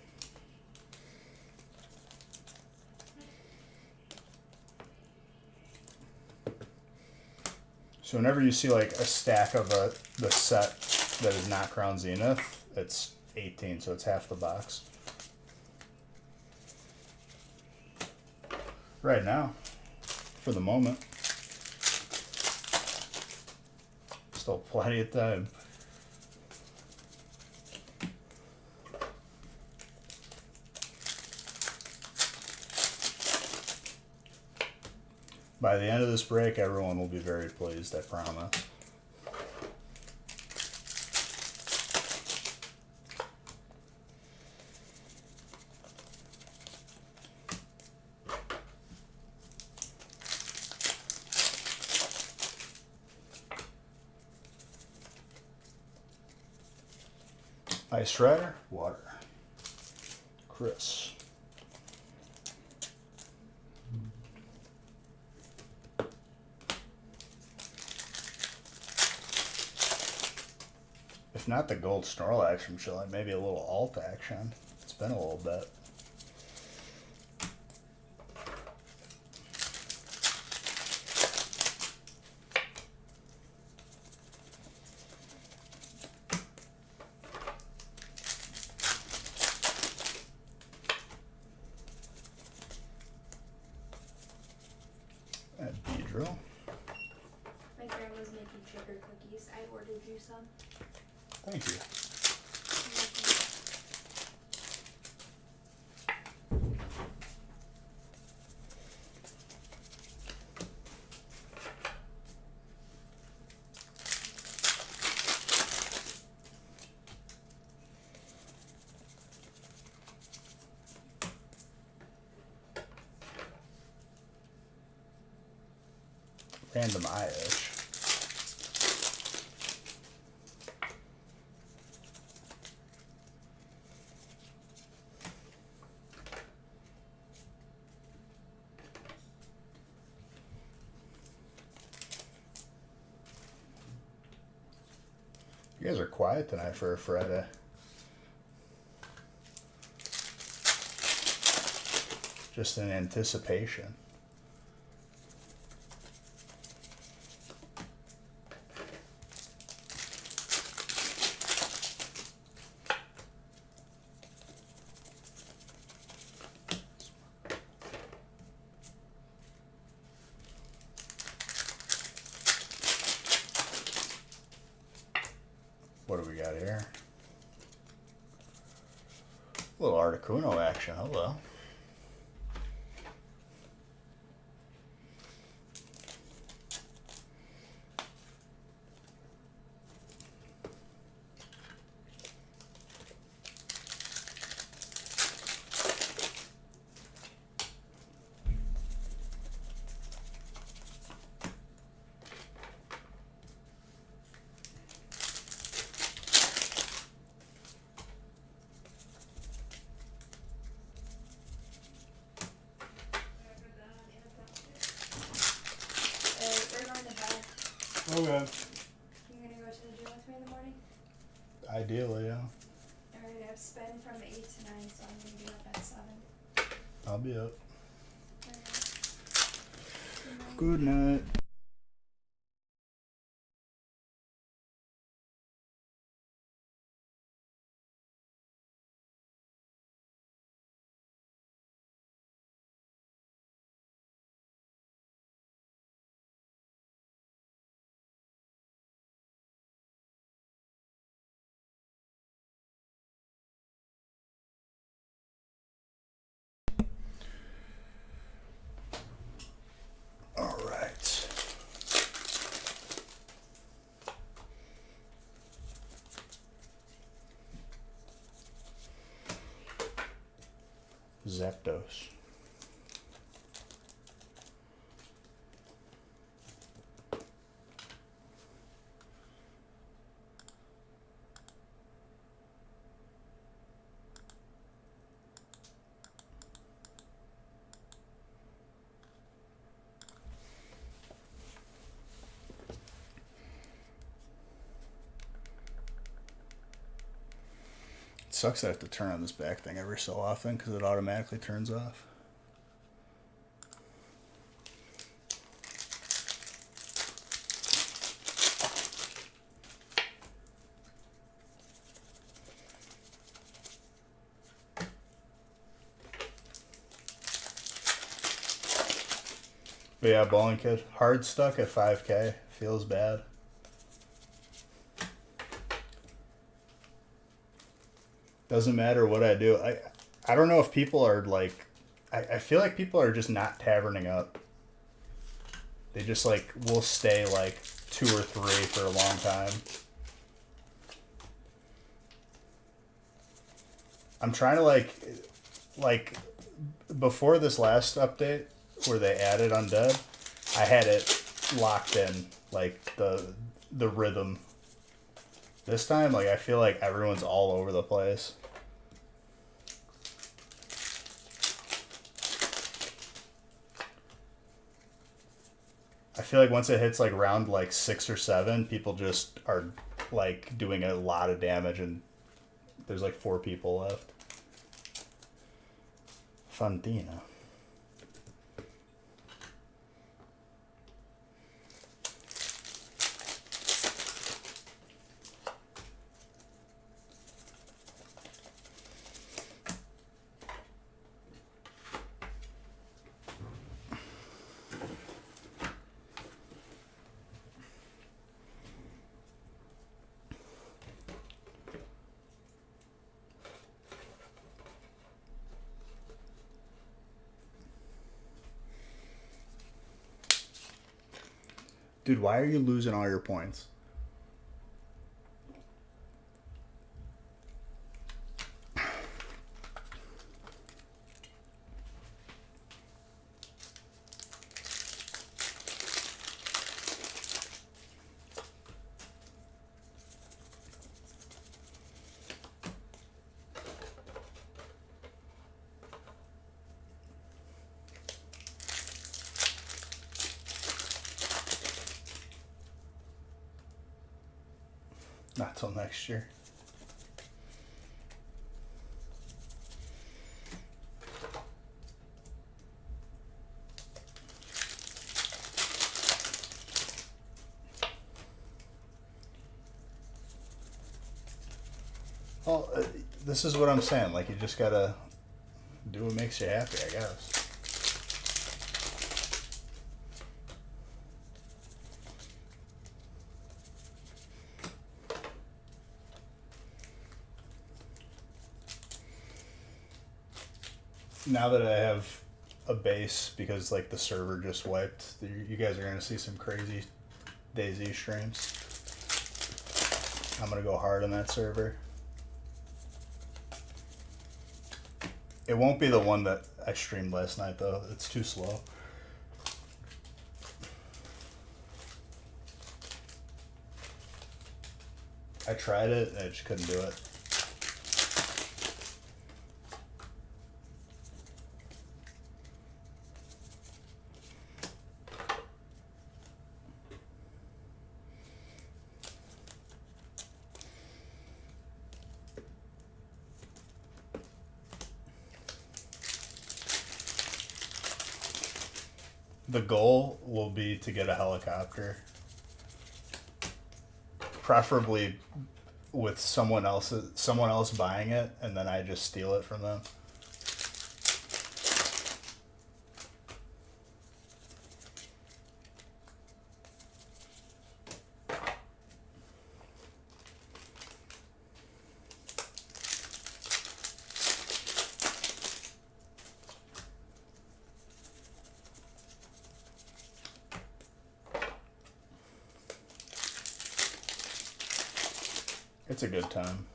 So whenever you see like a stack of the set that is not Crown Zenith, it's 18, so it's half the box. Right now, for the moment. Still plenty of time. By the end of this break, everyone will be very pleased, I promise. Ice Rider, water. Chris. If not the gold Snorlax from Chile, maybe a little alt action. It's been a little bit. At Beedrill. My grandma's making sugar cookies. I ordered you some. Thank you. Random eye-ish. You guys are quiet tonight for a Friday. Just in anticipation. What do we got here? A little Articuno action. Hello. Okay. You gonna go to the gym with me in the morning? Ideally, yeah. Alright, I've spent from 8 to 9, so I'm gonna be up at 7. I'll be up. Alright. Good night. All right. Zapdos. It sucks that I have to turn on this back thing every so often because it automatically turns off. But yeah, bowling kid. Hard stuck at 5K. Feels bad. Doesn't matter what I do. I don't know if people are like... I feel like people are just not taverning up. They just like will stay like 2 or 3 for a long time. I'm trying to like before this last update where they added Undead, I had it locked in, like the rhythm. This time, like I feel like everyone's all over the place. I feel like once it hits like round like 6 or 7, people just are like doing a lot of damage and there's like 4 people left. Fantina. Dude, why are you losing all your points? Not till next year. Well, this is what I'm saying. Like, you just gotta do what makes you happy, I guess. Now that I have a base, because like the server just wiped, you guys are gonna see some crazy DayZ streams. I'm gonna go hard on that server. It won't be the one that I streamed last night though. It's too slow. I tried it and I just couldn't do it. The goal will be to get a helicopter, preferably with someone else buying it, and then I just steal it from them. It's a good time.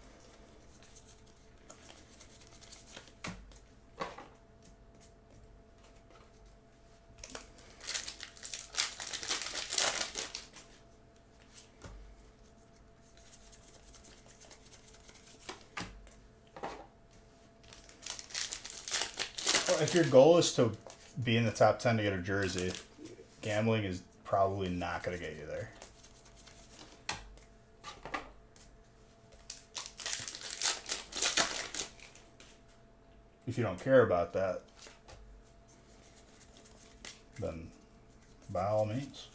Well, if your goal is to be in the top 10 to get a jersey, gambling is probably not going to get you there. If you don't care about that, then by all means.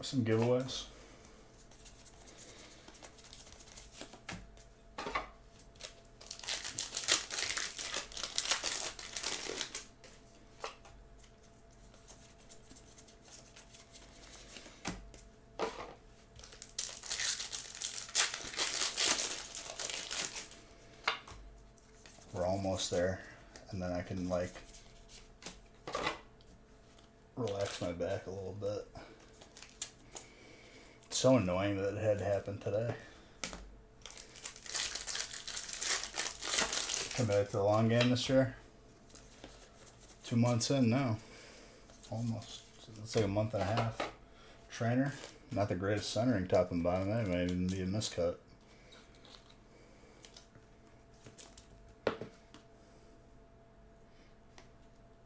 Some giveaways. We're almost there, and then I can like relax my back a little bit. It's so annoying that it had to happen today. Committed to the long game this year. 2 months in now. Almost. It's like a month and a half. Trainer. Not the greatest centering top and bottom. That might even be a miscut.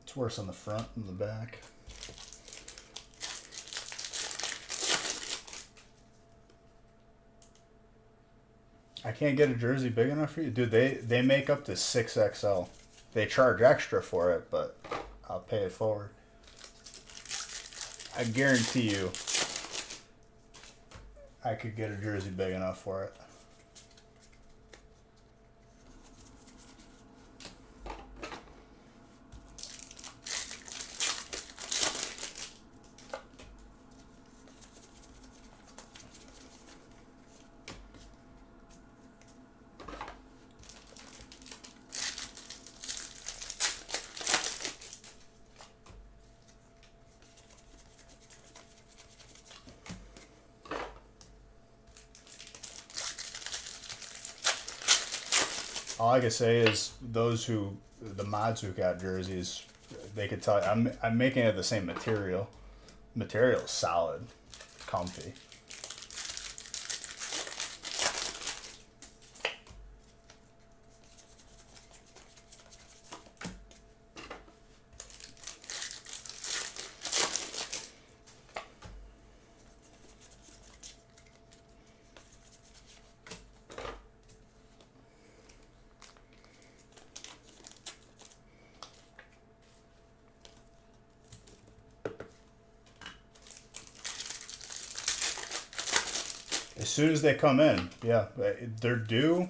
It's worse on the front than the back. I can't get a jersey big enough for you. Dude, they make up to 6XL. They charge extra for it, but I'll pay it forward. I guarantee you I could get a jersey big enough for it. All I can say is those who the mods who got jerseys, they could tell I'm making it the same material. Material is solid, comfy. As soon as they come in, yeah, they're due.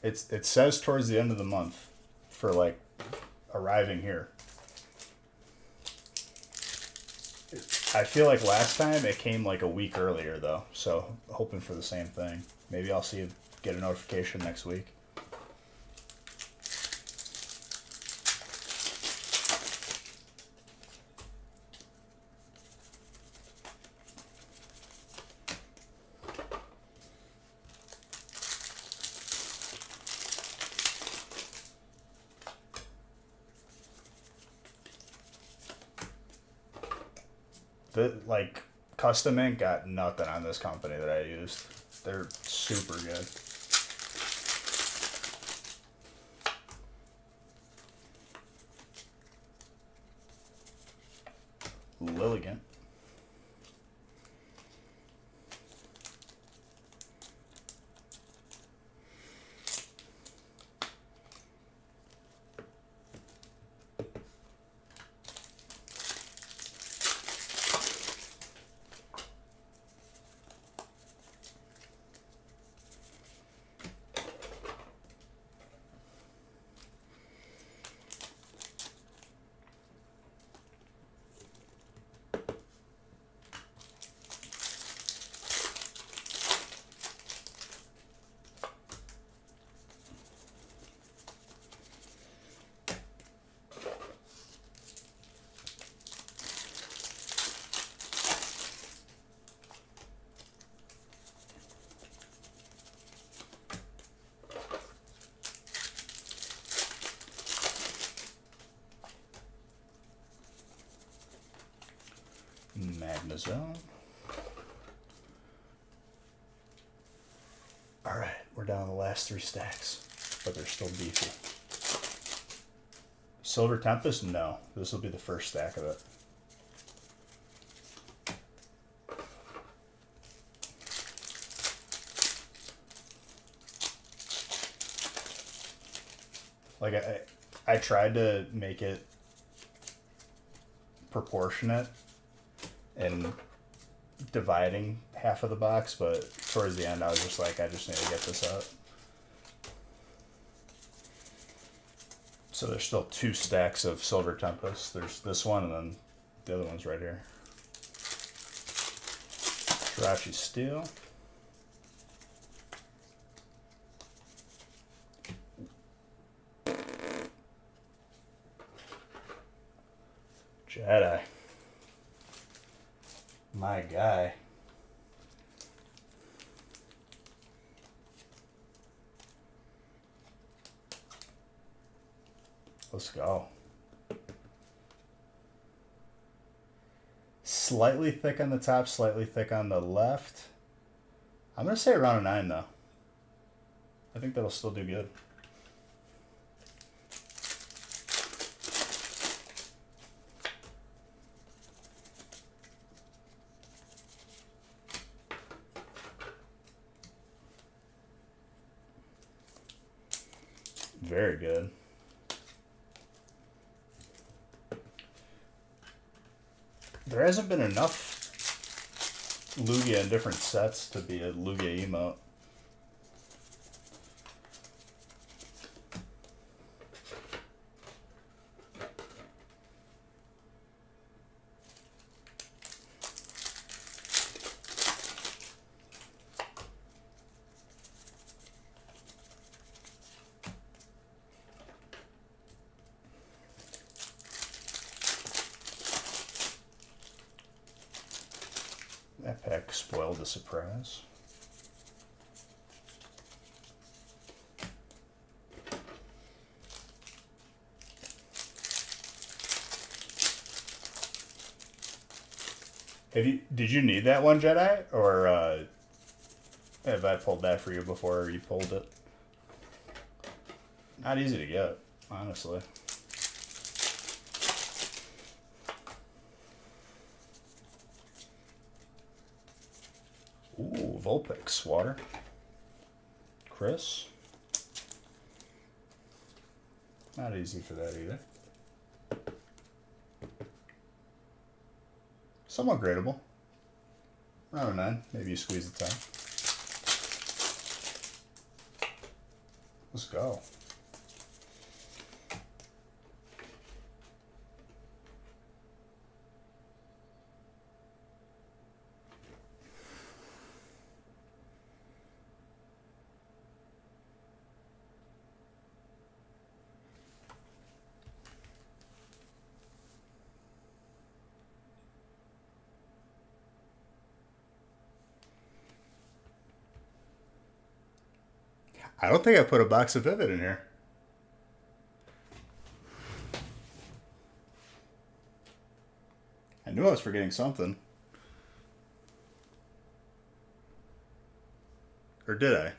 It says towards the end of the month for like arriving here. I feel like last time it came like a week earlier though, so hoping for the same thing. Maybe I'll get a notification next week. The like custom ink got nothing on this company that I used. They're super good. Lilligant. Magnezone. Alright, we're down to the last 3 stacks, but they're still beefy. Silver Tempest? No. This will be the first stack of it. Like, I tried to make it proportionate and dividing half of the box, but towards the end I was just like, I just need to get this out. So there's still 2 stacks of Silver Tempest. There's this one and then the other one's right here. Jirachi Steel. Jedi. My guy. Let's go. Slightly thick on the top, slightly thick on the left. I'm going to say around a 9 though. I think that'll still do good. Very good. There hasn't been enough Lugia in different sets to be a Lugia emote. That pack spoiled the surprise. Did you need that one Jedi, or have I pulled that for you before you pulled it? Not easy to get, honestly. Ooh, Vulpix, water. Chris. Not easy for that either. Somewhat gradable. Round 9. Maybe you squeeze the 10. Let's go. I don't think I put a box of Vivid in here. I knew I was forgetting something. Or did I?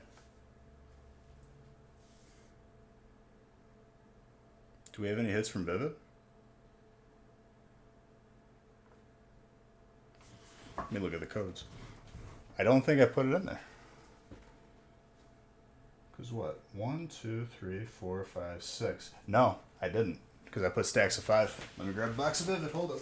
Do we have any hits from Vivid? Let me look at the codes. I don't think I put it in there. Because what? 1, 2, 3, 4, 5, 6. No, I didn't. Because I put stacks of 5. Let me grab a box of Vivid. Hold up.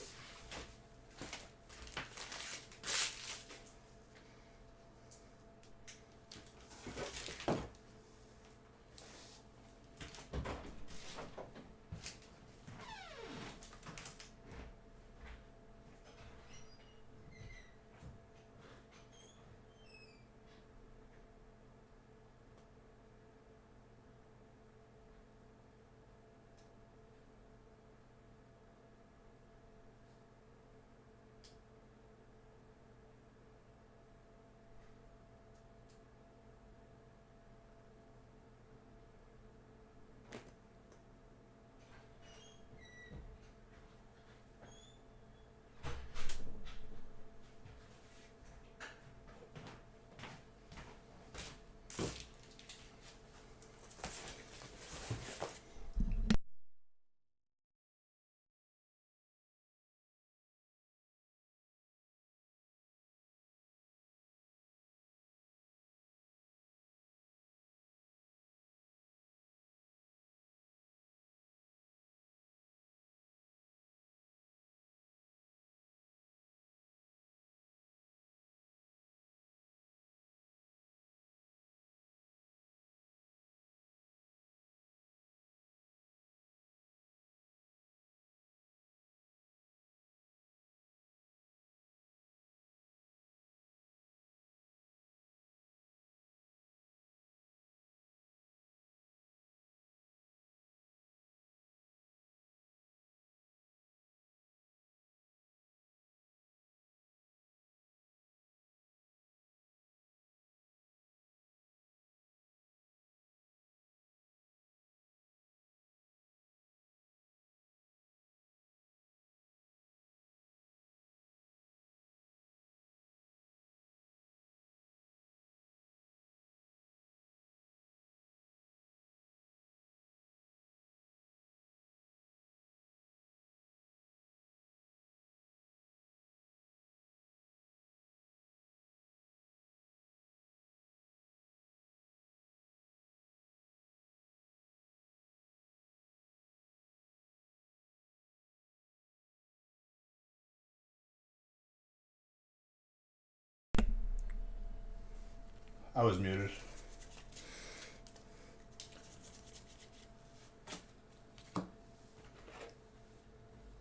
I was muted.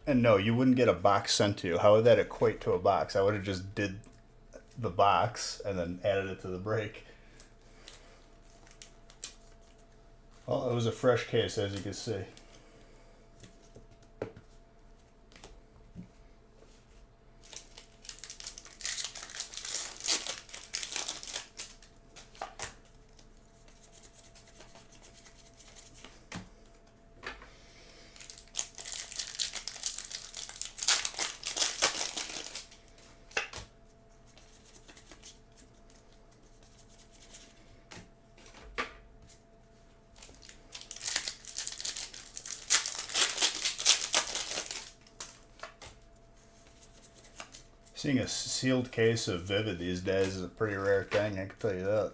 And no, you wouldn't get a box sent to you. How would that equate to a box? I would have just did the box and then added it to the break. Well, it was a fresh case, as you can see. Seeing a sealed case of Vivid these days is a pretty rare thing, I can tell you that.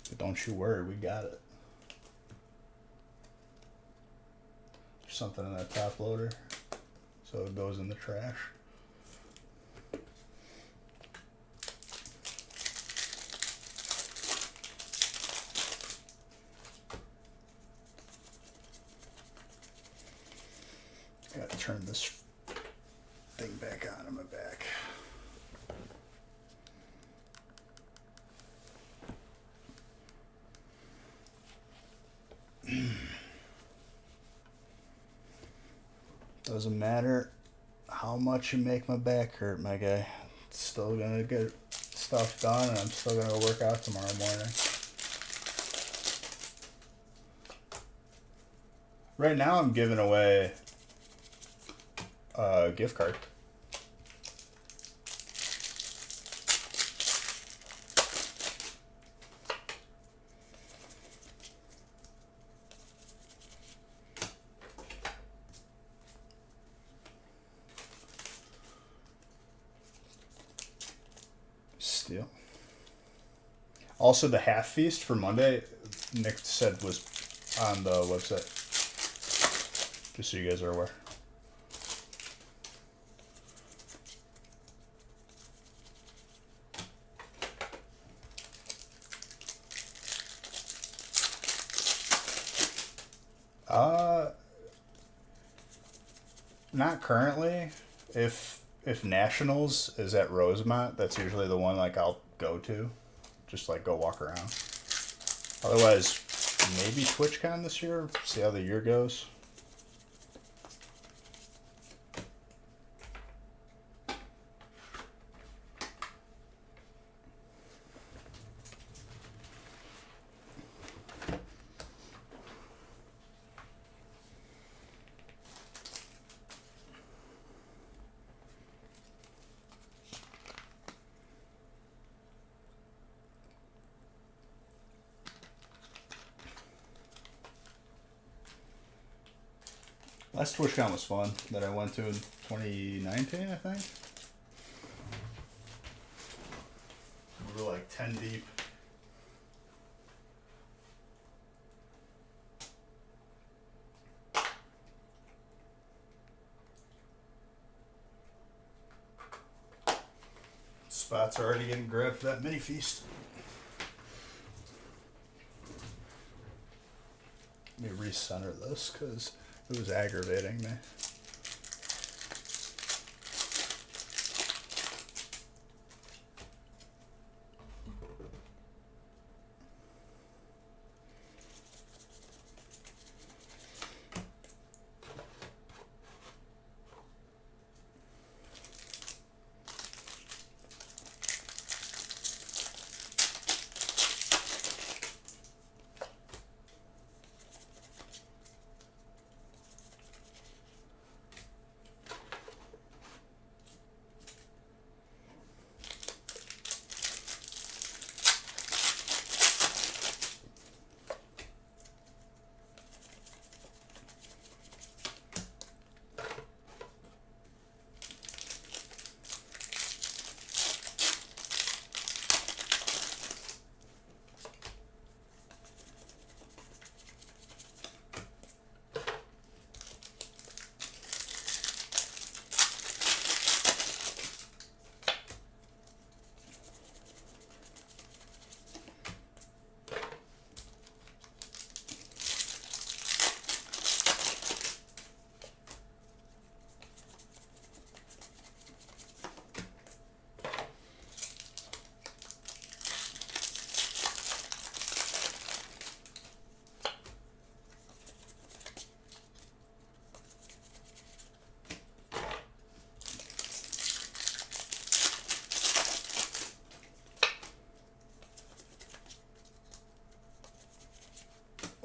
But don't you worry, we got it. There's something in that top loader, so it goes in the trash. I gotta turn this thing back on in my back. Doesn't matter how much you make my back hurt, my guy. It's still gonna get stuff done, and I'm still gonna go work out tomorrow morning. Right now, I'm giving away a gift card. Steal. Also, the half feast for Monday, Nick said was on the website. Just so you guys are aware. Not currently. If Nationals is at Rosemont, that's usually the one like I'll go to, just like go walk around. Otherwise, maybe TwitchCon this year. See how the year goes. Last TwitchCon was fun that I went to in 2019, I think. We were like 10 deep. Spots are already getting grabbed for that mini feast. Let me recenter this because it was aggravating me.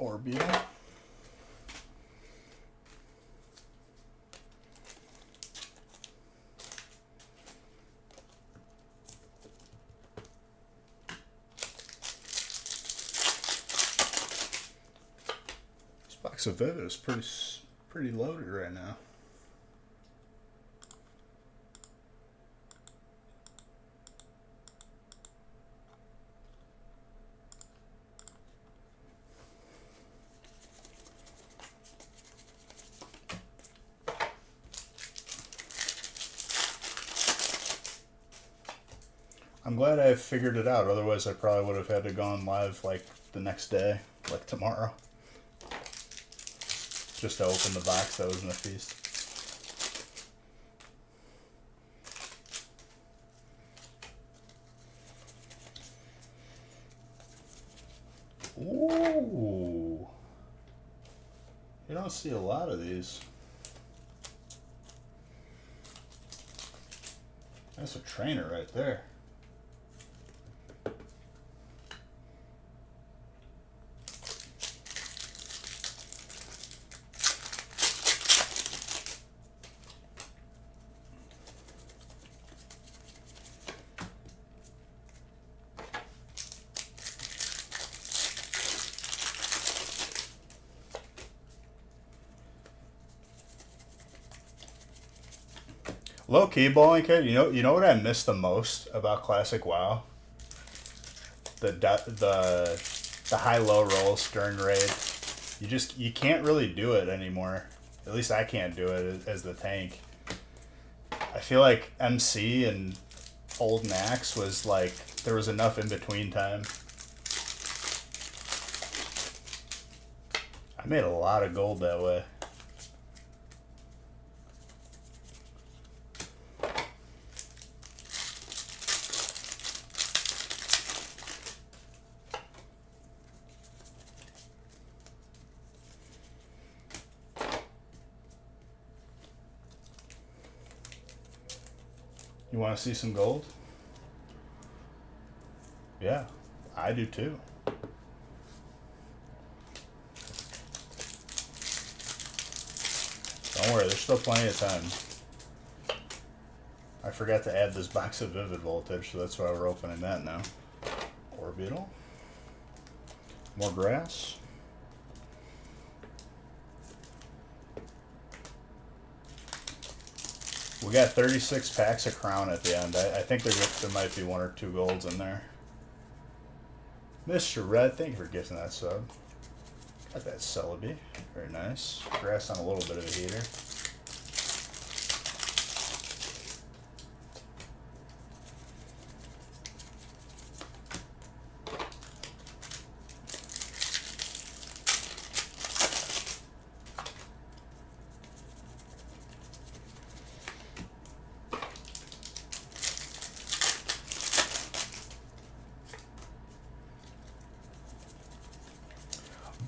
Orbeal. This box of Vivid is pretty loaded right now. I'm glad I figured it out. Otherwise, I probably would have had to go on live like the next day, like tomorrow, just to open the box that was in the feast. Ooh. You don't see a lot of these. That's a trainer right there. Low key bowling kit. You know what I miss the most about Classic WoW? The high low rolls during raid. You can't really do it anymore. At least I can't do it as the tank. I feel like MC and old Nax was like there was enough in between time. I made a lot of gold that way. You want to see some gold? Yeah, I do too. Don't worry, there's still plenty of time. I forgot to add this box of Vivid Voltage, so that's why we're opening that now. Orbital. More grass. We got 36 packs of Crown at the end. I think there might be 1 or 2 golds in there. Mr. Red, thank you for gifting that sub. Got that Celebi. Very nice. Grass on a little bit of a heater.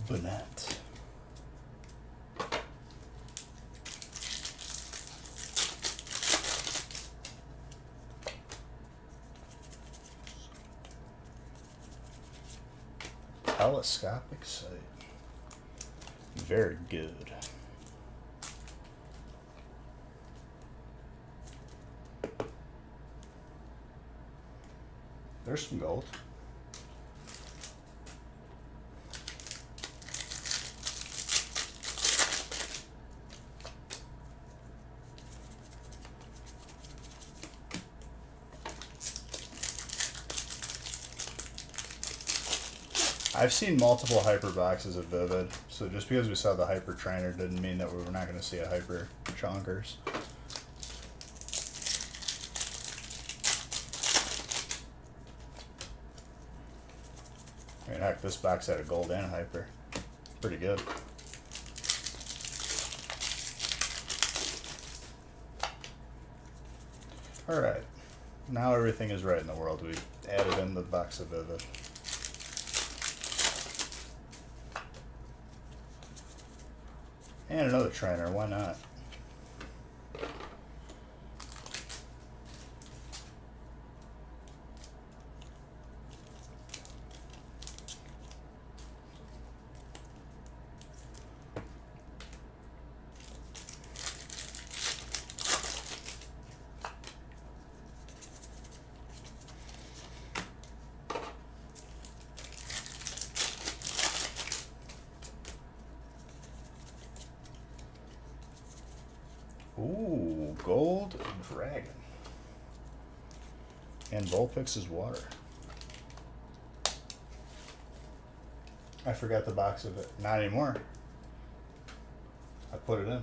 Banat. Telescopic sight. Very good. There's some gold. I've seen multiple hyper boxes of Vivid, so just because we saw the hyper trainer didn't mean that we were not going to see a hyper chonkers. I mean, heck, this box had a gold and hyper. Pretty good. Alright, now everything is right in the world. We added in the box of Vivid. And another trainer, why not? Ooh, gold dragon. And Vulpix is water. I forgot the box of it. Not anymore. I put it in.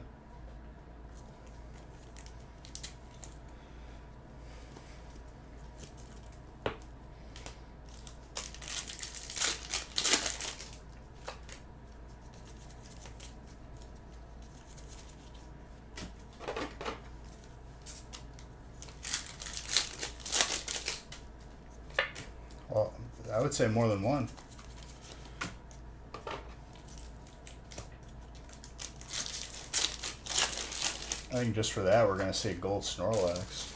I would say more than one. I think just for that, we're going to see gold Snorlax.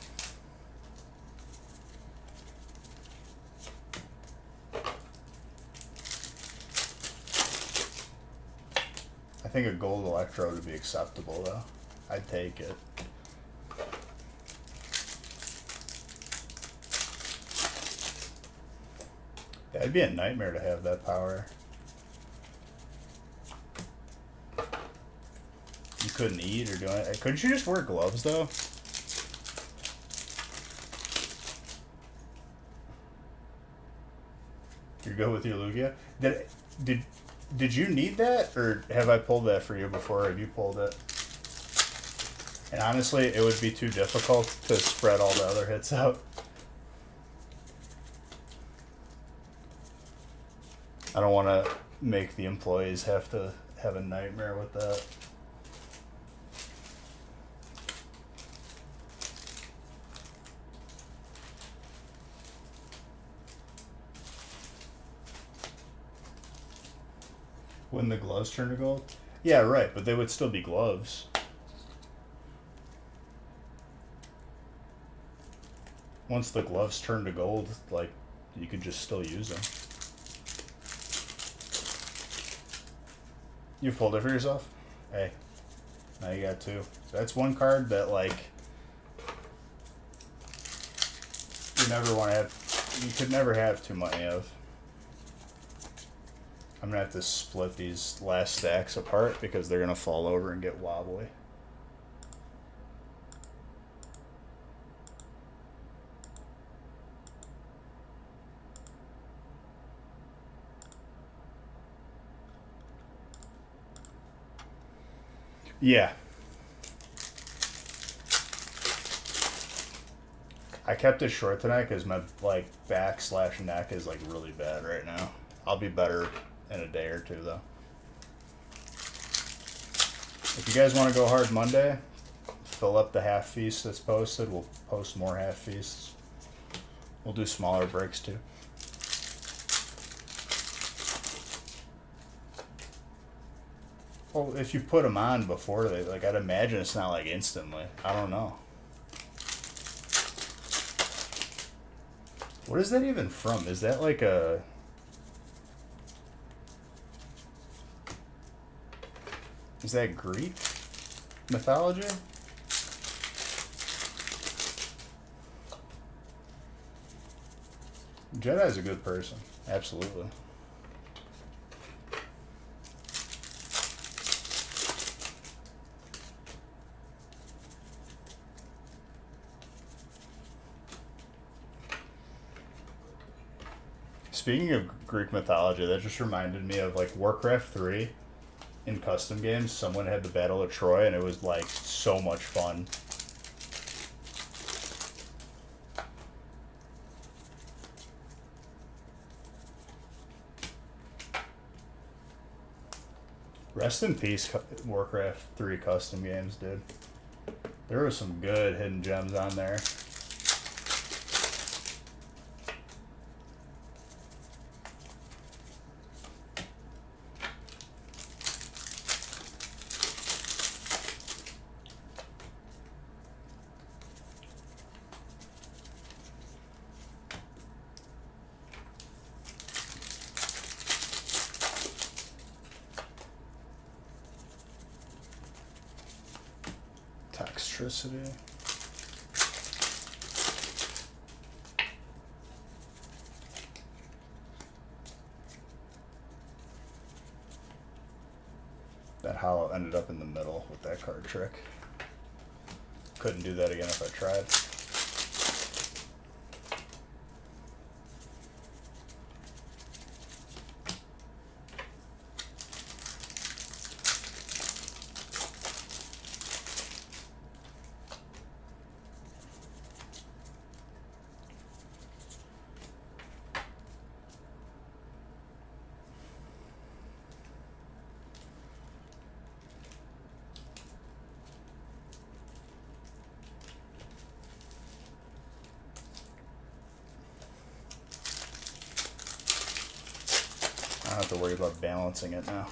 I think a gold Electrode would be acceptable, though. I'd take it. Yeah, it'd be a nightmare to have that power. You couldn't eat or do it. Couldn't you just wear gloves, though? You're good with your Lugia? Did you need that, or have I pulled that for you before? Have you pulled it? And honestly, it would be too difficult to spread all the other hits out. I don't want to make the employees have to have a nightmare with that. When the gloves turn to gold? Yeah, right, but they would still be gloves. Once the gloves turn to gold, like, you could just still use them. You pulled it for yourself? Hey, now you got two. That's one card that, like, you never want to have, you could never have too many of. I'm going to have to split these last stacks apart because they're going to fall over and get wobbly. Yeah. I kept it short tonight because my, like, back/neck is, like, really bad right now. I'll be better in a day or two, though. If you guys want to go hard Monday, fill up the half feast that's posted. We'll post more half feasts. We'll do smaller breaks, too. Well, if you put them on before they, like, I'd imagine it's not, like, instantly. I don't know. What is that even from? Is that, like, a... Is that Greek mythology? Jedi's a good person. Absolutely. Speaking of Greek mythology, that just reminded me of, like, Warcraft 3. In custom games, someone had the Battle of Troy, and it was, like, so much fun. Rest in peace, Warcraft 3 custom games, dude. There were some good hidden gems on there. Toxtricity. That hollow ended up in the middle with that card trick. Couldn't do that again if I tried. to worry about balancing it now.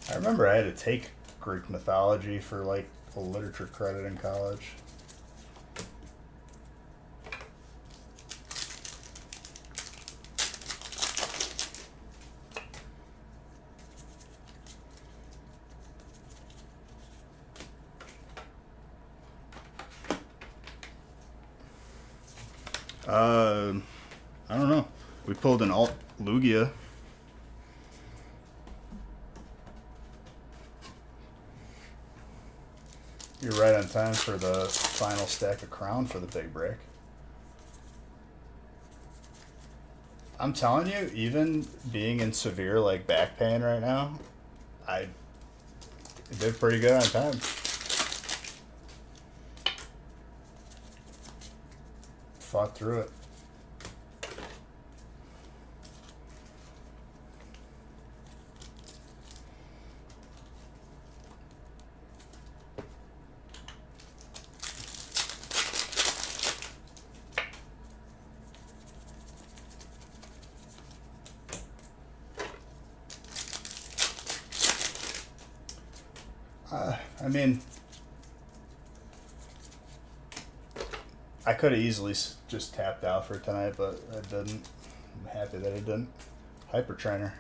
I remember I had to take Greek mythology for like a literature credit in college. I don't know. We pulled an alt Lugia. You're right on time for the final stack of Crown for the big break. I'm telling you, even being in severe like back pain right now, I did pretty good on time. Fought through it. I mean, I could have easily just tapped out for tonight, but I didn't. I'm happy that I didn't. Hyper Trainer.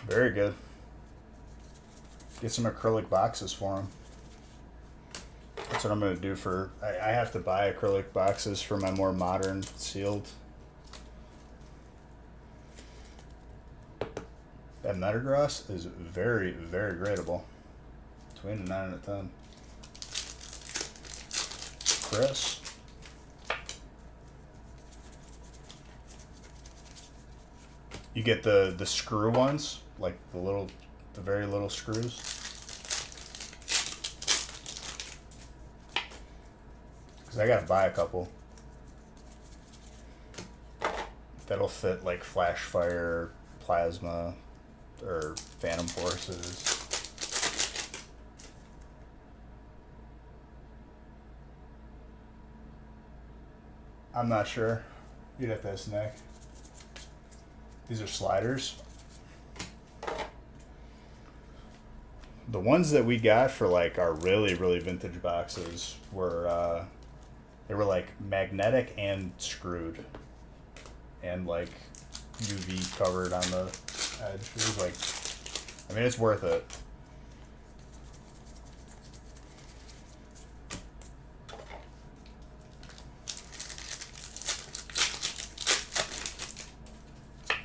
Very good. Get some acrylic boxes for them. That's what I'm going to do for... I have to buy acrylic boxes for my more modern sealed. That Metagross is very, very gradable. Between a 9 and a 10. Chris. You get the screw ones, like the very little screws. Because I gotta buy a couple. That'll fit like Flash Fire, Plasma, or Phantom Forces. I'm not sure. You'd have to ask Nick. These are sliders. The ones that we got for like our really, really vintage boxes were they were like magnetic and screwed, and like UV covered on the edge. It was like, I mean, it's worth it.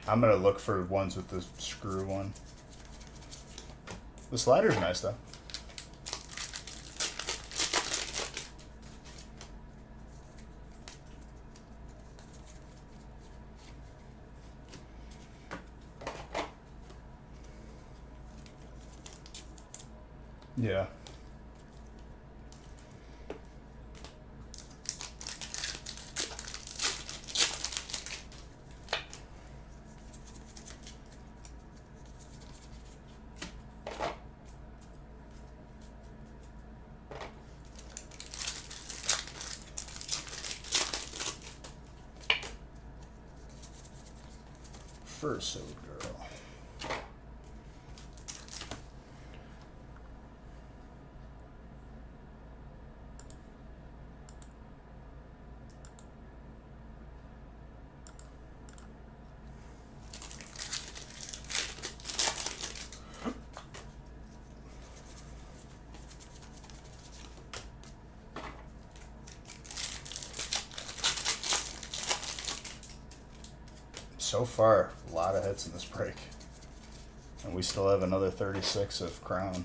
I'm gonna look for ones with the screw one. The slider's nice though. Yeah. Fursuit girl. so far, a lot of hits in this break. And we still have another 36 of Crown.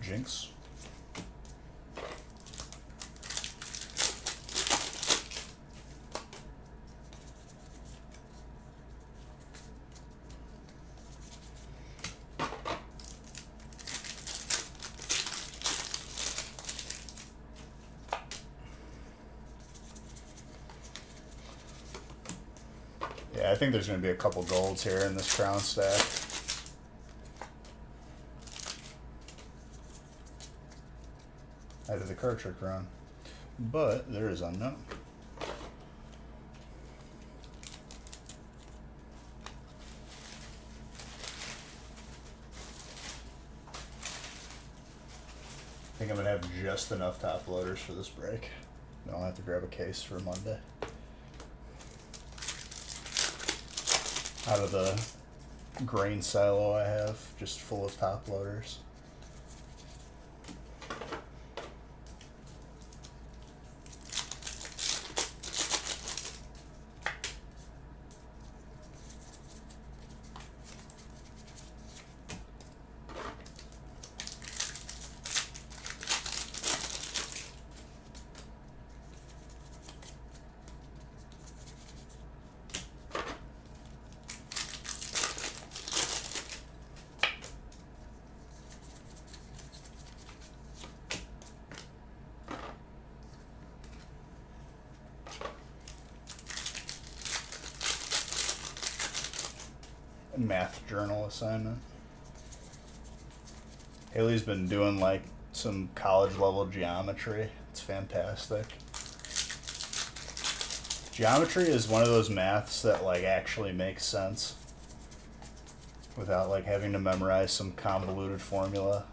Jinx. Yeah, I think there's going to be a couple golds here in this Crown stack. Out of the card trick run. But there is unknown. I think I'm going to have just enough top loaders for this break. Then I'll have to grab a case for Monday. Out of the grain silo I have, just full of top loaders. Math journal assignment. Haley's been doing like some college level geometry. It's fantastic. Geometry is one of those maths that like actually makes sense without like having to memorize some convoluted formula.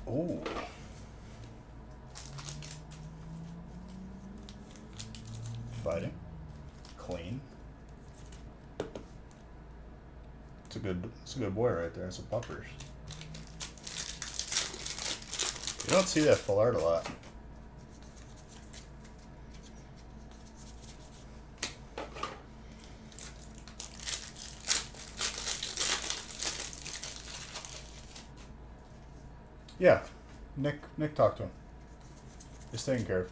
Ooh. Fighting. Clean. It's a good boy right there. It's a puppers. You don't see that full art a lot. Yeah, Nick talked to him. He's taken care of.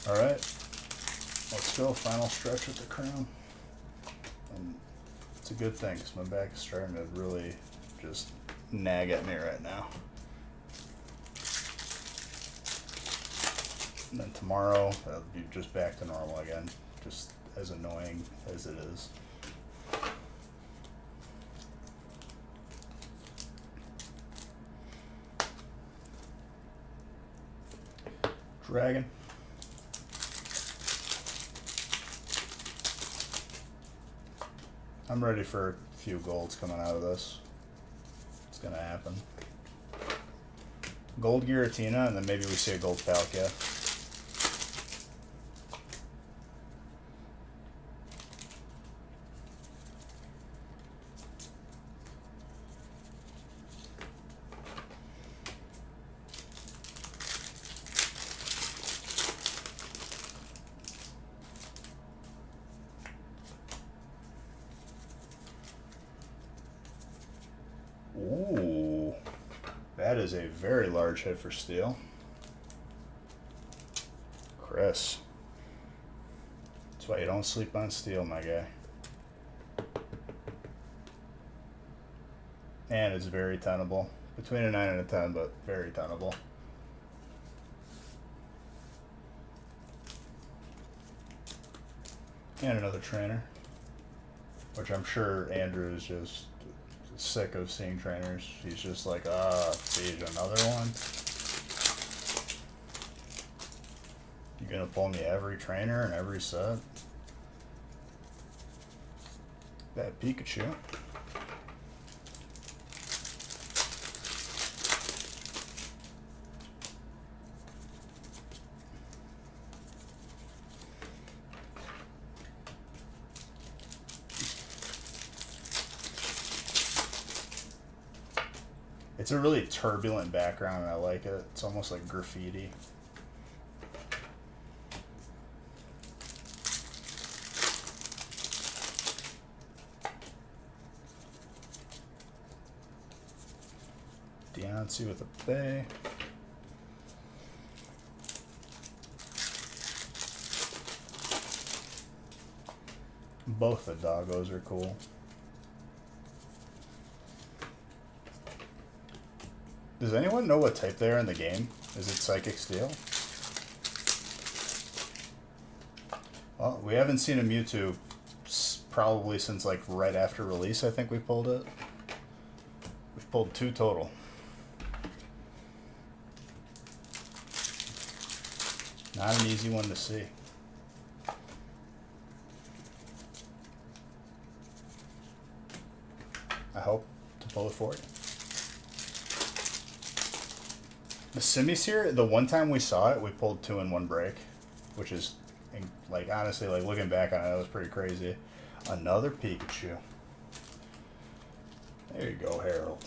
All right. Let's go, final stretch with the Crown. And it's a good thing because my back is starting to really just nag at me right now. And then tomorrow, that'll be just back to normal again, just as annoying as it is. Dragon. I'm ready for a few golds coming out of this. It's gonna happen. Gold Giratina, and then maybe we see a gold Palkia. Ooh, that is a very large hit for steel. Chris. That's why you don't sleep on steel, my guy. And it's very tenable. Between a 9 and a 10, but very tenable. And another trainer. Which I'm sure Andrew is just sick of seeing trainers. He's just like, geez, another one? You gonna pull me every trainer and every set? That Pikachu. It's a really turbulent background and I like it. It's almost like graffiti. Deontay with a bay. Both the doggos are cool. Does anyone know what type they are in the game? Is it Psychic Steel? Well, we haven't seen a Mewtwo probably since like right after release. I think we pulled it. We've pulled 2 total. Not an easy one to see. I hope to pull it for you. The Simisear, the one time we saw it, we pulled 2 in 1 break, which is, like, honestly, like, looking back on it, that was pretty crazy. Another Pikachu. There you go, Harold.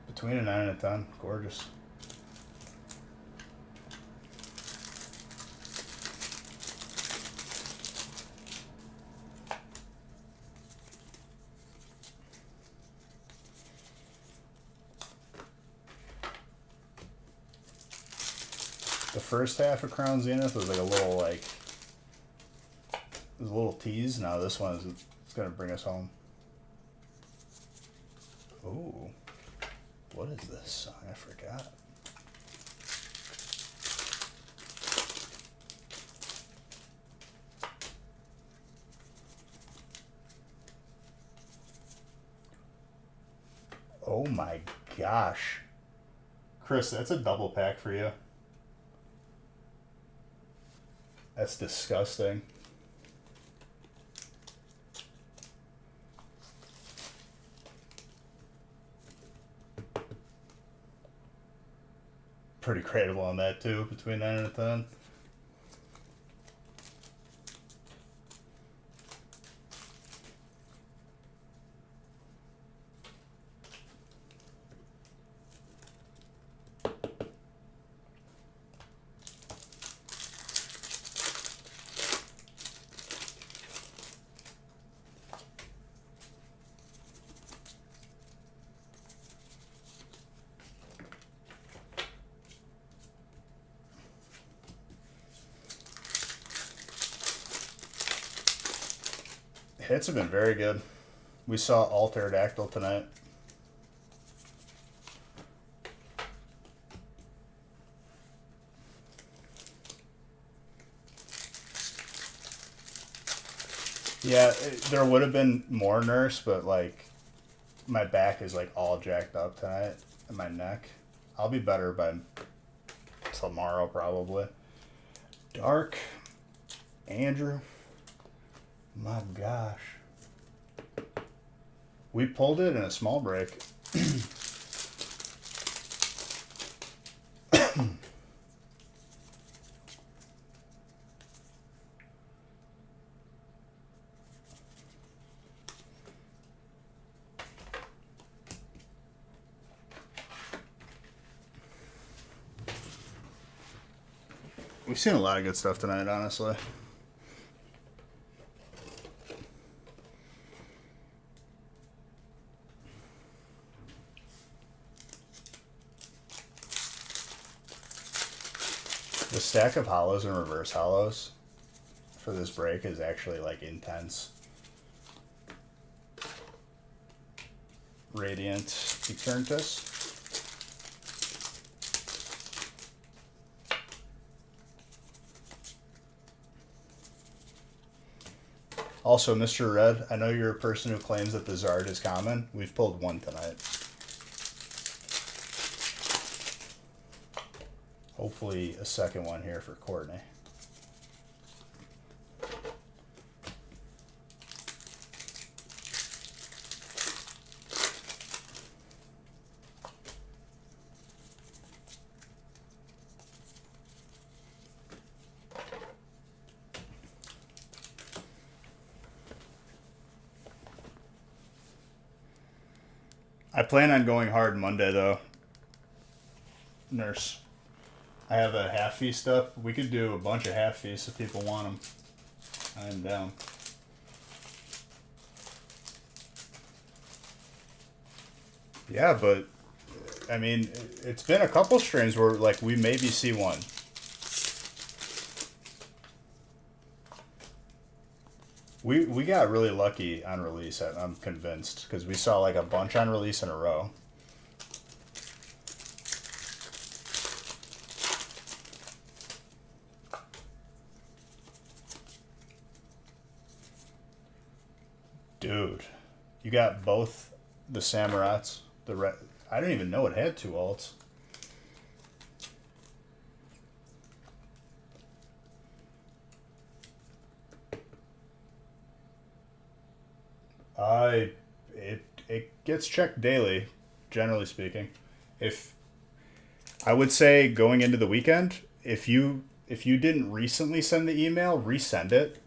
Between a 9 and a 10. Gorgeous. The first half of Crown Zenith was like a little like it was a little tease. Now this one is it's gonna bring us home. Ooh, what is this song? I forgot. Oh my gosh, Chris, that's a double pack for you. That's disgusting. Pretty crateable on that too, between 9 and a 10. Hits have been very good. We saw Alteradactyl tonight. Yeah, there would have been more Nurse, but like my back is like all jacked up tonight and my neck. I'll be better by tomorrow probably. Dark. Andrew. My gosh. We pulled it in a small break. We've seen a lot of good stuff tonight, honestly. The stack of hollows and reverse hollows for this break is actually like intense. Radiant Eternatus. Also, Mr. Red, I know you're a person who claims that the Zard is common. We've pulled one tonight. Hopefully a second one here for Courtney. I plan on going hard Monday, though. Nurse. I have a half feast up. We could do a bunch of half feasts if people want them. I'm down. Yeah, but I mean, it's been a couple streams where like we maybe see one. We got really lucky on release. I'm convinced because we saw like a bunch on release in a row. Dude, you got both the Samurats. I didn't even know it had two alts. It gets checked daily, generally speaking. If I would say going into the weekend, if you didn't recently send the email, resend it,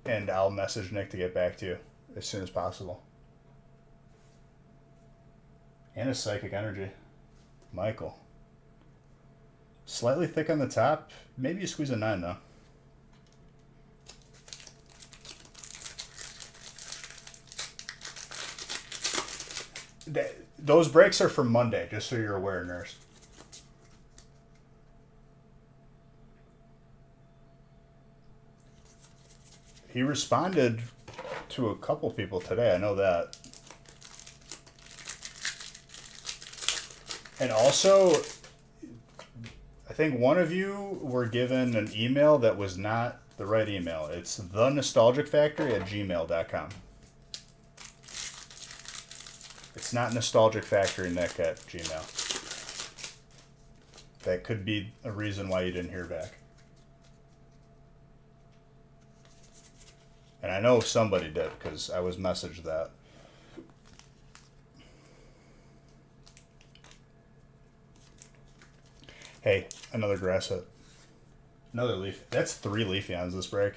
and I'll message Nick to get back to you as soon as possible. And a psychic energy, Michael. Slightly thick on the top. Maybe you squeeze a 9 though. Those breaks are for Monday, just so you're aware, Nurse. He responded to a couple people today, I know that. And also, I think one of you were given an email that was not the right email. It's thenostalgicfactory@gmail.com. It's not nostalgicfactorynick at Gmail. That could be a reason why you didn't hear back. And I know somebody did, because I was messaged that. Hey, another grass hit. Another leaf. That's 3 Leafeons this break.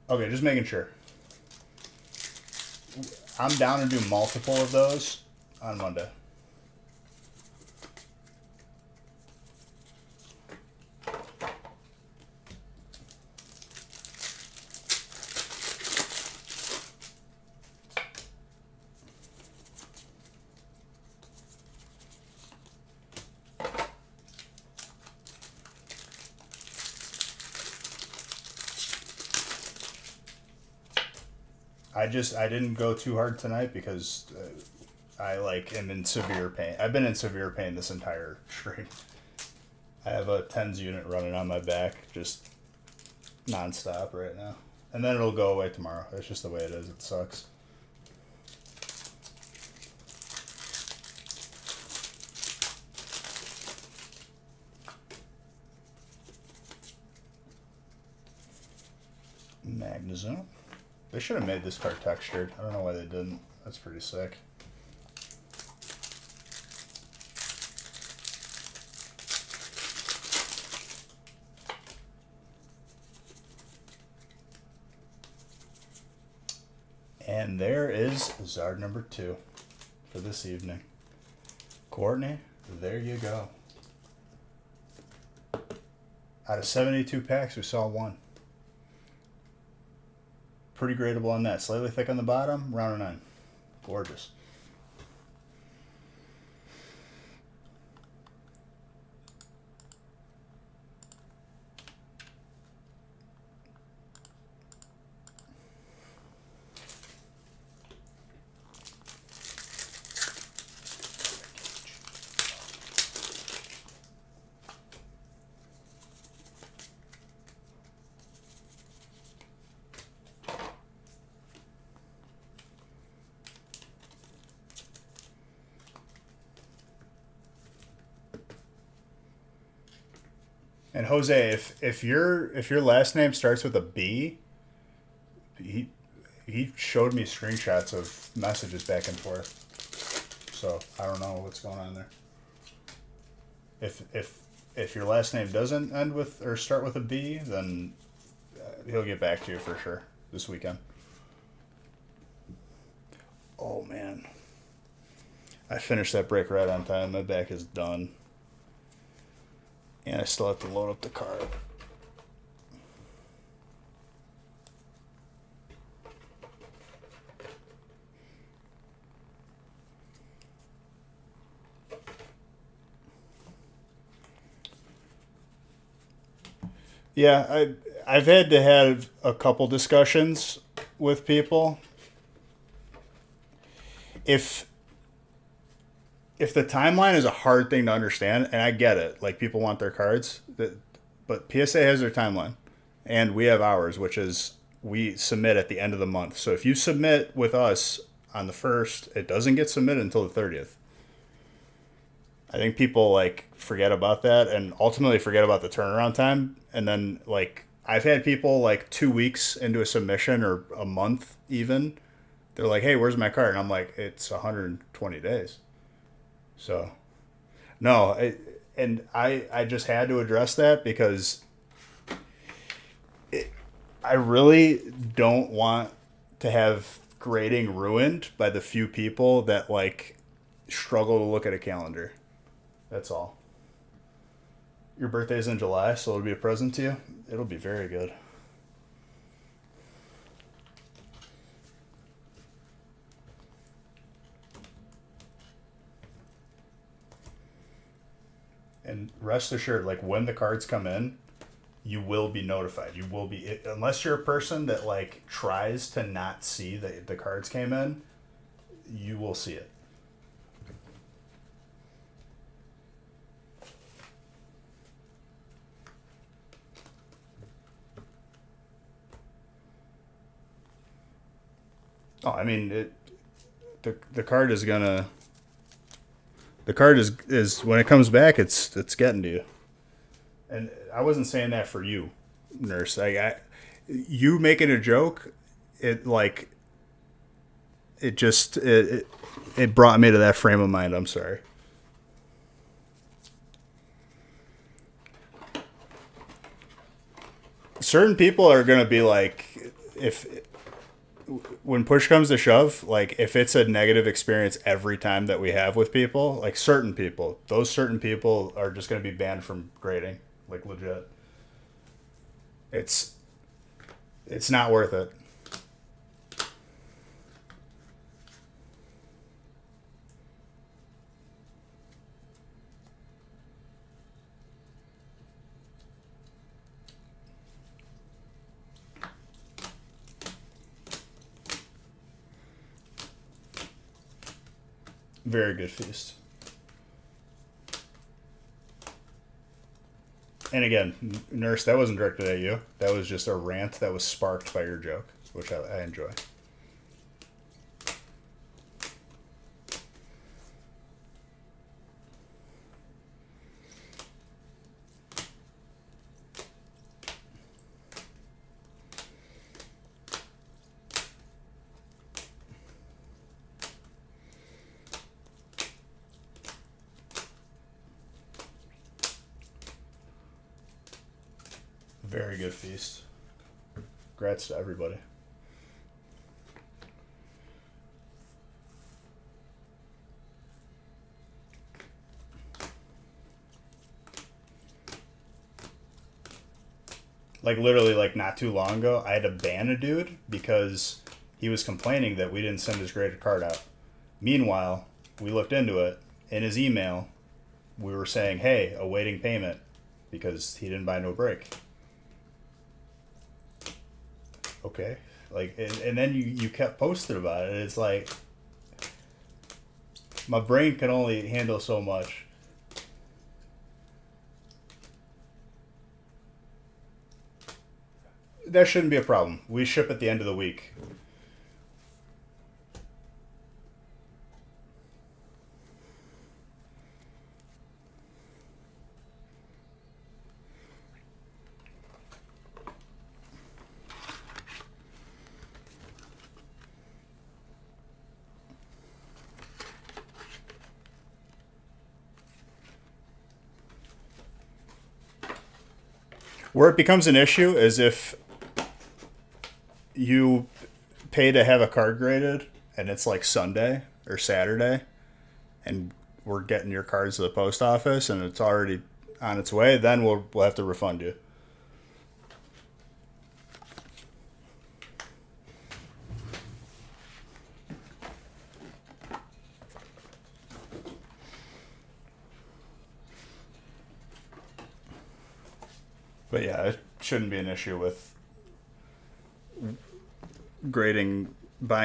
Okay, just making sure. I'm down to do multiple of those on Monday. I didn't go too hard tonight because I am in severe pain. I've been in severe pain this entire stream. I have a TENS unit running on my back just nonstop right now. And then it'll go away tomorrow. That's just the way it is. It sucks. Magnezone. They should have made this card textured. I don't know why they didn't. That's pretty sick. And there is Zard number 2 for this evening. Courtney, there you go. Out of 72 packs, we saw 1. Pretty gradable on that. Slightly thick on the bottom, round of 9. Gorgeous. And Jose, if your last name starts with a B, he he showed me screenshots of messages back and forth. So I don't know what's going on there. If your last name doesn't end with or start with a B, then he'll get back to you for sure this weekend. Oh man, I finished that break right on time. My back is done, and I still have to load up the car. Yeah, I've had to have a couple discussions with people. If if the timeline is a hard thing to understand, and I get it, like people want their cards, but PSA has their timeline, and we have ours, which is we submit at the end of the month. So if you submit with us on the first, it doesn't get submitted until the 30th. I think people like forget about that and ultimately forget about the turnaround time. And then like I've had people like 2 weeks into a submission or a month even. They're like, "Hey, where's my card?" And I'm like, "It's 120 days." So no, I just had to address that because I really don't want to have grading ruined by the few people that like struggle to look at a calendar. That's all. Your birthday's in July, so it'll be a present to you. It'll be very good. And rest assured, like when the cards come in, you will be notified. You will be, unless you're a person that like tries to not see that the cards came in, you will see it. Oh, I mean, the card is gonna the card is when it comes back, it's getting to you. And I wasn't saying that for you, nurse. You making a joke, it like it just it brought me to that frame of mind. I'm sorry. Certain people are gonna be like, if when push comes to shove, like if it's a negative experience every time that we have with people, like certain people, those certain people are just gonna be banned from grading, like legit. It's it's not worth it. Very good feast. And again, nurse, that wasn't directed at you. That was just a rant that was sparked by your joke, which I enjoy. Very good feast. Congrats to everybody. Like literally, like not too long ago, I had to ban a dude because he was complaining that we didn't send his graded card out. Meanwhile, we looked into it. In his email, we were saying, "Hey, awaiting payment," because he didn't buy no break. Okay, like, and then you kept posting about it. It's like my brain can only handle so much. That shouldn't be a problem. We ship at the end of the week. Where it becomes an issue is if you pay to have a card graded and it's like Sunday or Saturday and we're getting your cards to the post office and it's already on its way, then we'll have to refund you. But yeah, it shouldn't be an issue with buying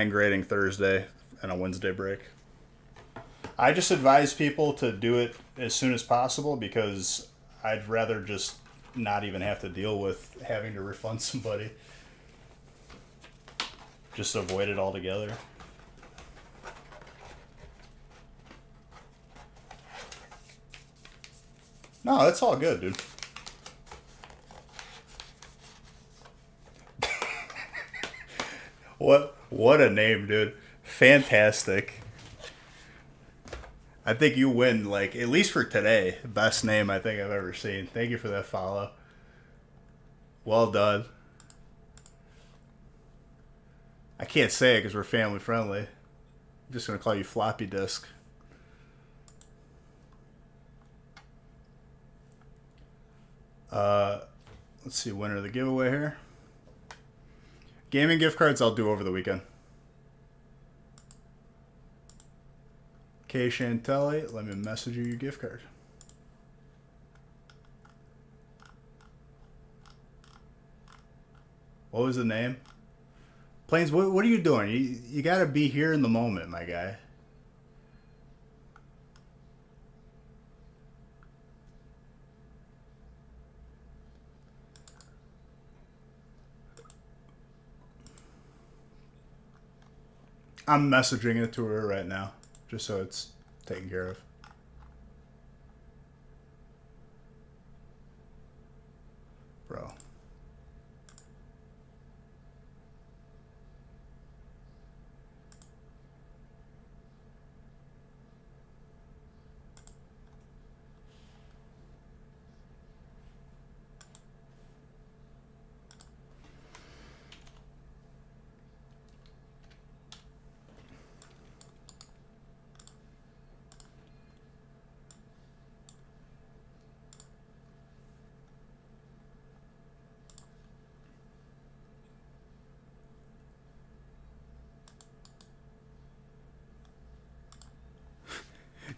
grading Thursday and a Wednesday break. I just advise people to do it as soon as possible because I'd rather just not even have to deal with having to refund somebody. Just avoid it altogether. No, that's all good, dude. What a name, dude. Fantastic. I think you win, like, at least for today. Best name I think I've ever seen. Thank you for that follow. Well done. I can't say it because we're family friendly. I'm just going to call you Floppy Disk. Let's see, winner of the giveaway here. Gaming gift cards I'll do over the weekend. Kay Chantelli, let me message you your gift card. What was the name? Plains, what are you doing? You got to be here in the moment, my guy. I'm messaging it to her right now, just so it's taken care of. Bro.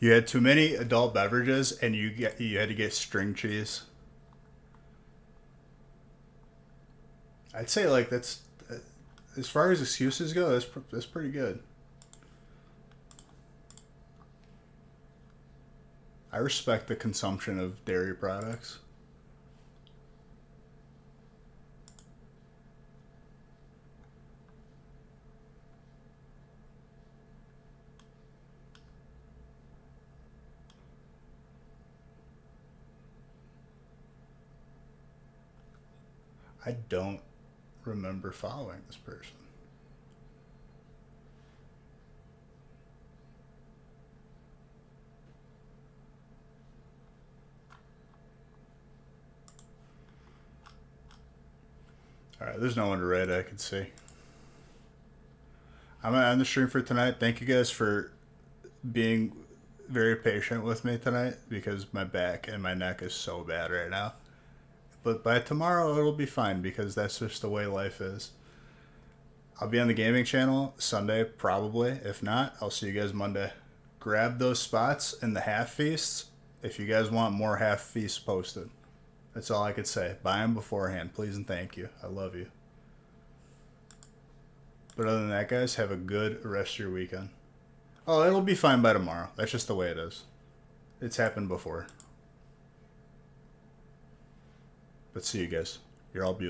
You had too many adult beverages, and you had to get string cheese. I'd say like that's as far as excuses go. That's pretty good. I respect the consumption of dairy products. I don't remember following this person. Alright, there's no one to rate, I can see. I'm going to end the stream for tonight. Thank you guys for being very patient with me tonight because my back and my neck is so bad right now. But by tomorrow, it'll be fine because that's just the way life is. I'll be on the gaming channel Sunday, probably. If not, I'll see you guys Monday. Grab those spots in the half feasts if you guys want more half feasts posted. That's all I could say. Buy them beforehand, please and thank you. I love you. But other than that, guys, have a good rest of your weekend. Oh, it'll be fine by tomorrow. That's just the way it is. It's happened before. But see you guys. You're all beautiful.